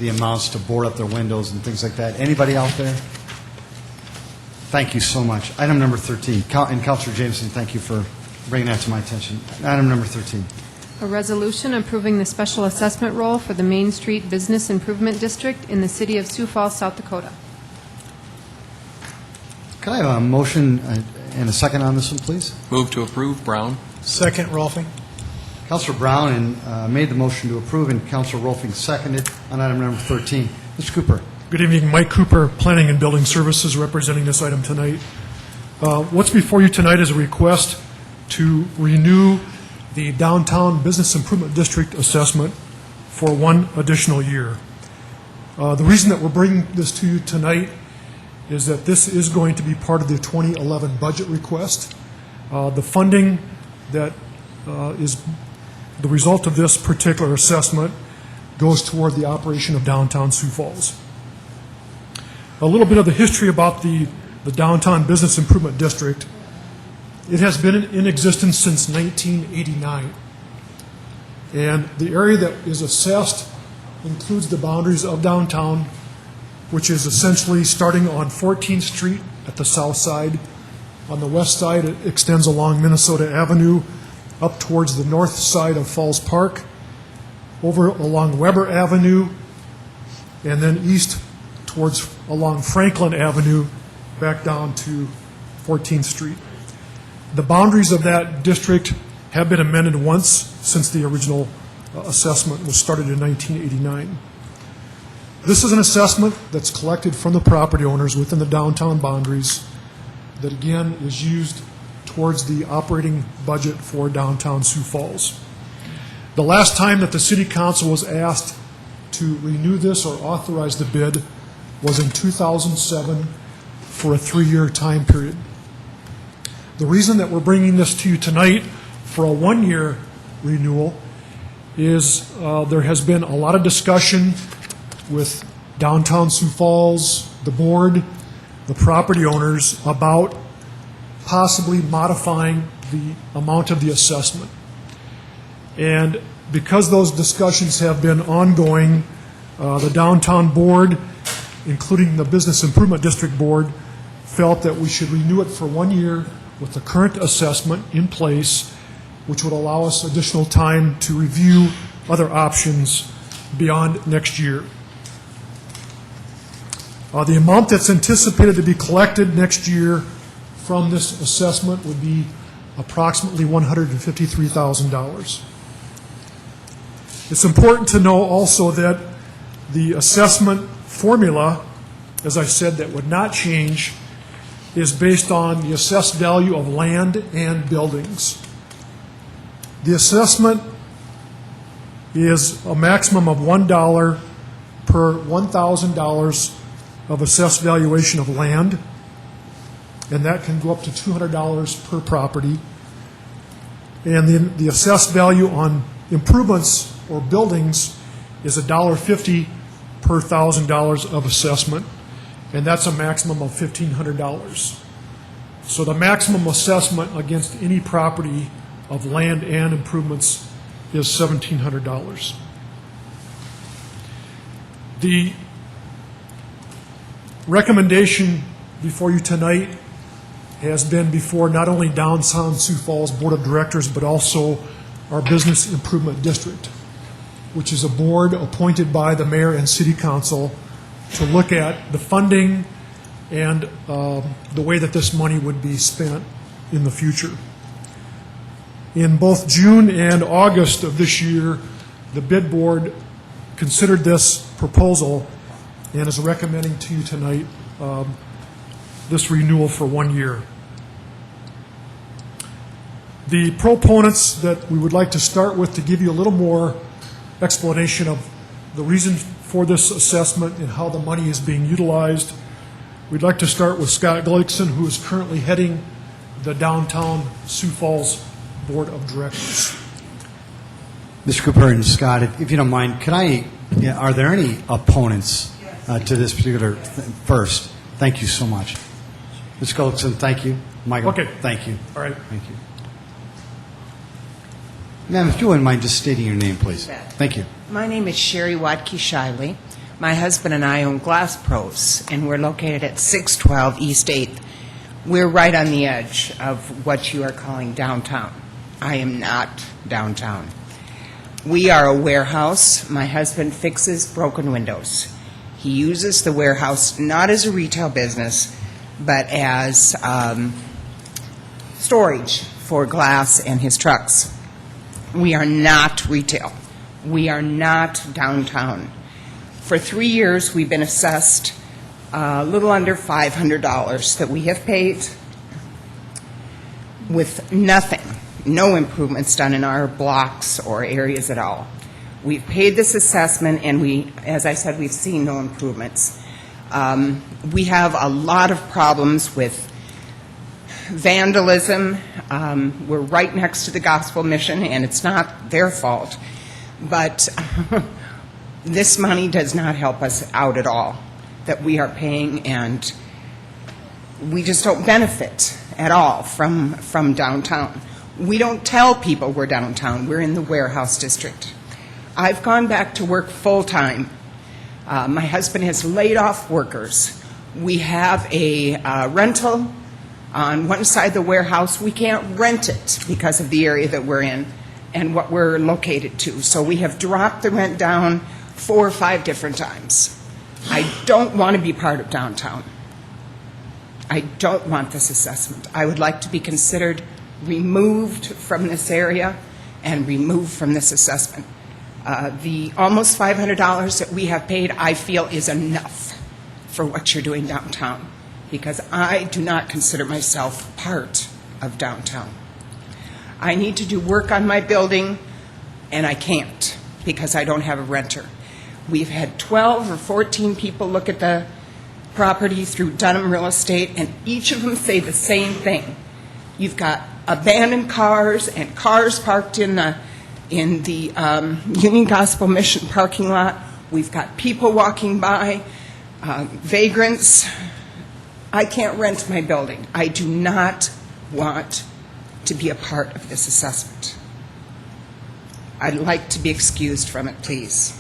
amounts to board up their windows and things like that. Anybody out there? Thank you so much. Item number 13. And Councilor Jameson, thank you for bringing that to my attention. Item number 13. A resolution approving the special assessment roll for the Main Street Business Improvement District in the city of Sioux Falls, South Dakota. Can I have a motion and a second on this one, please? Move to approve, Brown. Second, Rolfing. Councilor Brown made the motion to approve, and Councilor Rolfing seconded on item number 13. Mr. Cooper. Good evening. Mike Cooper, Planning and Building Services, representing this item tonight. What's before you tonight is a request to renew the Downtown Business Improvement District assessment for one additional year. The reason that we're bringing this to you tonight is that this is going to be part of the 2011 budget request. The funding that is the result of this particular assessment goes toward the operation of downtown Sioux Falls. A little bit of the history about the Downtown Business Improvement District. It has been in existence since 1989. And the area that is assessed includes the boundaries of downtown, which is essentially starting on 14th Street at the south side. On the west side, it extends along Minnesota Avenue up towards the north side of Falls Park, over along Weber Avenue, and then east towards along Franklin Avenue back down to 14th Street. The boundaries of that district have been amended once since the original assessment was started in 1989. This is an assessment that's collected from the property owners within the downtown boundaries that, again, is used towards the operating budget for downtown Sioux Falls. The last time that the City Council was asked to renew this or authorize the bid was in 2007 for a 3-year time period. The reason that we're bringing this to you tonight for a 1-year renewal is there has been a lot of discussion with downtown Sioux Falls, the board, the property owners about possibly modifying the amount of the assessment. And because those discussions have been ongoing, the downtown board, including the Business Improvement District Board, felt that we should renew it for 1 year with the current assessment in place, which would allow us additional time to review other options beyond next year. The amount that's anticipated to be collected next year from this assessment would be approximately $153,000. It's important to know also that the assessment formula, as I said, that would not change, is based on the assessed value of land and buildings. The assessment is a maximum of $1 per $1,000 of assessed valuation of land, and that can go up to $200 per property. And the assessed value on improvements or buildings is $1.50 per $1,000 of assessment, and that's a maximum of $1,500. So the maximum assessment against any property of land and improvements is $1,700. The recommendation before you tonight has been before not only Downtown Sioux Falls Board of Directors, but also our Business Improvement District, which is a board appointed by the mayor and city council to look at the funding and the way that this money would be spent in the future. In both June and August of this year, the bid board considered this proposal and is recommending to you tonight this renewal for 1 year. The proponents that we would like to start with to give you a little more explanation of the reason for this assessment and how the money is being utilized. We'd like to start with Scott Gullickson, who is currently heading the Downtown Sioux Falls Board of Directors. Mr. Cooper and Scott, if you don't mind, are there any opponents to this particular first? Thank you so much. Ms. Gullickson, thank you. Michael, Okay. thank you. All right. Thank you. Ma'am, if you wouldn't mind just stating your name, please. Thank you. My name is Sherry Watke-Shiley. My husband and I own Glass Pros, and we're located at 612 East 8th. We're right on the edge of what you are calling downtown. I am not downtown. We are a warehouse. My husband fixes broken windows. He uses the warehouse not as a retail business, but as storage for glass and his trucks. We are not retail. We are not downtown. For 3 years, we've been assessed a little under $500 that we have paid with nothing, no improvements done in our blocks or areas at all. We've paid this assessment, and as I said, we've seen no improvements. We have a lot of problems with vandalism. We're right next to the gospel mission, and it's not their fault. But this money does not help us out at all that we are paying, and we just don't benefit at all from downtown. We don't tell people we're downtown. We're in the warehouse district. I've gone back to work full-time. My husband has laid off workers. We have a rental on one side of the warehouse. We can't rent it because of the area that we're in and what we're located to. So we have dropped the rent down 4 or 5 different times. I don't want to be part of downtown. I don't want this assessment. I would like to be considered removed from this area and removed from this assessment. The almost $500 that we have paid, I feel, is enough for what you're doing downtown, because I do not consider myself part of downtown. I need to do work on my building, and I can't because I don't have a renter. We've had 12 or 14 people look at the property through Dunham Real Estate, and each of them say the same thing. You've got abandoned cars and cars parked in the Union Gospel Mission parking lot. We've got people walking by, vagrants. I can't rent my building. I do not want to be a part of this assessment. I'd like to be excused from it, please.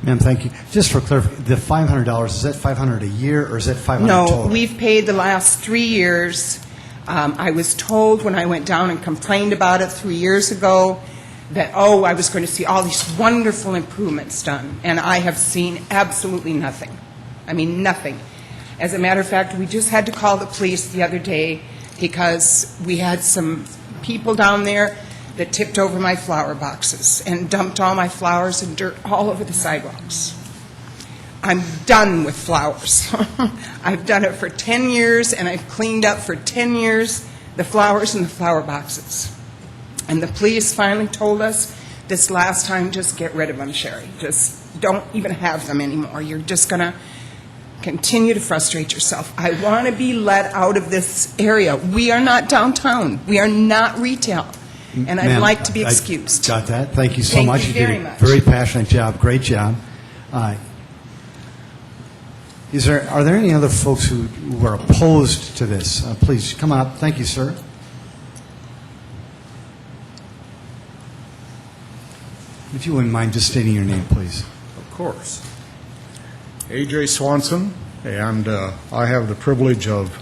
Ma'am, thank you. Just for clarification, the $500, is that $500 a year, or is that $500 total? No, we've paid the last 3 years. I was told when I went down and complained about it 3 years ago that, I was going to see all these wonderful improvements done, and I have seen absolutely nothing. I mean, nothing. As a matter of fact, we just had to call the police the other day because we had some people down there that tipped over my flower boxes and dumped all my flowers and dirt all over the sidewalks. I'm done with flowers. I've done it for 10 years, and I've cleaned up for 10 years the flowers in the flower boxes. And the police finally told us this last time, just get rid of them, Sherry. Just don't even have them anymore. You're just going to continue to frustrate yourself. I want to be let out of this area. We are not downtown. We are not retail. And I'd like to be excused. Got that. Thank you so Thank much. you did very a much. very passionate job. Great job. Are there any other folks who are opposed to this? Please come on up. Thank you, sir. If you wouldn't mind just stating your name, please. Of course. A.J. Swanson, and I have the privilege of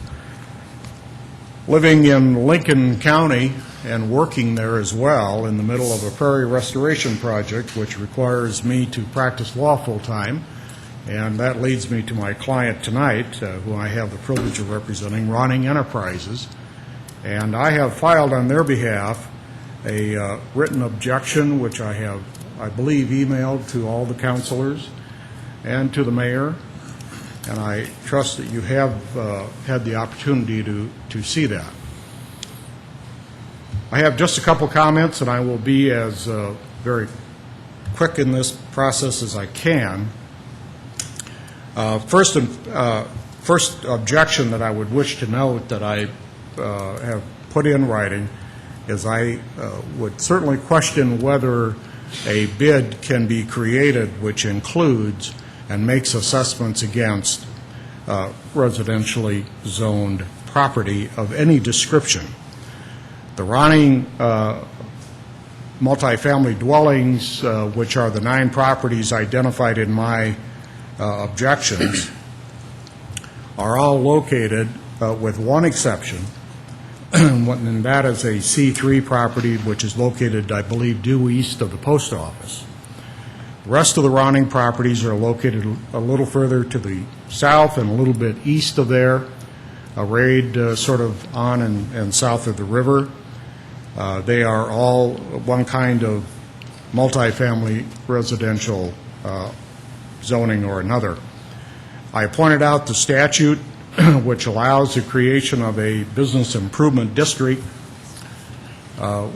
living in Lincoln County and working there as well in the middle of a prairie restoration project, which requires me to practice law full-time. And that leads me to my client tonight, who I have the privilege of representing, Ronning Enterprises. And I have filed on their behalf a written objection, which I have, I believe, emailed to all the councilors and to the mayor. And I trust that you have had the opportunity to see that. I have just a couple comments, and I will be as very quick in this process as I can. First objection that I would wish to note that I have put in writing is I would certainly question whether a bid can be created which includes and makes assessments against residentially zoned property of any description. The Ronning multifamily dwellings, which are the 9 properties identified in my objections, are all located, with one exception, and that is a C3 property, which is located, I believe, due east of the post office. The rest of the Ronning properties are located a little further to the south and a little bit east of there, arrayed sort of on and south of the river. They are all one kind of multifamily residential zoning or another. I pointed out the statute which allows the creation of a business improvement district,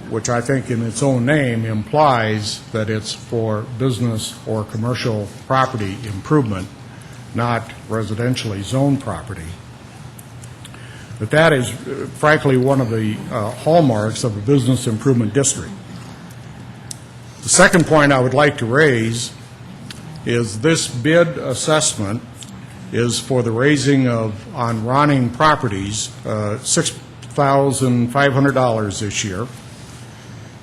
which I think in its own name implies that it's for business or commercial property improvement, not residentially zoned property. But that is, frankly, one of the hallmarks of a business improvement district. The second point I would like to raise is this bid assessment is for the raising of, on Ronning properties, $6,500 this year.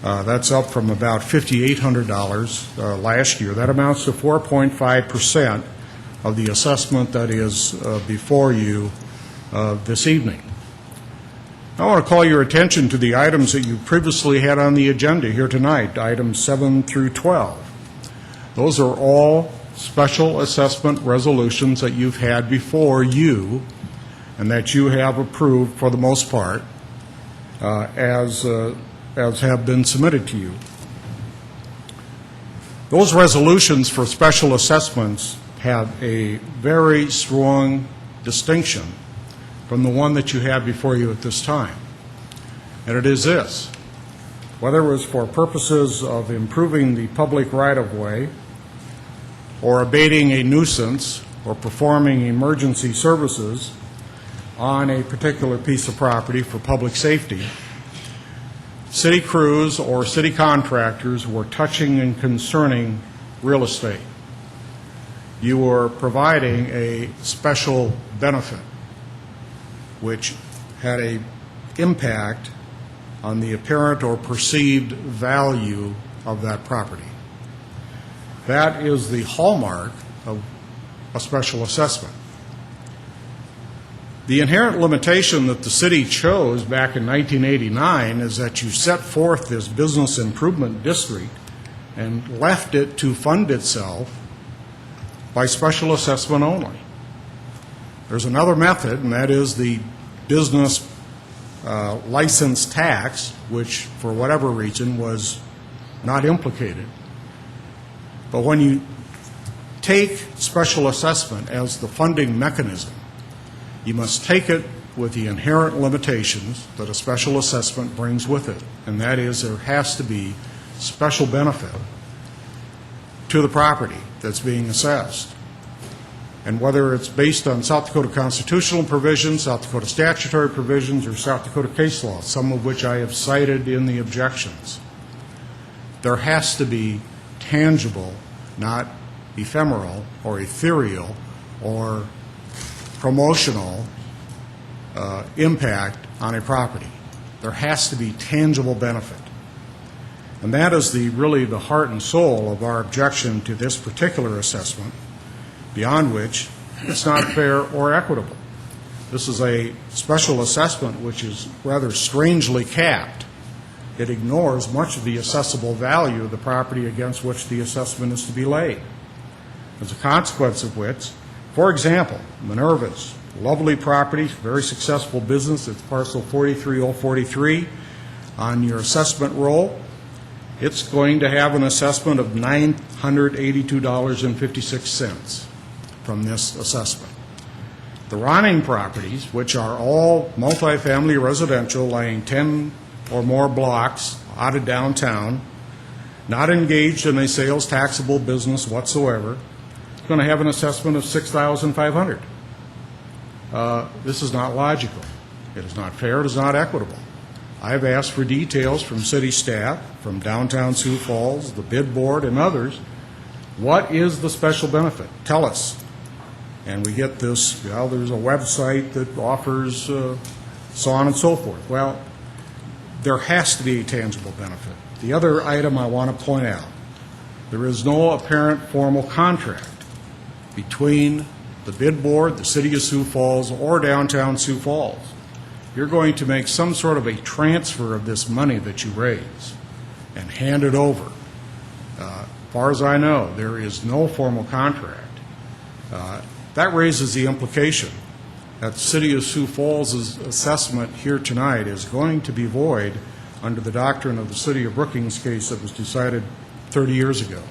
That's up from about $5,800 last year. That amounts to 4.5% of the assessment that is before you this evening. I want to call your attention to the items that you previously had on the agenda here tonight, items 7 through 12. Those are all special assessment resolutions that you've had before you and that you have approved for the most part as have been submitted to you. Those resolutions for special assessments have a very strong distinction from the one that you have before you at this time. And it is this: whether it was for purposes of improving the public right-of-way or abating a nuisance or performing emergency services on a particular piece of property for public safety, city crews or city contractors were touching and concerning real estate. You were providing a special benefit which had an impact on the apparent or perceived value of that property. That is the hallmark of a special assessment. The inherent limitation that the city chose back in 1989 is that you set forth this business improvement district and left it to fund itself by special assessment only. There's another method, and that is the business license tax, which for whatever reason was not implicated. But when you take special assessment as the funding mechanism, you must take it with the inherent limitations that a special assessment brings with it, and that is there has to be special benefit to the property that's being assessed. And whether it's based on South Dakota constitutional provisions, South Dakota statutory provisions, or South Dakota case law, some of which I have cited in the objections, there has to be tangible, not ephemeral or ethereal or promotional impact on a property. There has to be tangible benefit. And that is really the heart and soul of our objection to this particular assessment, beyond which it's not fair or equitable. This is a special assessment which is rather strangely capped. It ignores much of the assessable value of the property against which the assessment is to be laid. As a consequence of which, for example, Minerva's lovely property, very successful business, it's parcel 43043 on your assessment roll. It's going to have an assessment of $982.56 from this assessment. The Ronning properties, which are all multifamily residential, laying 10 or more blocks out of downtown, not engaged in a sales taxable business whatsoever, is going to have an assessment of $6,500. This is not logical. It is not fair. It is not equitable. I have asked for details from city staff, from downtown Sioux Falls, the bid board, and others. What is the special benefit? Tell us. And we get this, well, there's a website that offers so on and so forth. Well, there has to be a tangible benefit. The other item I want to point out, there is no apparent formal contract between the bid board, the city of Sioux Falls, or downtown Sioux Falls. you're going to make some sort of a transfer of this money that you raise and hand it over. As far as I know, there is no formal contract. That raises the implication that the City of Sioux Falls' assessment here tonight is going to be void under the doctrine of the City of Brookings case that was decided 30 years ago.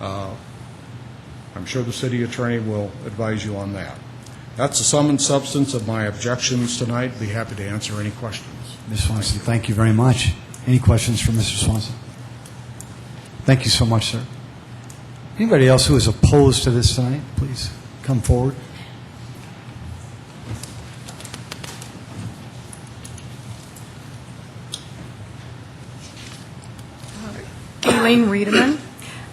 I'm sure the city attorney will advise you on that. That's the sum and substance of my objections tonight. Be happy to answer any questions. Ms. Swanson, thank you very much. Any questions for Mr. Swanson? Thank you so much, sir. Anybody else who is opposed to this tonight, please come forward. Elaine Riedemann.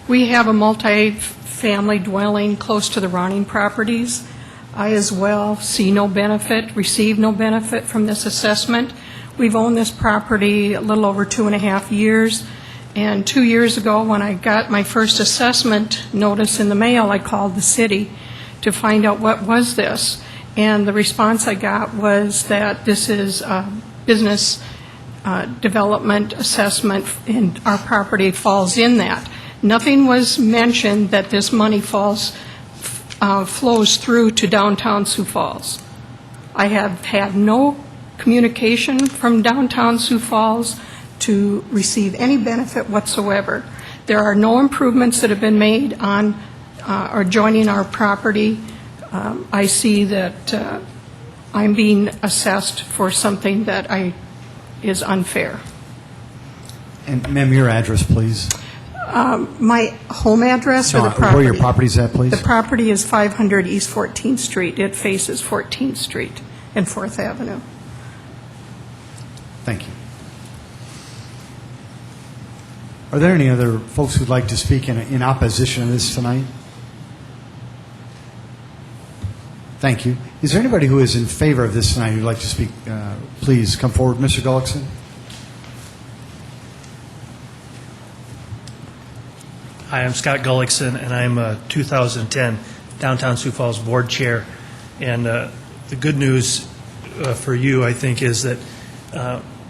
We have a multi-family dwelling close to the Ronning properties. I as well see no benefit, receive no benefit from this assessment. We've owned this property a little over 2.5 years, and 2 years ago when I got my first assessment notice in the mail, I called the city to find out what was this, and the response I got was that this is a business development assessment, and our property falls in that. Nothing was mentioned that this money flows through to downtown Sioux Falls. I have had no communication from downtown Sioux Falls to receive any benefit whatsoever. There are no improvements that have been made on or joining our property. I see that I'm being assessed for something that is unfair. And ma'am, your address, please. My home address or the property? Where your property's at, please? The property is 500 East 14th Street. It faces 14th Street and 4th Avenue. Thank you. Are there any other folks who'd like to speak in opposition to this tonight? Thank you. Is there anybody who is in favor of this tonight who'd like to speak? Please come forward, Mr. Gullickson. Hi, I'm Scott Gullickson, and I'm a 2010 Downtown Sioux Falls Board Chair. And the good news for you, I think, is that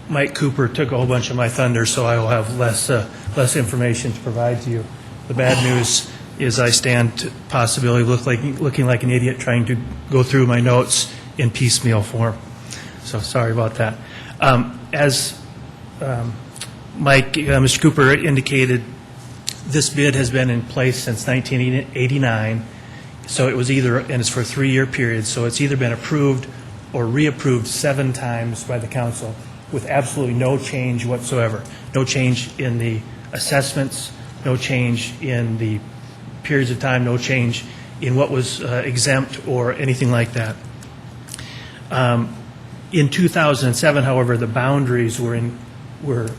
Mike Cooper took a whole bunch of my thunder, so I will have less information to provide to you. The bad news is I stand to possibility of looking like an idiot trying to go through my notes in piecemeal form. So sorry about that. As Mr. Cooper indicated, this bid has been in place since 1989, so it was either, and it's for a 3-year period, so it's either been approved or reapproved 7 times by the council with absolutely no change whatsoever. No change in the assessments, no change in the periods of time, no change in what was exempt or anything like that. In 2007, however, the boundaries were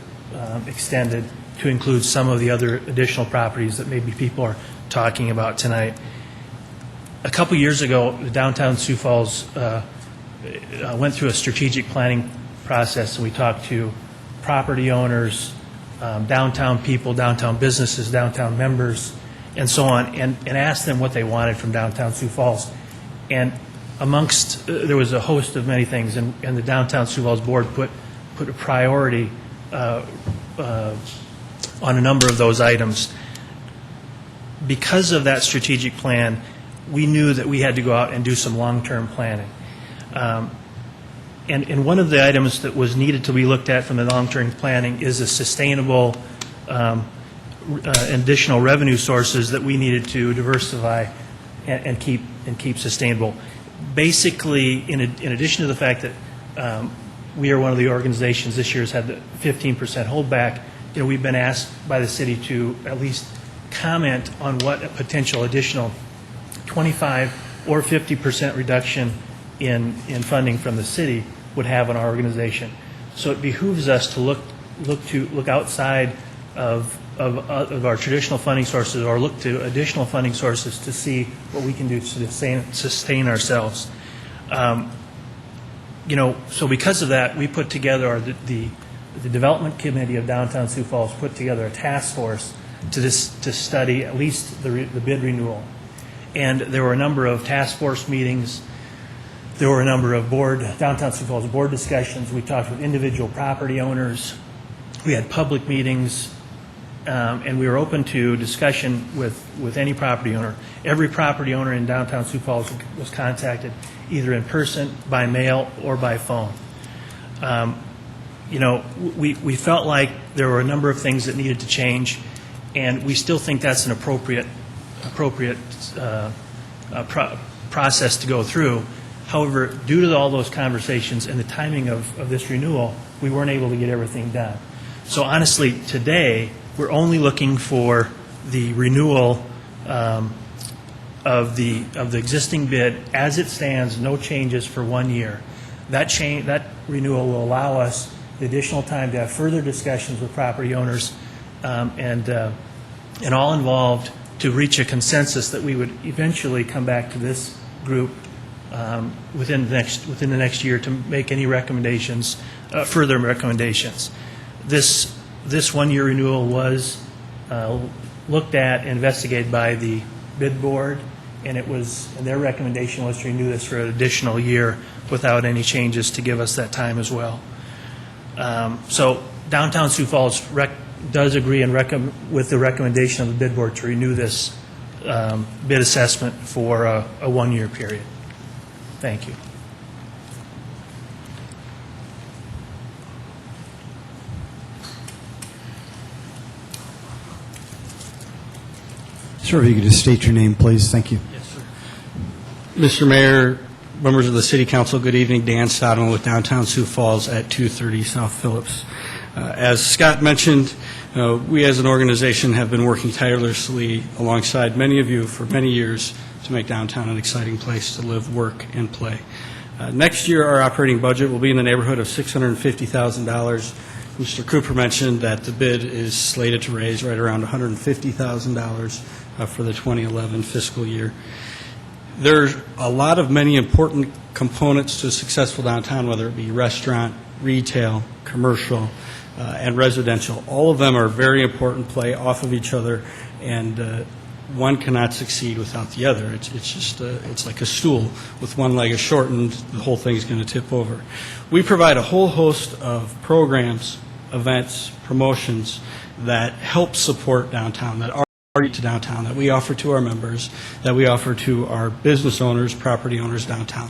extended to include some of the other additional properties that maybe people are talking about tonight. A couple years ago, the downtown Sioux Falls went through a strategic planning process, and we talked to property owners, downtown people, downtown businesses, downtown members, and so on, and asked them what they wanted from downtown Sioux Falls. And amongst, there was a host of many things, and the downtown Sioux Falls board put a priority on a number of those items. Because of that strategic plan, we knew that we had to go out and do some long-term planning. And one of the items that was needed to be looked at from the long-term planning is a sustainable additional revenue sources that we needed to diversify and keep sustainable. Basically, in addition to the fact that we are one of the organizations this year has had the 15% holdback, we've been asked by the city to at least comment on what a potential additional 25 or 50% reduction in funding from the city would have on our organization. So it behooves us to look outside of our traditional funding sources, or look to additional funding sources to see what we can do to sustain ourselves. So because of that, we put together the development committee of downtown Sioux Falls put together a task force to study at least the bid renewal. And there were a number of task force meetings There were a number of downtown Sioux Falls board discussions. We talked with individual property owners. We had public meetings, and we were open to discussion with any property owner. Every property owner in downtown Sioux Falls was contacted, either in person, by mail, or by phone. We felt like there were a number of things that needed to change, and we still think that's an appropriate process to go through. However, due to all those conversations and the timing of this renewal, we weren't able to get everything done. So honestly, today, we're only looking for the renewal of the existing bid as it stands, no changes for 1 year. That renewal will allow us the additional time to have further discussions with property owners and all involved to reach a consensus that we would eventually come back to this group within the next year to make any recommendations, further recommendations. This 1 year renewal was looked at and investigated by the bid board, and their recommendation was to renew this for an additional year without any changes to give us that time as well. So downtown Sioux Falls does agree with the recommendation of the bid board to renew this bid assessment for a 1 year period. Thank you. Sir, if you could just state your name, please. Thank you. Yes, sir. Mr. Mayor, members of the City Council, good evening. Dan Stodman with Downtown Sioux Falls at 230 South Phillips. As Scott mentioned, we as an organization have been working tirelessly alongside many of you for many years to make downtown an exciting place to live, work, and play. Next year, our operating budget will be in the neighborhood of $650,000. Mr. Cooper mentioned that the bid is slated to raise right around $150,000 for the 2011 fiscal year. There's many important components to a successful downtown, whether it be restaurant, retail, commercial, and residential. All of them are very important, play off of each other, and one cannot succeed without the other. It's like a stool. With one leg is shortened, the whole thing is going to tip over. We provide a whole host of programs, events, promotions that help support downtown, that are to downtown, that we offer to our members, that we offer to our business owners, property owners downtown.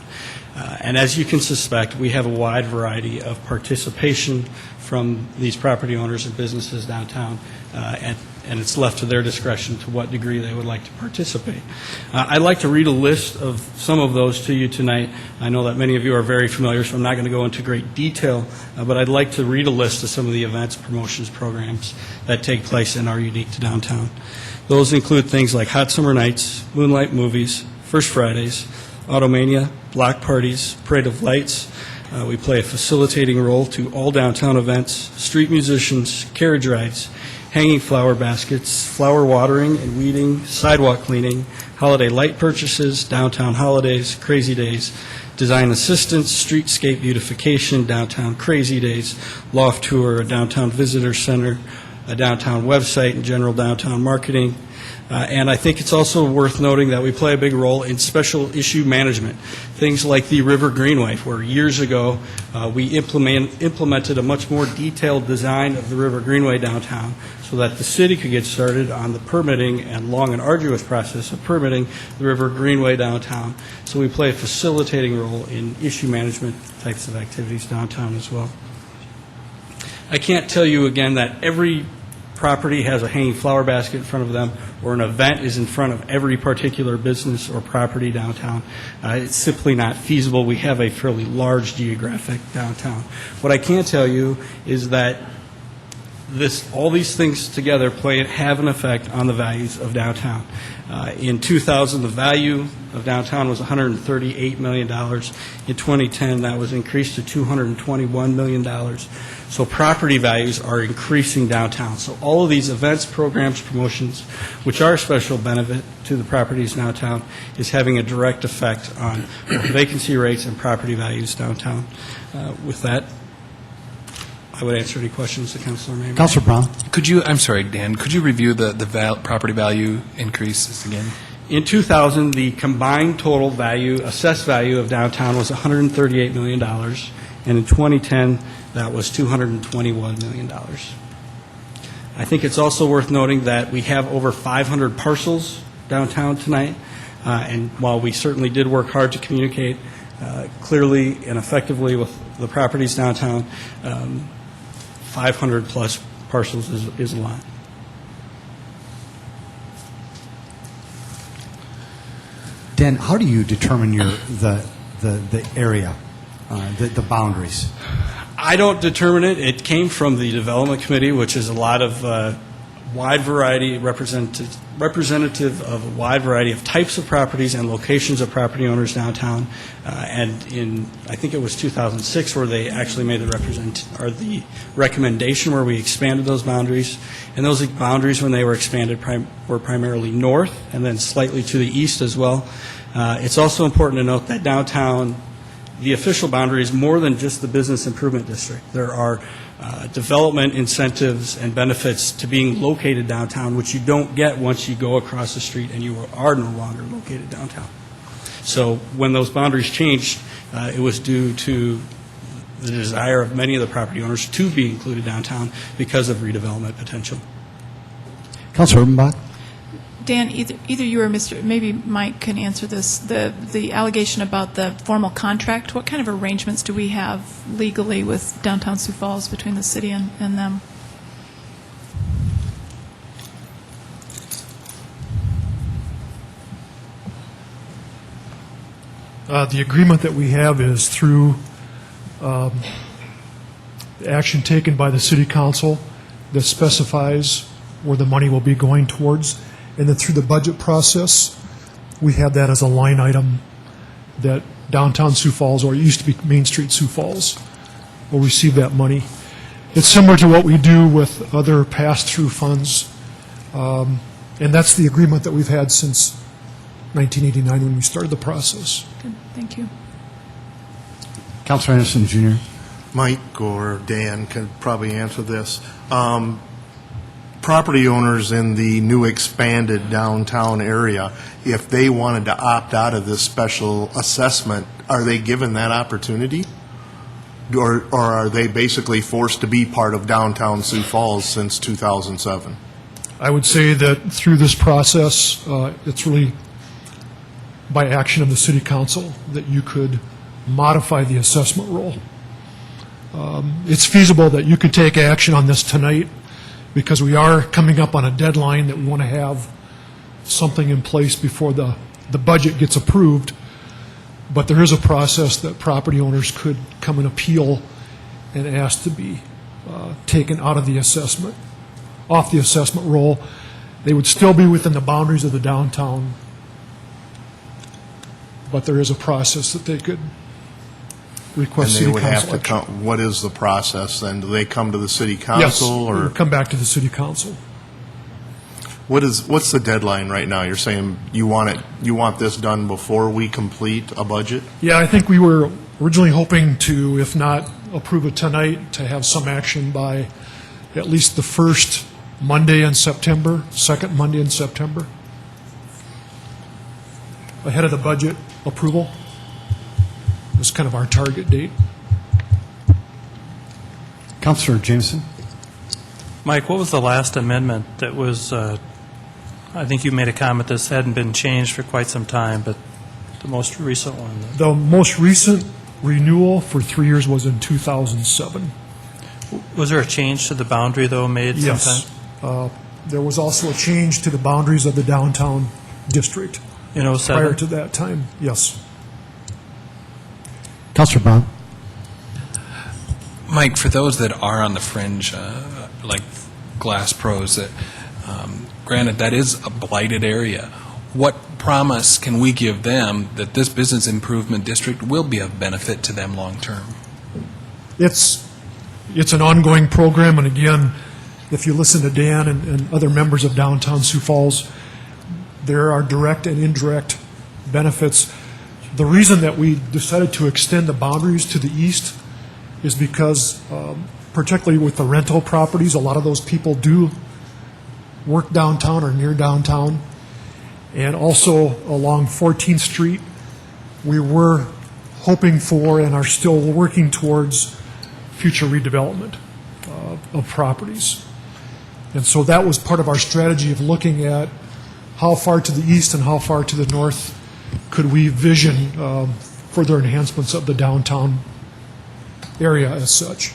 And as you can suspect, we have a wide variety of participation from these property owners and businesses downtown, and it's left to their discretion to what degree they would like to participate. I'd like to read a list of some of those to you tonight. I know that many of you are very familiar, so I'm not going to go into great detail, but I'd like to read a list of some of the events, promotions, programs that take place and are unique to downtown. Those include things like Hot Summer Nights, Moonlight Movies, First Fridays, Automania, block parties, Parade of Lights. We play a facilitating role to all downtown events, street musicians, carriage rides, hanging flower baskets, flower watering and weeding, sidewalk cleaning, holiday light purchases, downtown holidays, crazy days, design assistance, streetscape beautification, downtown crazy days, loft tour, a downtown visitor center, a downtown website, and general downtown marketing. And I think it's also worth noting that we play a big role in special issue management, things like the River Greenway, where years ago we implemented a much more detailed design of the River Greenway downtown so that the city could get started on the permitting and long and arduous process of permitting the River Greenway downtown. So we play a facilitating role in issue management types of activities downtown as well. I can't tell you again that every property has a hanging flower basket in front of them or an event is in front of every particular business or property downtown. It's simply not feasible. We have a fairly large geographic downtown. What I can tell you is that all these things together have an effect on the values of downtown. In 2000, the value of downtown was $138 million. In 2010, that was increased to $221 million. So property values are increasing downtown. So all of these events, programs, promotions, which are a special benefit to the properties downtown, is having a direct effect on vacancy rates and property values downtown. With that, I would answer any questions the councilor may have. Councilor Brown. I'm sorry, Dan, could you review the property value increases again? In 2000, the combined total value, assessed value of downtown was $138 million, and in 2010, that was $221 million. I think it's also worth noting that we have over 500 parcels downtown tonight, and while we certainly did work hard to communicate clearly and effectively with the properties downtown, 500-plus parcels is a lot. Dan, how do you determine the area, the boundaries? I don't determine it. It came from the Development Committee, which is a lot of wide variety, representative of a wide variety of types of properties and locations of property owners downtown. And in, I think it was 2006, where they actually made the recommendation where we expanded those boundaries. And those boundaries, when they were expanded, were primarily north and then slightly to the east as well. It's also important to note that downtown, the official boundary is more than just the business improvement district. There are development incentives and benefits to being located downtown, which you don't get once you go across the street and you are no longer located downtown. So when those boundaries changed, it was due to the desire of many of the property owners to be included downtown because of redevelopment potential. Councilor Urbanbach? Dan, either you or maybe Mike can answer this. The allegation about the formal contract, what kind of arrangements do we have legally with downtown Sioux Falls between the city and them? The agreement that we have is through the action taken by the city council that specifies where the money will be going towards. And then through the budget process, we have that as a line item that downtown Sioux Falls, or it used to be Main Street Sioux Falls, will receive that money. It's similar to what we do with other pass-through funds, and that's the agreement that we've had since 1989 when we started the process. Good, thank you. Councilor Anderson, Jr. Mike or Dan can probably answer this. Property owners in the new expanded downtown area, if they wanted to opt out of this special assessment, are they given that opportunity? Or are they basically forced to be part of downtown Sioux Falls since 2007? I would say that through this process, it's really by action of the city council that you could modify the assessment roll. It's feasible that you could take action on this tonight, because we are coming up on a deadline that we want to have something in place before the budget gets approved. But there is a process that property owners could come and appeal and ask to be taken out of the assessment, off the assessment roll. They would still be within the boundaries of the downtown, but there is a process that they could request city council. And they would have to come, what is the process then? Do they come to the city council? Yes, or they would come back to the city council. What's the deadline right now? You're saying you want this done before we complete a budget? Yeah, I think we were originally hoping to, if not approve it tonight, to have some action by at least the first Monday in September, second Monday in September, ahead of the budget approval. Is kind of our target date. Councilor Jameson? Mike, what was the last amendment that was, I think you made a comment this hadn't been changed for quite some time, but the most recent one? The most recent renewal for 3 years was in 2007. Was there a change to the boundary, though, made Yes. sometime? There was also a change to the boundaries of the downtown district. In 2007? Prior to that time, yes. Councilor Brown? Mike, for those that are on the fringe, like Glass Pros, that granted that is a blighted area, what promise can we give them that this business improvement district will be of benefit to them long term? It's an ongoing program, and again, if you listen to Dan and other members of downtown Sioux Falls, there are direct and indirect benefits. The reason that we decided to extend the boundaries to the east is because, particularly with the rental properties, a lot of those people do work downtown or near downtown, And also along 14th Street, we were hoping for and are still working towards future redevelopment of properties. And so that was part of our strategy of looking at how far to the east and how far to the north could we vision further enhancements of the downtown area as such.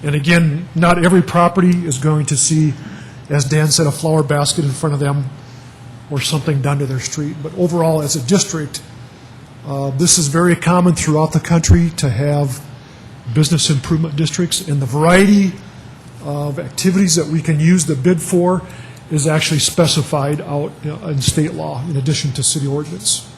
And again, not every property is going to see, as Dan said, a flower basket in front of them or something done to their street. But overall, as a district, this is very common throughout the country to have business improvement districts, and the variety of activities that we can use the bid for is actually specified out in state law in addition to city ordinance.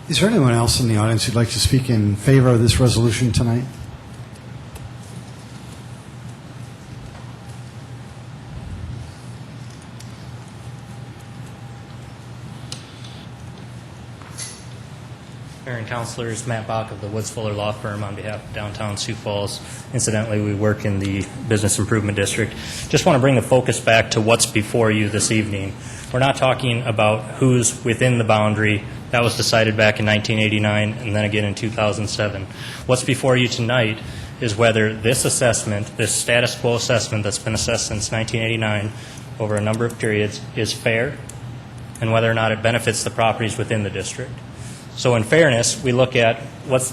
Is there anyone else in the audience who'd like to speak in favor of this resolution tonight? Mayor and Councilors, Matt Bach of the Woods Fuller Law Firm on behalf of downtown Sioux Falls. Incidentally, we work in the Business Improvement District. Just want to bring the focus back to what's before you this evening. We're not talking about who's within the boundary. That was decided back in 1989 and then again in 2007. What's before you tonight is whether this assessment, this status quo assessment that's been assessed since 1989 over a number of periods, is fair and whether or not it benefits the properties within the district. So in fairness, we look at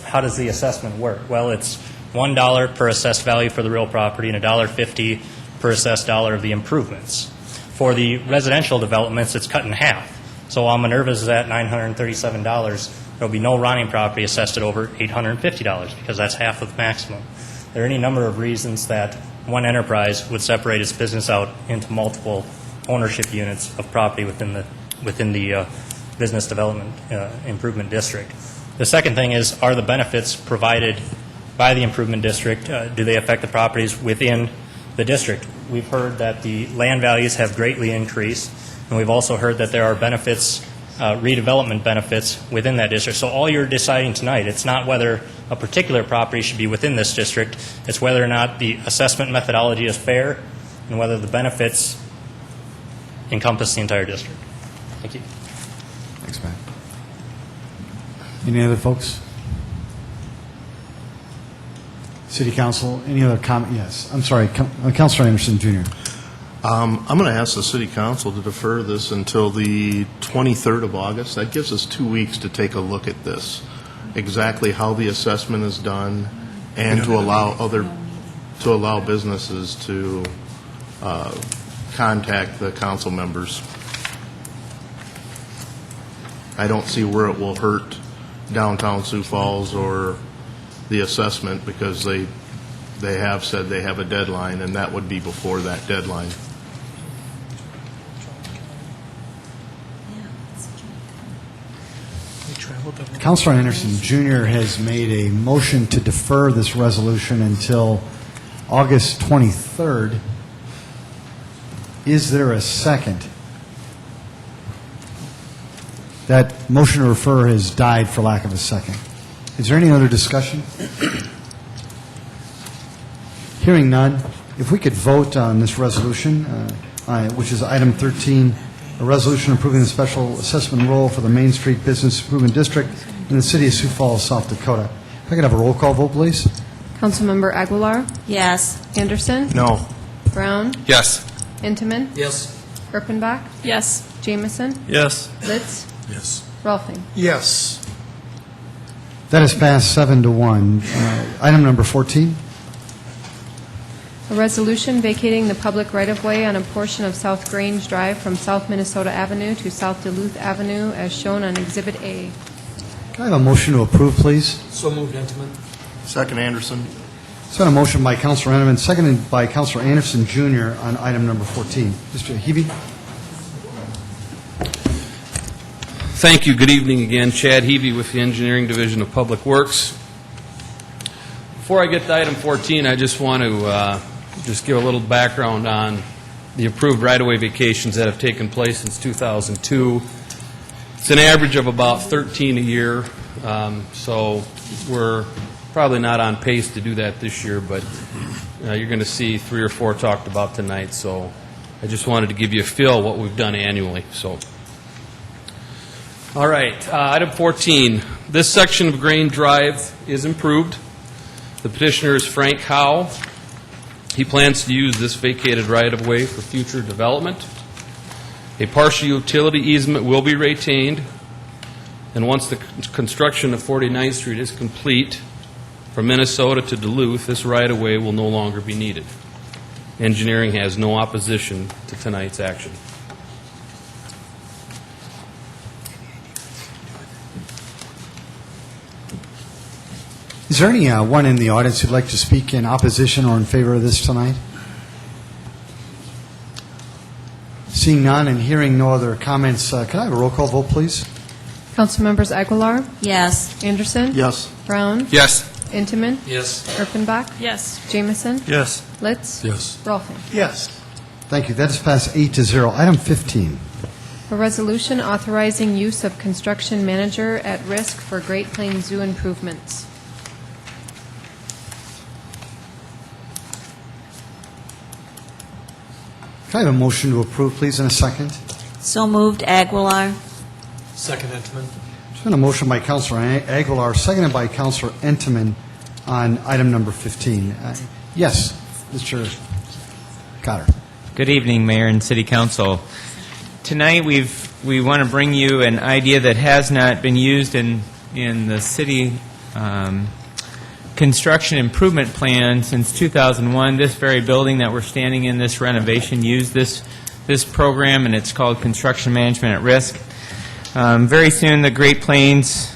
how does the assessment work? Well, it's $1 per assessed value for the real property and $1.50 per assessed dollar of the improvements. For the residential developments, it's cut in half. So while Minerva's is at $937, there will be no Ronning property assessed at over $850 because that's half of the maximum. There are any number of reasons that one enterprise would separate its business out into multiple ownership units of property within the Business Development Improvement District. The second thing is, are the benefits provided by the Improvement District, do they affect the properties within the district? We've heard that the land values have greatly increased, and we've also heard that there are benefits, redevelopment benefits within that district. So all you're deciding tonight, it's not whether a particular property should be within this district, it's whether or not the assessment methodology is fair and whether the benefits encompass the entire district. Thank you. Thanks, Matt. Any other folks? City Council, any other comment? Yes. I'm sorry, Councilor Anderson, Jr. I'm going to ask the City Council to defer this until the 23rd of August. That gives us 2 weeks to take a look at this, exactly how the assessment is done, and to allow businesses to contact the council members. I don't see where it will hurt downtown Sioux Falls or the assessment because they have said they have a deadline, and that would be before that deadline. Councilor Anderson, Jr. has made a motion to defer this resolution until August 23rd. Is there a second? That motion to refer has died for lack of a second. Is there any other discussion? Hearing none, if we could vote on this resolution, which is item 13, a resolution approving the special assessment role for the Main Street Business Improvement District in the city of Sioux Falls, South Dakota. If I could have a roll call vote, please. Councilmember Aguilar? Yes. Anderson? No. Brown? Yes. Intiman? Yes. Erpenbach? Yes. Jamison? Yes. Litz? Yes. Rolfing? Yes. That is passed 7-1. Item number 14. A resolution vacating the public right-of-way on a portion of South Grange Drive from South Minnesota Avenue to South Duluth Avenue as shown on Exhibit A. Can I have a motion to approve, please? So moved, Intiman. Second, Anderson. So a motion by Councilor Enterman, seconded by Councilor Anderson, Jr. on item number 14. Mr. Hebe? Thank you. Good evening again. Chad Hebe with the Engineering Division of Public Works. Before I get to item 14, I just want to just give a little background on the approved right-of-way vacations that have taken place since 2002. It's an average of about 13 a year, so we're probably not on pace to do that this year, but you're going to see 3 or 4 talked about tonight, so I just wanted to give you a feel of what we've done annually. So, all right, item 14. This section of Grain Drive is improved. The petitioner is Frank Howe. He plans to use this vacated right-of-way for future development. A partial utility easement will be retained, and once the construction of 49th Street is complete, from Minnesota to Duluth, this right-of-way will no longer be needed. Engineering has no opposition to tonight's action. Is there anyone in the audience who'd like to speak in opposition or in favor of this tonight? Seeing none and hearing no other comments, can I have a roll call vote, please? Council members Aguilar? Yes. Anderson? Yes. Brown? Yes. Intiman? Yes. Erpenbach? Yes. Jameson? Yes. Litz? Yes. Rolfing? Yes. Thank you. That is passed 8-0. Item 15. A resolution authorizing use of construction manager at risk for Great Plains Zoo improvements. Can I have a motion to approve, please, in a second? So moved, Aguilar. Second, Intiman. There's been a motion by Councilor Aguilar, seconded by Councilor Entenmann on item number 15. Yes, Mr. Cotter. Good evening, Mayor and City Council. Tonight we want to bring you an idea that has not been used in the city construction improvement plan since 2001. This very building that we're standing in, this renovation, used this program, and it's called Construction Management at Risk. Very soon, the Great Plains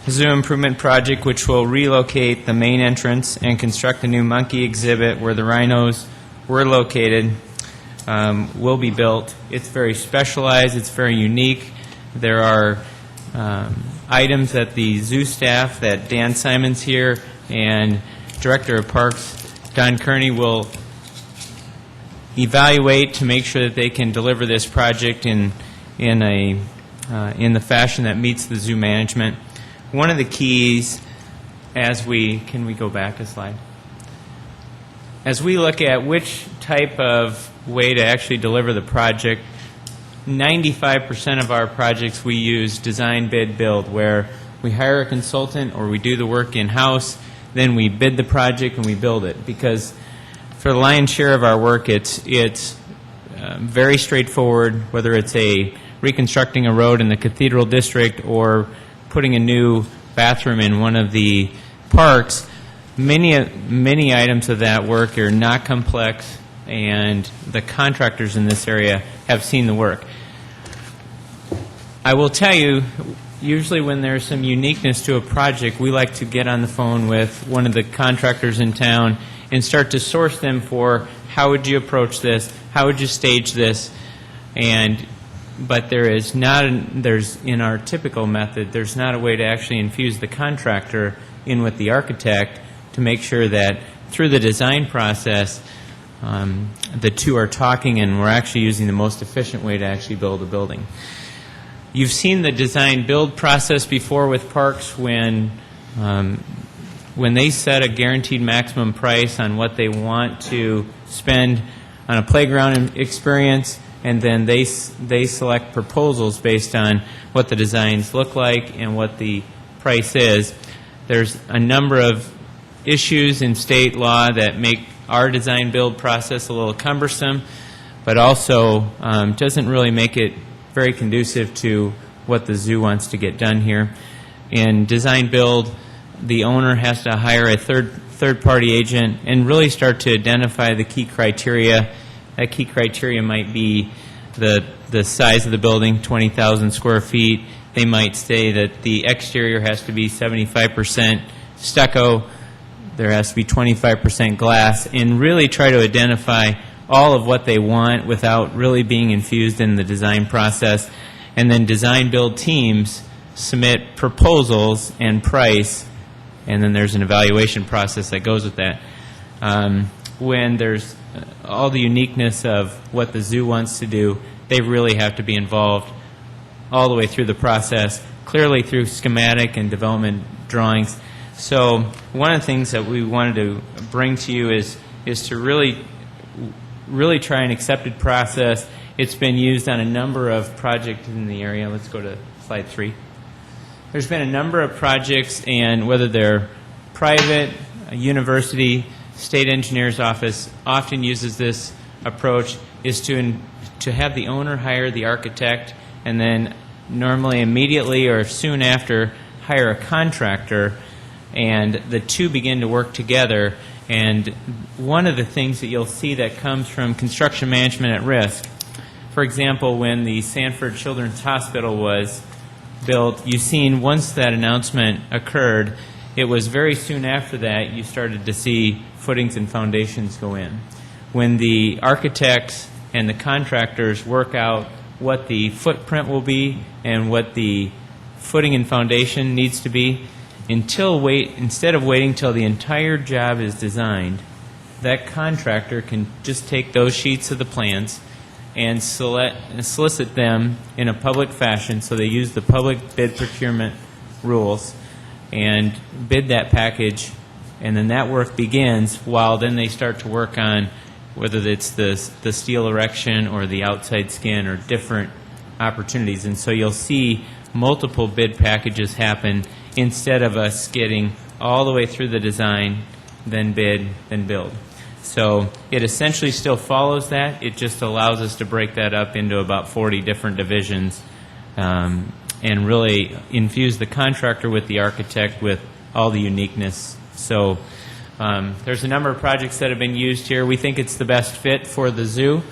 Zoo Improvement Project, which will relocate the main entrance and construct a new monkey exhibit where the rhinos were located, will be built. It's very specialized. It's very unique. There are items that the zoo staff, that Dan Simon's here, and Director of Parks, Don Kearney, will evaluate to make sure that they can deliver this project in the fashion that meets the zoo management. One of the keys, can we go back a slide? As we look at which type of way to actually deliver the project, 95% of our projects we use design, bid, build, where we hire a consultant or we do the work in-house, then we bid the project and we build it. Because for the lion's share of our work, it's very straightforward, whether it's reconstructing a road in the Cathedral District or putting a new bathroom in one of the parks. Many items of that work are not complex, and the contractors in this area have seen the work. I will tell you, usually when there's some uniqueness to a project, we like to get on the phone with one of the contractors in town and start to source them for how would you approach this, how would you stage this, but in our typical method, there's not a way to actually infuse the contractor in with the architect to make sure that through the design process, the two are talking and we're actually using the most efficient way to actually build a building. You've seen the design-build process before with parks when they set a guaranteed maximum price on what they want to spend on a playground experience, and then they select proposals based on what the designs look like and what the price is. There's a number of issues in state law that make our design-build process a little cumbersome, but also doesn't really make it very conducive to what the zoo wants to get done here. In design-build, the owner has to hire a third-party agent and really start to identify the key criteria. That key criteria might be the size of the building, 20,000 square feet. They might say that the exterior has to be 75% stucco, there has to be 25% glass, and really try to identify all of what they want without really being infused in the design process. And then design-build teams submit proposals and price, and then there's an evaluation process that goes with that. When there's all the uniqueness of what the zoo wants to do, they really have to be involved all the way through the process, clearly through schematic and development drawings. So one of the things that we wanted to bring to you is to really really try an accepted process. It's been used on a number of projects in the area. Let's go to slide 3. There's been a number of projects, and whether they're private, a university, state engineer's office often uses this approach, is to have the owner hire the architect and then normally immediately or soon after hire a contractor, and the two begin to work together. And one of the things that you'll see that comes from construction management at risk, for example, when the Sanford Children's Hospital was built, you've seen once that announcement occurred, it was very soon after that you started to see footings and foundations go in. When the architects and the contractors work out what the footprint will be and what the footing and foundation needs to be, instead of waiting till the entire job is designed, that contractor can just take those sheets of the plans and solicit them in a public fashion, so they use the public bid procurement rules and bid that package, and then that work begins while then they start to work on whether it's the steel erection or the outside skin or different opportunities. And so you'll see multiple bid packages happen instead of us getting all the way through the design, then bid, then build. So it essentially still follows that. It just allows us to break that up into about 40 different divisions and really infuse the contractor with the architect with all the uniqueness. So there's a number of projects that have been used here. We think it's the best fit for the zoo,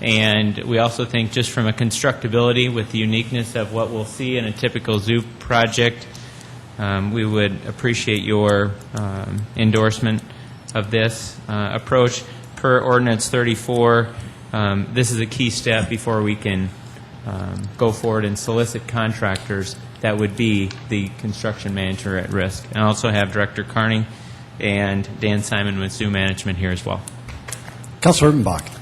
and we also think just from a constructability with the uniqueness of what we'll see in a typical zoo project, we would appreciate your endorsement of this approach. Per Ordinance 34, this is a key step before we can go forward and solicit contractors that would be the construction manager at risk. And I also have Director Carney and Dan Simon with Zoo Management here as well. Councilor Urbanbach.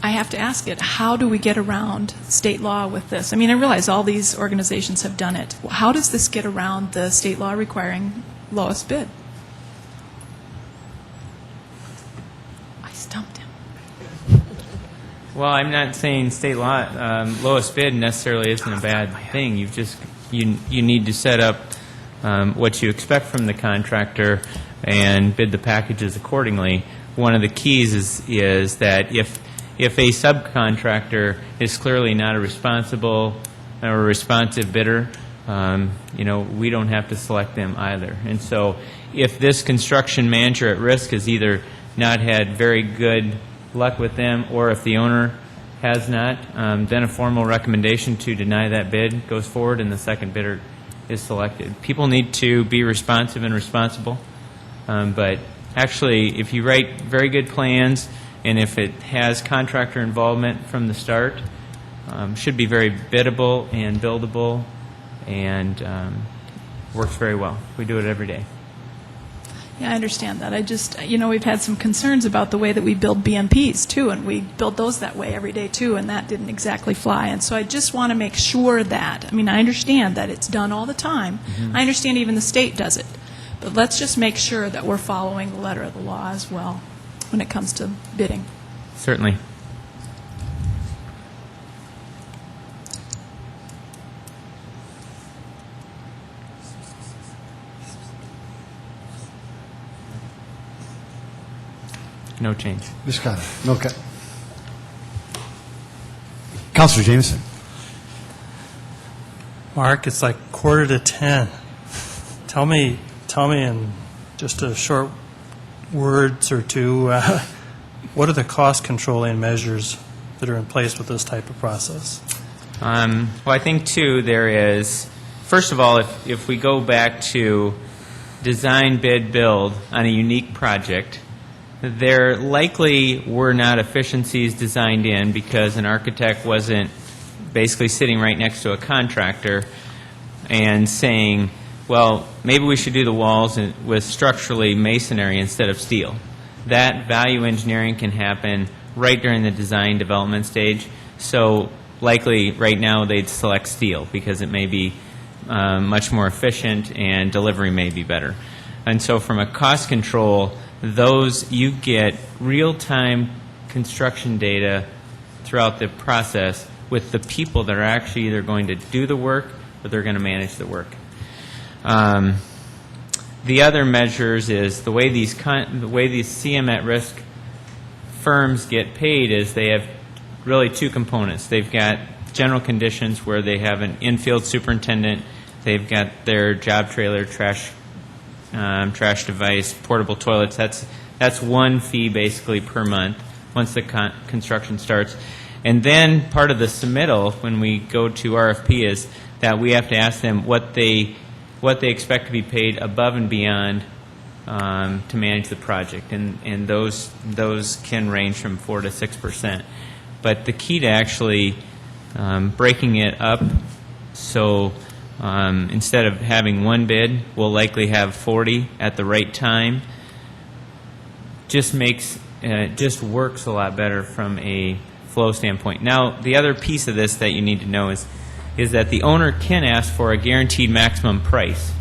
I have to ask it, how do we get around state law with this? I mean, I realize all these organizations have done it. How does this get around the state law requiring lowest bid? I stumped him. Well, I'm not saying state law, lowest bid necessarily isn't a bad thing. You've just, you need to set up what you expect from the contractor and bid the packages accordingly. One of the keys is that if a subcontractor is clearly not a responsible or a responsive bidder, we don't have to select them either. And so if this construction manager at risk has either not had very good luck with them, or if the owner has not, then a formal recommendation to deny that bid goes forward and the second bidder is selected. People need to be responsive and responsible, but actually if you write very good plans and if it has contractor involvement from the start, should be very biddable and buildable and works very well. We do it every day. Yeah, I understand that. I just, we've had some concerns about the way that we build BMPs, too, and we build those that way every day, too, and that didn't exactly fly. And so I just want to make sure that, I understand that it's done all the time. Mm-hmm. I understand even the state does it. But let's just make sure that we're following the letter of the law as well when it comes to bidding. Certainly. No change. Ms. Cotter. Okay. Councilor Jameson. Mark, it's like 9:45. Tell me in just a short words or two, what are the cost controlling measures that are in place with this type of process? Well, I think, too, there is, first of all, if we go back to design, bid, build on a unique project, there likely were not efficiencies designed in because an architect wasn't basically sitting right next to a contractor and saying, well, maybe we should do the walls with structurally masonry instead of steel. That value engineering can happen right during the design development stage. So likely right now they'd select steel because it may be much more efficient and delivery may be better. And so from a cost control, those you get real-time construction data throughout the process with the people that are actually either going to do the work or they're going to manage the work. The other measures is the way these CM at risk firms get paid is they have really two components. They've got general conditions where they have an infield superintendent. They've got their job trailer, trash device, portable toilets. That's one fee basically per month once the construction starts. And then part of the submittal when we go to RFP is that we have to ask them what they expect to be paid above and beyond to manage the project, and those can range from 4 to 6%. But the key to actually breaking it up, so instead of having one bid, we'll likely have 40 at the right time. Just works a lot better from a flow standpoint. Now, the other piece of this that you need to know is that the owner can ask for a guaranteed maximum price.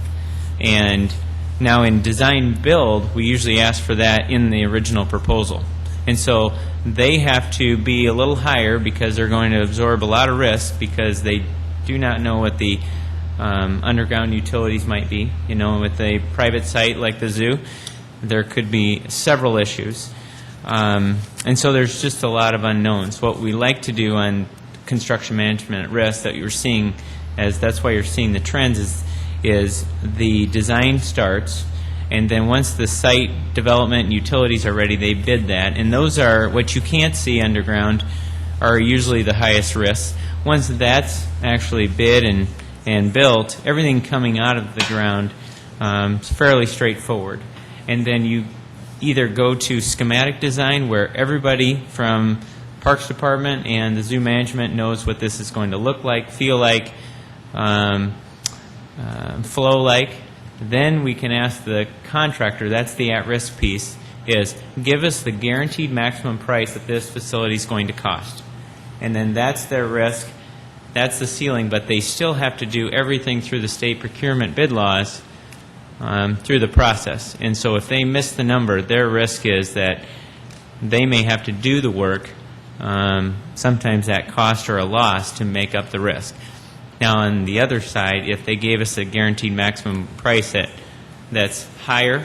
And now in design build, we usually ask for that in the original proposal. And so they have to be a little higher because they're going to absorb a lot of risk because they do not know what the underground utilities might be. You know, with a private site like the zoo, there could be several issues. And so there's just a lot of unknowns. What we like to do on construction management at risk that you're seeing, as that's why you're seeing the trends, is the design starts, and then once the site development and utilities are ready, they bid that. And those are, what you can't see underground, are usually the highest risks. Once that's actually bid and built, everything coming out of the ground is fairly straightforward. And then you either go to schematic design where everybody from Parks Department and the zoo management knows what this is going to look like, feel like, flow like. Then we can ask the contractor, that's the at-risk piece, is give us the guaranteed maximum price that this facility is going to cost. And then that's their risk, that's the ceiling, but they still have to do everything through the state procurement bid laws through the process. And so if they miss the number, their risk is that they may have to do the work, sometimes at cost or a loss, to make up the risk. Now, on the other side, if they gave us a guaranteed maximum price that's higher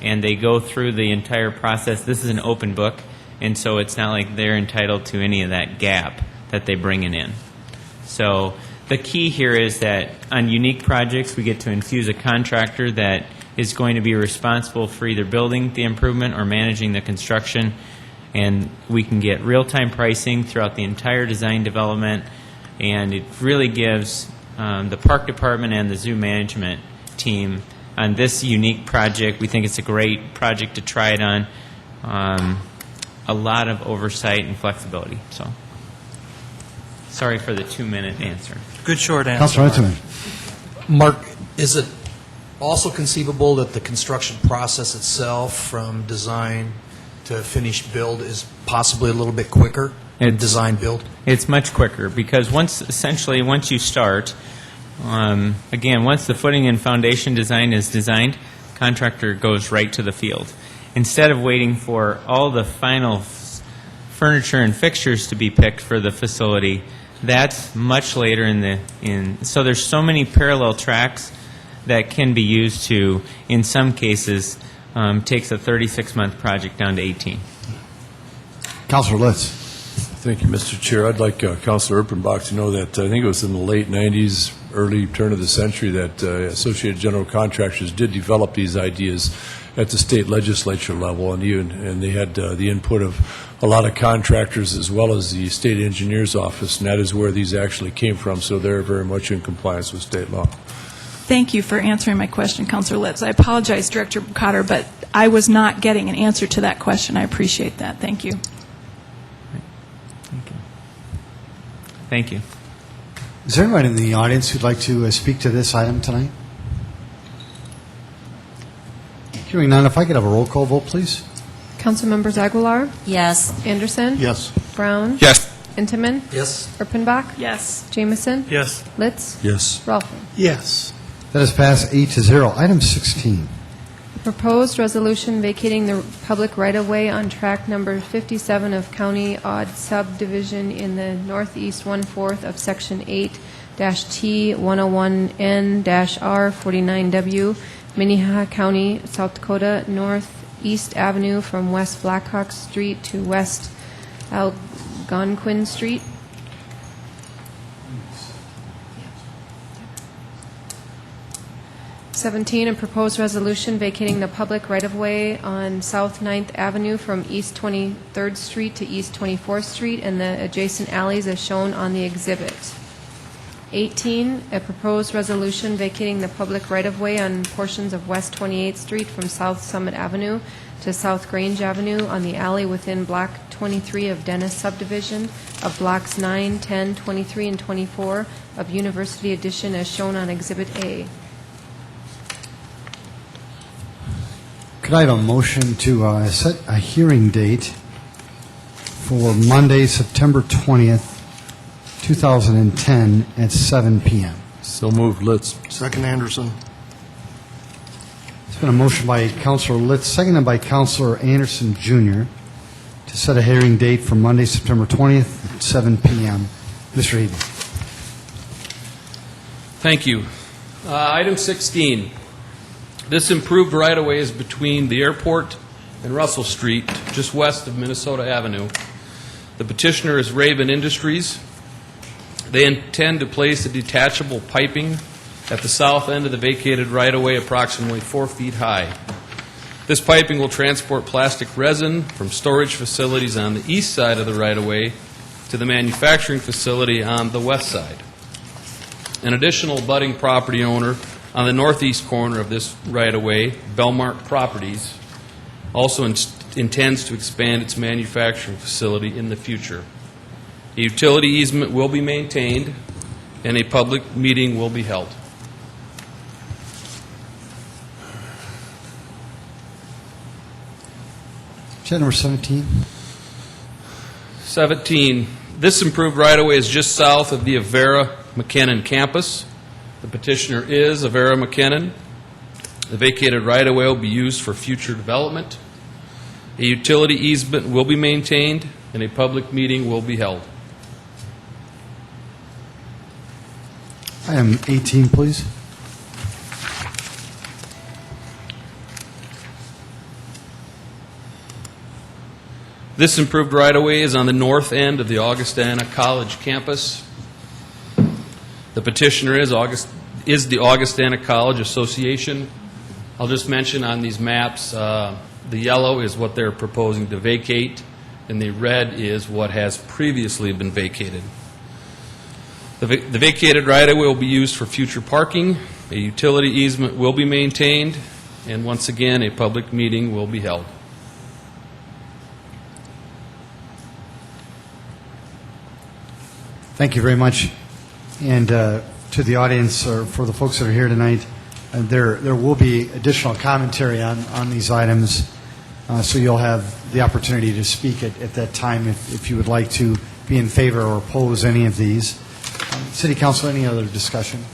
and they go through the entire process, this is an open book, and so it's not like they're entitled to any of that gap that they bring in. So the key here is that on unique projects, we get to infuse a contractor that is going to be responsible for either building the improvement or managing the construction, and we can get real-time pricing throughout the entire design development. And it really gives the park department and the zoo management team on this unique project, we think it's a great project to try it on, a lot of oversight and flexibility. So, sorry for the 2-minute answer. Good short answer. Councilor Anthony. Mark, is it also conceivable that the construction process itself, from design to finished build, is possibly a little bit quicker? Design build? It's much quicker because once you start, again, once the footing and foundation design is designed, contractor goes right to the field. Instead of waiting for all the final furniture and fixtures to be picked for the facility, that's much later so there's so many parallel tracks that can be used to, in some cases, takes a 36-month project down to 18. Councilor Litz. Thank you, Mr. Chair. I'd like Councilor Erpenbach to know that I think it was in the late 90s, early turn of the century, that Associated General Contractors did develop these ideas at the state legislature level, and they had the input of a lot of contractors as well as the state engineer's office, and that is where these actually came from, so they're very much in compliance with state law. Thank you for answering my question, Councilor Litz. I apologize, Director Cotter, but I was not getting an answer to that question. I appreciate that. Thank you. Thank you. Is there anyone in the audience who'd like to speak to this item tonight? Hearing none, if I could have a roll call vote, please. Councilmembers Aguilar? Yes. Anderson? Yes. Brown? Yes. Intiman? Yes. Erpenbach? Yes. Jameson? Yes. Litz? Yes. Ralphing? Yes. That is passed 8-0. Item 16. Proposed resolution vacating the public right-of-way on track number 57 of County Odd Subdivision in the northeast one-fourth of Section 8-T101N-R49W, Minnehaha County, South Dakota, Northeast Avenue from West Blackhawk Street to West Algonquin Street. '17, a proposed resolution vacating the public right-of-way on South 9th Avenue from East 23rd Street to East 24th Street and the adjacent alleys as shown on the exhibit. 18, a proposed resolution vacating the public right-of-way on portions of West 28th Street from South Summit Avenue to South Grange Avenue on the alley within Block 23 of Dennis subdivision of Blocks 9, 10, 23, and 24 of University Edition as shown on Exhibit A. Could I have a motion to set a hearing date for Monday, September 20th, 2010 at 7 p.m.? So moved, Litz. Second, Anderson. It's been a motion by Councilor Litz, seconded by Councilor Anderson, Jr., to set a hearing date for Monday, September 20th at 7 p.m. Mr. Eden. Thank you. Item 16. This improved right-of-way is between the airport and Russell Street, just west of Minnesota Avenue. The petitioner is Raven Industries. They intend to place a detachable piping at the south end of the vacated right-of-way approximately 4 feet high. This piping will transport plastic resin from storage facilities on the east side of the right-of-way to the manufacturing facility on the west side. An additional budding property owner on the northeast corner of this right-of-way, Belmark Properties, also intends to expand its manufacturing facility in the future. A utility easement will be maintained, and a public meeting will be held. Agenda number 17. 17. This improved right-of-way is just south of the Avera McKinnon campus. The petitioner is Avera McKinnon. The vacated right-of-way will be used for future development. A utility easement will be maintained, and a public meeting will be held. Item 18, please. This improved right-of-way is on the north end of the Augustana College campus. The petitioner is the Augustana College Association. I'll just mention on these maps, the yellow is what they're proposing to vacate, and the red is what has previously been vacated. The vacated right-of-way will be used for future parking. A utility easement will be maintained, and once again, a public meeting will be held. Thank you very much. And to the audience, or for the folks that are here tonight, there will be additional commentary on these items, so you'll have the opportunity to speak at that time if you would like to be in favor or oppose any of these. City Council, any other discussion?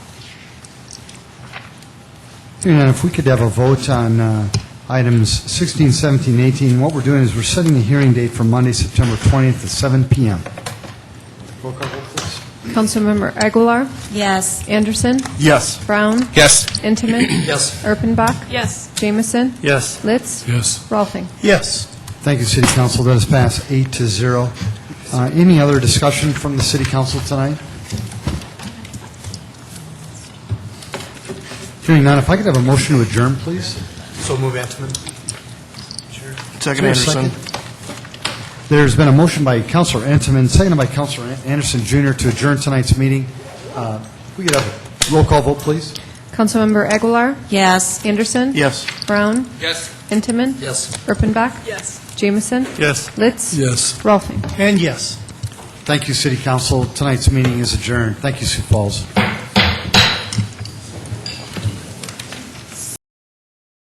And if we could have a vote on items 16, 17, 18. What we're doing is we're setting the hearing date for Monday, September 20th at 7 p.m. Roll call vote, please. Councilmember Aguilar? Yes. Anderson? Yes. Brown? Yes. Intiman? Yes. Erpenbach? Yes. Jamison? Yes. Litz? Yes. Rolfing? Yes. Thank you, City Council. That is passed 8-0. Any other discussion from the City Council tonight? Hearing none, if I could have a motion to adjourn, please. So move, Antonin. Second, Is there a Anderson. second? There's been a motion by Councilor Entenmann, seconded by Councilor Anderson, Jr. to adjourn tonight's meeting. If we could have a roll call vote, please. Councilmember Aguilar? Yes. Anderson? Yes. Brown? Yes. Intiman? Yes. Erpenbach? Yes. Jamison? Yes. Litz? Yes. Rolfing? And yes. Thank you, City Council. Tonight's meeting is adjourned. Thank you, Sioux Falls.